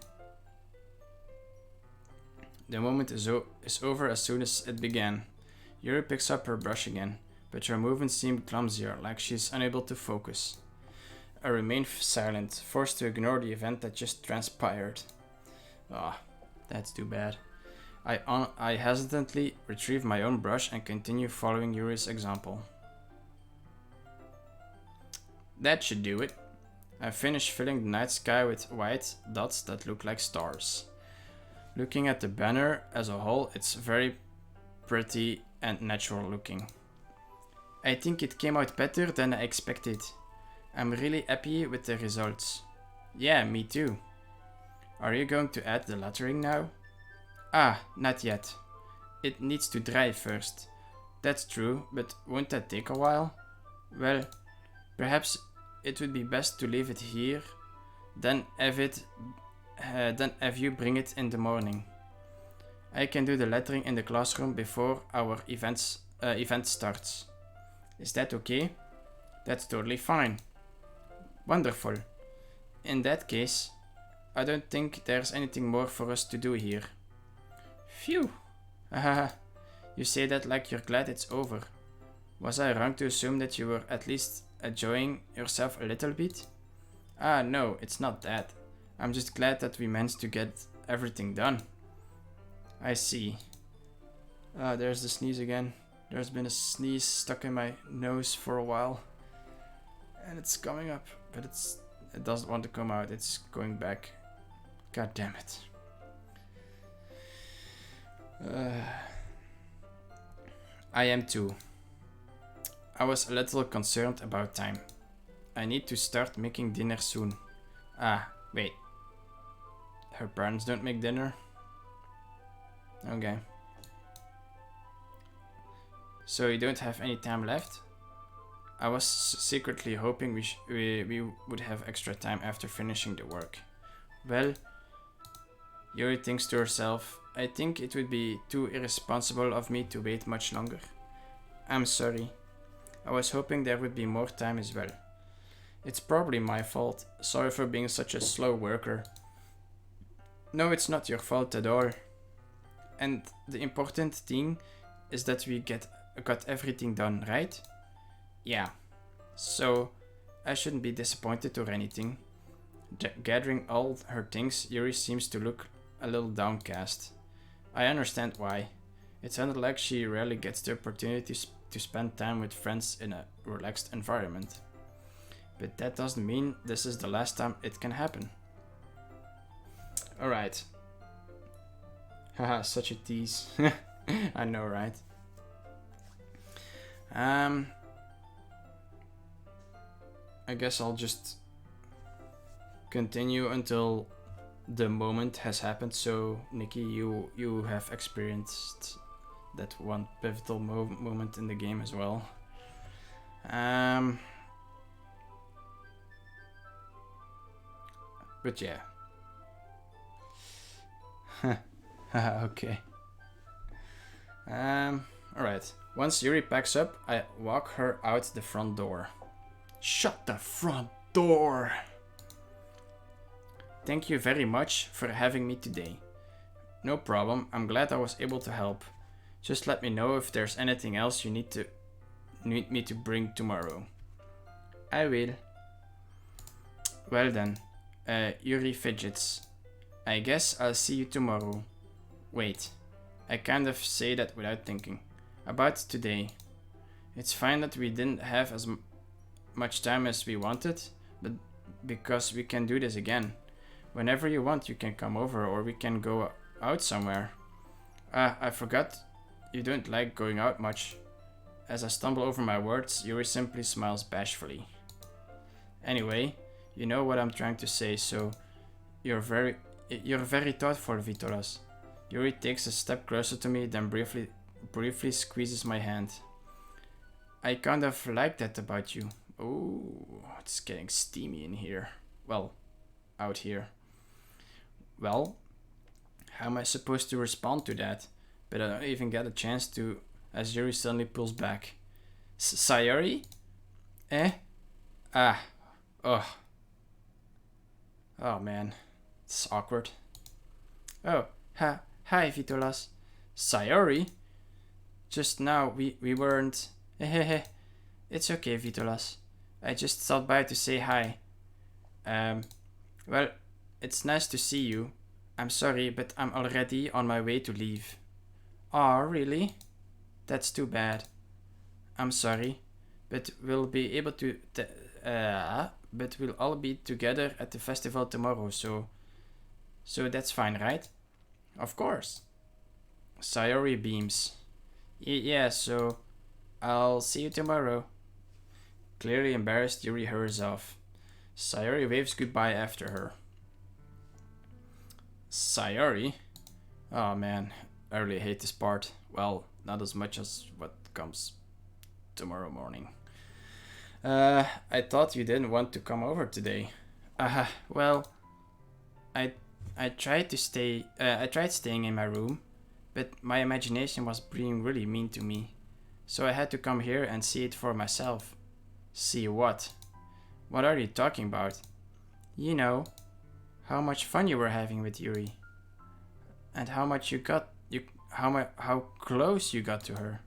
Speaker 1: The moment is over as soon as it began. Yuri picks up her brush again, but her movements seem clumsier, like she's unable to focus. I remain silent, forced to ignore the event that just transpired. That's too bad. I hesitantly retrieve my own brush and continue following Yuri's example. That should do it. I finish filling the night sky with white dots that look like stars. Looking at the banner as a whole, it's very pretty and natural looking. I think it came out better than I expected. I'm really happy with the results. Yeah, me too. Are you going to add the lettering now? Not yet. It needs to dry first. That's true, but won't that take a while? Well, perhaps it would be best to leave it here, then have you bring it in the morning. I can do the lettering in the classroom before our event starts. Is that okay? That's totally fine. Wonderful. In that case, I don't think there's anything more for us to do here. Phew. You say that like you're glad it's over. Was I wrong to assume that you were at least enjoying yourself a little bit? No, it's not that. I'm just glad that we managed to get everything done. I see. There's the sneeze again. There's been a sneeze stuck in my nose for a while. And it's coming up, but it doesn't want to come out. It's going back. God damn it. I am too. I was a little concerned about time. I need to start making dinner soon. Ah, wait. Her parents don't make dinner? Okay. So you don't have any time left? I was secretly hoping we would have extra time after finishing the work. Well, Yuri thinks to herself, I think it would be too irresponsible of me to wait much longer. I'm sorry. I was hoping there would be more time as well. It's probably my fault. Sorry for being such a slow worker. No, it's not your fault at all. And the important thing is that we got everything done, right? Yeah. So, I shouldn't be disappointed or anything. Gathering all her things, Yuri seems to look a little downcast. I understand why. It sounded like she rarely gets the opportunity to spend time with friends in a relaxed environment. But that doesn't mean this is the last time it can happen. Alright. Haha, such a tease. I know, right? I guess I'll just continue until the moment has happened. So, Nikki, you have experienced that one pivotal moment in the game as well. But yeah. Okay. Alright. Once Yuri packs up, I walk her out the front door. Shut the front door! Thank you very much for having me today. No problem, I'm glad I was able to help. Just let me know if there's anything else you need me to bring tomorrow. I will. Well then, Yuri fidgets. I guess I'll see you tomorrow. Wait, I kind of say that without thinking. About today. It's fine that we didn't have as much time as we wanted, but because we can do this again. Whenever you want, you can come over or we can go out somewhere. I forgot you don't like going out much. As I stumble over my words, Yuri simply smiles bashfully. Anyway, you know what I'm trying to say, so you're very thoughtful, Vitolas. Yuri takes a step closer to me, then briefly squeezes my hand. I kind of like that about you. Oh, it's getting steamy in here. Well, out here. Well, how am I supposed to respond to that? But I don't even get a chance to, as Yuri suddenly pulls back. Sayori? Eh? Ah. Oh. Oh man. It's awkward. Oh, hi Vitolas. Sayori? Just now, we weren't... Hehehe. It's okay, Vitolas. I just stopped by to say hi. Well, it's nice to see you. I'm sorry, but I'm already on my way to leave. Aw, really? That's too bad. I'm sorry, but we'll be able to... but we'll all be together at the festival tomorrow, so that's fine, right? Of course. Sayori beams. Yeah, so I'll see you tomorrow. Clearly embarrassed, Yuri hurries off. Sayori waves goodbye after her. Sayori? Oh man, I really hate this part. Well, not as much as what comes tomorrow morning. I thought you didn't want to come over today. Well, I tried staying in my room, but my imagination was being really mean to me. So I had to come here and see it for myself. See what? What are you talking about? You know, how much fun you were having with Yuri. And how close you got to her.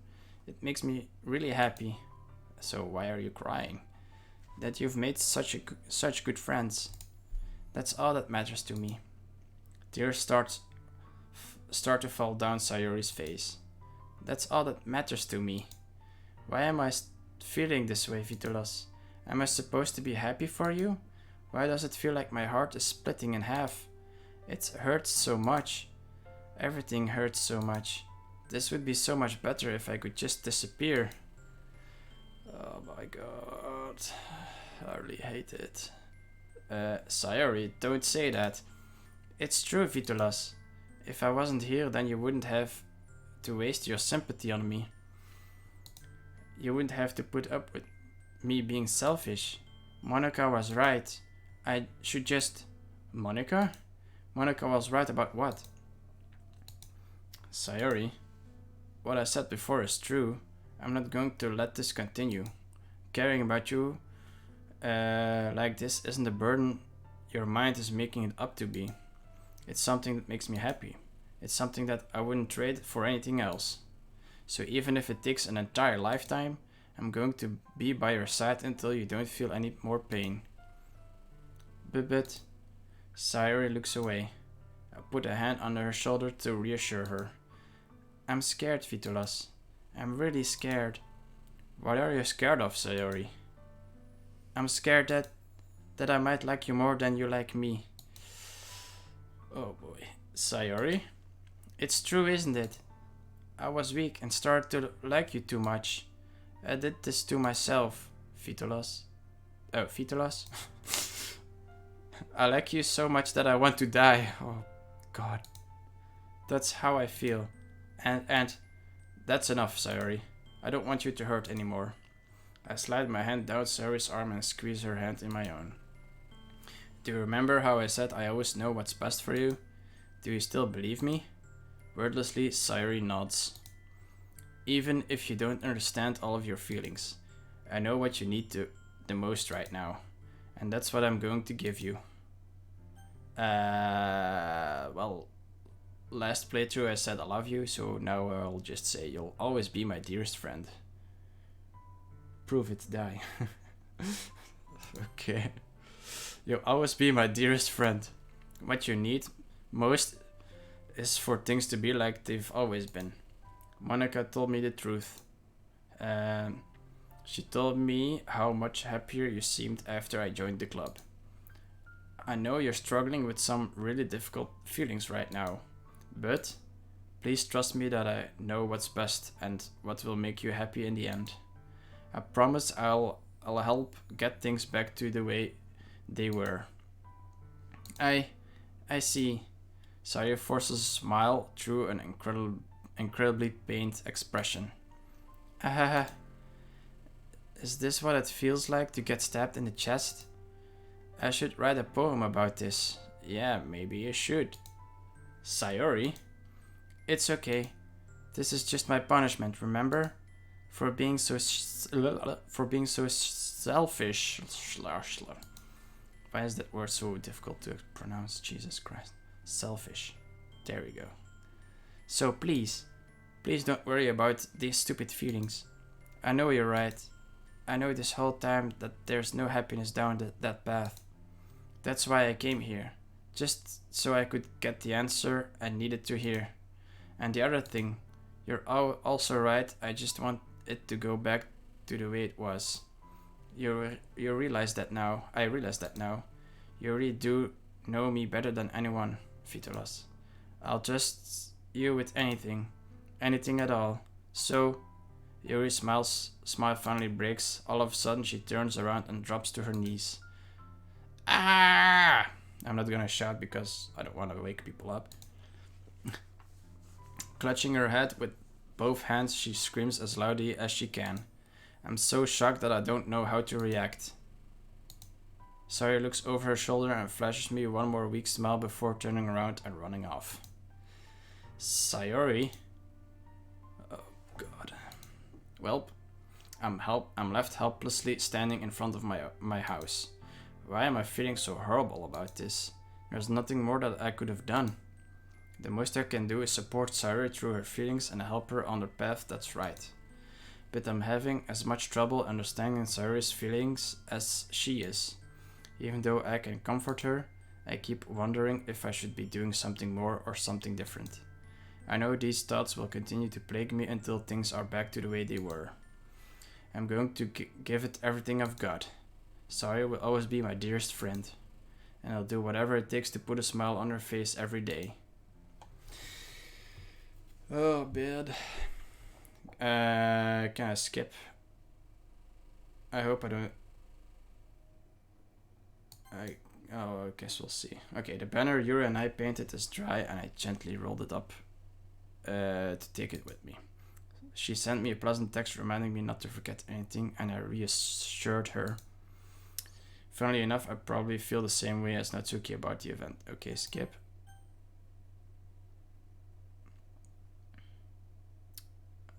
Speaker 1: It makes me really happy. So why are you crying? That you've made such good friends. That's all that matters to me. Tears start to fall down Sayori's face. That's all that matters to me. Why am I feeling this way, Vitolas? Am I supposed to be happy for you? Why does it feel like my heart is splitting in half? It hurts so much. Everything hurts so much. This would be so much better if I could just disappear. Oh my god. I really hate it. Sayori, don't say that. It's true, Vitolas. If I wasn't here, then you wouldn't have to waste your sympathy on me. You wouldn't have to put up with me being selfish. Monica was right. I should just... Monica? Monica was right about what? Sayori, what I said before is true. I'm not going to let this continue. Caring about you like this isn't a burden your mind is making it up to be. It's something that makes me happy. It's something that I wouldn't trade for anything else. So even if it takes an entire lifetime, I'm going to be by your side until you don't feel any more pain. But Sayori looks away. I put a hand on her shoulder to reassure her. I'm scared, Vitolas. I'm really scared. What are you scared of, Sayori? I'm scared that I might like you more than you like me. Oh boy. Sayori? It's true, isn't it? I was weak and started to like you too much. I did this to myself, Vitolas. Oh, Vitolas? I like you so much that I want to die. Oh, God. That's how I feel. And that's enough, Sayori. I don't want you to hurt anymore. I slide my hand down Sayori's arm and squeeze her hand in my own. Do you remember how I said I always know what's best for you? Do you still believe me? Wordlessly, Sayori nods. Even if you don't understand all of your feelings, I know what you need the most right now. And that's what I'm going to give you. Well, last playthrough I said I love you, so now I'll just say you'll always be my dearest friend. Prove it, die. Okay. You'll always be my dearest friend. What you need most is for things to be like they've always been. Monica told me the truth. She told me how much happier you seemed after I joined the club. I know you're struggling with some really difficult feelings right now, but please trust me that I know what's best and what will make you happy in the end. I promise I'll help get things back to the way they were. I see. Sayori forces a smile through an incredibly pained expression. Is this what it feels like to get stabbed in the chest? I should write a poem about this. Yeah, maybe you should. Sayori? It's okay. This is just my punishment, remember? For being so selfish. Why is that word so difficult to pronounce? Jesus Christ. Selfish. There we go. So please don't worry about these stupid feelings. I know you're right. I know this whole time that there's no happiness down that path. That's why I came here. Just so I could get the answer I needed to hear. And the other thing, you're also right, I just want it to go back to the way it was. You realize that now. I realize that now. You really do know me better than anyone, Vitolas. I'll trust you with anything. Anything at all. So, Yuri's smile finally breaks. All of a sudden, she turns around and drops to her knees. Ah! I'm not gonna shout because I don't want to wake people up. Clutching her head with both hands, she screams as loudly as she can. I'm so shocked that I don't know how to react. Sayori looks over her shoulder and flashes me one more weak smile before turning around and running off. Sayori? Oh god. Welp, I'm left helplessly standing in front of my house. Why am I feeling so horrible about this? There's nothing more that I could have done. The most I can do is support Sayori through her feelings and help her on the path that's right. But I'm having as much trouble understanding Sayori's feelings as she is. Even though I can comfort her, I keep wondering if I should be doing something more or something different. I know these thoughts will continue to plague me until things are back to the way they were. I'm going to give it everything I've got. Sayori will always be my dearest friend. And I'll do whatever it takes to put a smile on her face every day. Oh, bad. Can I skip? I hope I don't... Oh, I guess we'll see. Okay, the banner Yuri and I painted is dry and I gently rolled it up to take it with me. She sent me a pleasant text reminding me not to forget anything, and I reassured her. Funnily enough, I probably feel the same way as Natsuki about the event. Okay, skip.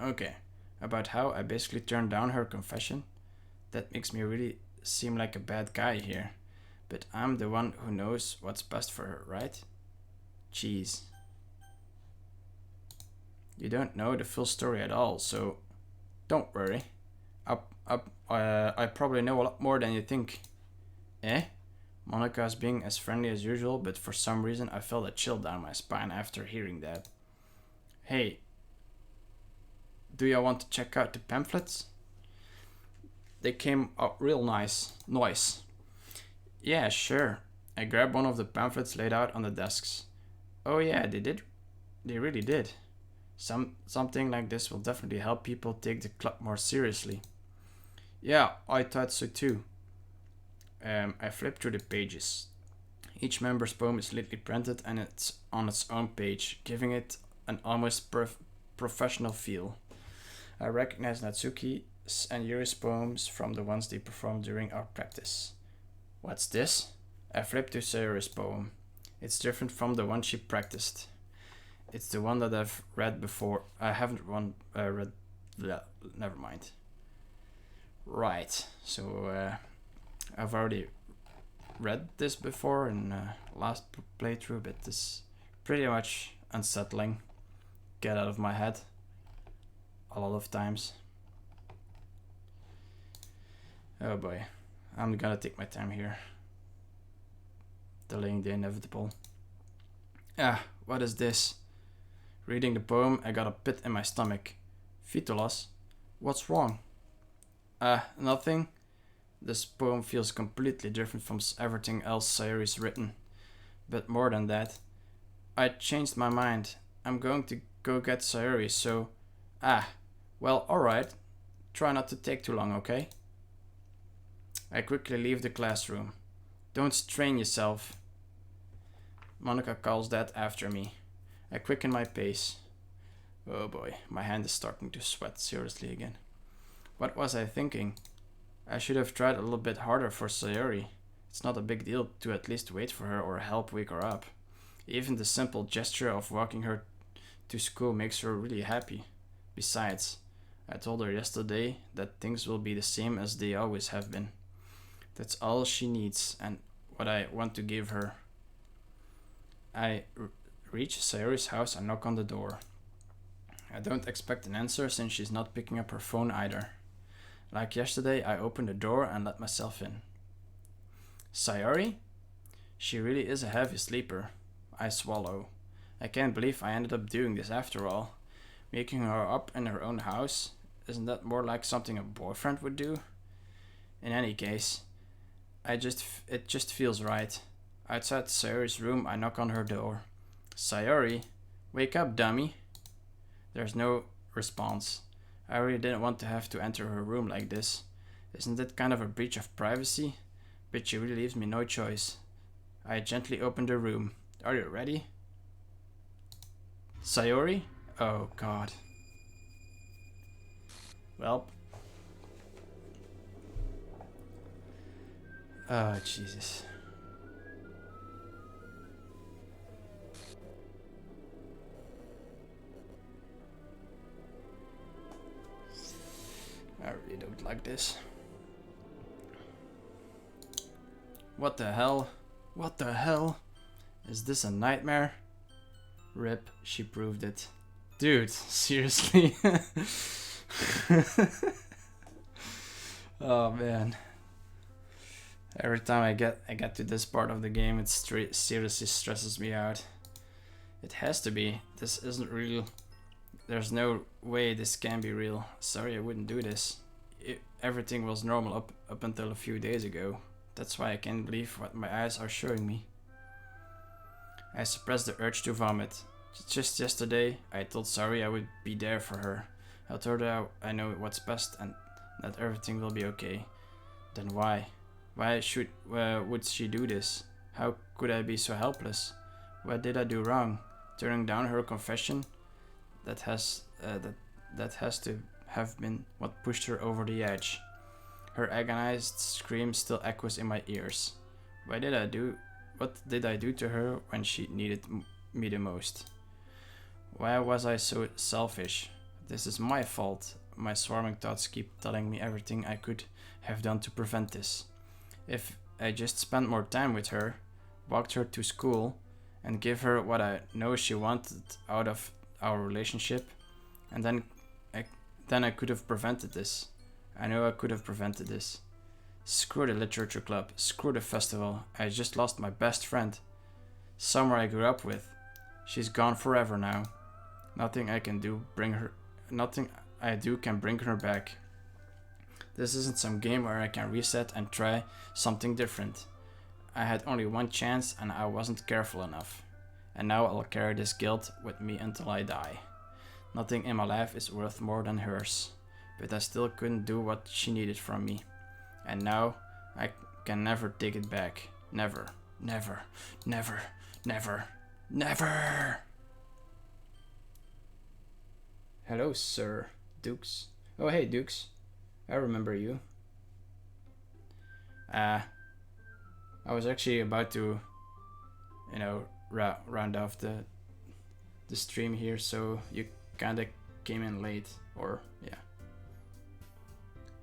Speaker 1: Okay, about how I basically turned down her confession. That makes me really seem like a bad guy here. But I'm the one who knows what's best for her, right? Jeez. You don't know the full story at all, so don't worry. I probably know a lot more than you think. Eh? Monica's being as friendly as usual, but for some reason I felt a chill down my spine after hearing that. Hey, do you want to check out the pamphlets? They came out real nice. Nice. Yeah, sure. I grabbed one of the pamphlets laid out on the desks. Oh yeah, they did. They really did. Something like this will definitely help people take the club more seriously. Yeah, I thought so too. I flipped through the pages. Each member's poem is neatly printed and it's on its own page, giving it an almost professional feel. I recognize Natsuki's and Yuri's poems from the ones they performed during our practice. What's this? I flipped to Sayori's poem. It's different from the one she practiced. It's the one that I've read before. I haven't read... Never mind. Right, so I've already read this before in last playthrough, but this is pretty much unsettling. Get out of my head a lot of times. Oh boy, I'm gonna take my time here. Delaying the inevitable. Ah, what is this? Reading the poem, I got a pit in my stomach. Vitolas, what's wrong? Nothing. This poem feels completely different from everything else Sayori's written. But more than that, I changed my mind. I'm going to go get Sayori, so... well, alright. Try not to take too long, okay? I quickly leave the classroom. Don't strain yourself. Monica calls that after me. I quicken my pace. Oh boy, my hand is starting to sweat seriously again. What was I thinking? I should have tried a little bit harder for Sayori. It's not a big deal to at least wait for her or help wake her up. Even the simple gesture of walking her to school makes her really happy. Besides, I told her yesterday that things will be the same as they always have been. That's all she needs and what I want to give her. I reach Sayori's house and knock on the door. I don't expect an answer since she's not picking up her phone either. Like yesterday, I open the door and let myself in. Sayori? She really is a heavy sleeper. I swallow. I can't believe I ended up doing this after all. Waking her up in her own house? Isn't that more like something a boyfriend would do? In any case, it just feels right. Outside Sayori's room, I knock on her door. Sayori? Wake up, dummy. There's no response. I really didn't want to have to enter her room like this. Isn't that kind of a breach of privacy? But she really leaves me no choice. I gently open the room. Are you ready? Sayori? Oh god. Well. Oh Jesus. I really don't like this. What the hell? What the hell? Is this a nightmare? Rip, she proved it. Dude, seriously? Oh man. Every time I get to this part of the game, it seriously stresses me out. It has to be. This isn't real. There's no way this can be real. Sorry, I wouldn't do this. Everything was normal up until a few days ago. That's why I can't believe what my eyes are showing me. I suppressed the urge to vomit. Just yesterday, I told Sari I would be there for her. I told her I know what's best and that everything will be okay. Then why? Why would she do this? How could I be so helpless? What did I do wrong? Turning down her confession? That has to have been what pushed her over the edge. Her agonized scream still echoes in my ears. What did I do to her when she needed me the most? Why was I so selfish? This is my fault. My swarming thoughts keep telling me everything I could have done to prevent this. If I just spent more time with her, walked her to school, and give her what I know she wanted out of our relationship, and then I could have prevented this. I know I could have prevented this. Screw the literature club, screw the festival. I just lost my best friend. Someone I grew up with. She's gone forever now. Nothing I do can bring her back. This isn't some game where I can reset and try something different. I had only one chance and I wasn't careful enough. And now I'll carry this guilt with me until I die. Nothing in my life is worth more than hers. But I still couldn't do what she needed from me. And now I can never take it back. Never, never, never, never, never! Hello, Sir Dukes. Oh, hey, Dukes. I remember you. I was actually about to, round off the stream here, so you kinda came in late, or yeah.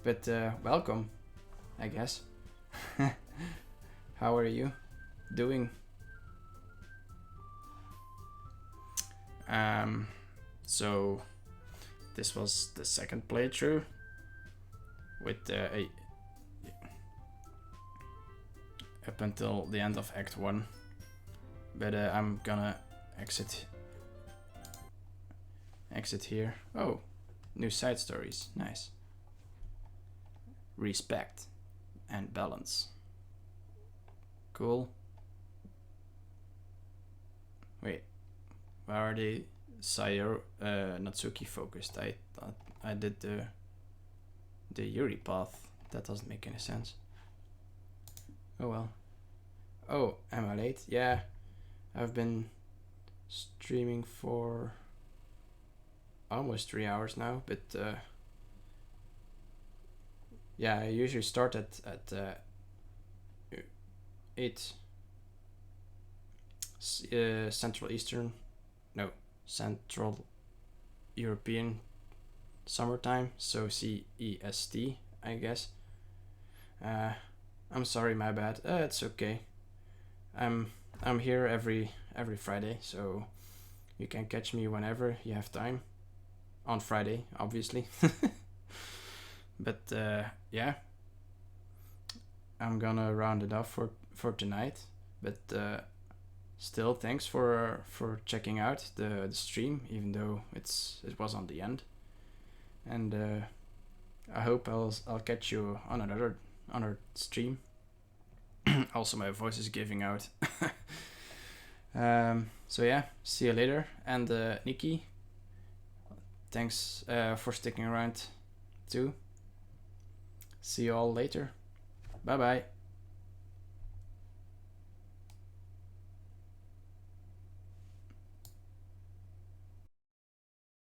Speaker 1: But welcome, I guess. How are you doing? So this was the second playthrough with up until the end of Act 1, but I'm gonna exit here. Oh, new side stories, nice. Respect and balance. Cool. Wait, why are they Natsuki focused? I thought I did the Yuri path. That doesn't make any sense. Oh well. Oh, am I late? Yeah, I've been streaming for almost 3 hours now, but yeah, I usually start at 8 Central European summertime, so CEST, I guess. I'm sorry, my bad. It's okay. I'm here every Friday, so you can catch me whenever you have time. On Friday, obviously. But yeah, I'm gonna round it off for tonight. But still, thanks for checking out the stream, even though it was on the end. And I hope I'll catch you on another stream. Also, my voice is giving out. So yeah, see you later. And Nikki, thanks for sticking around too. See you all later. Bye bye.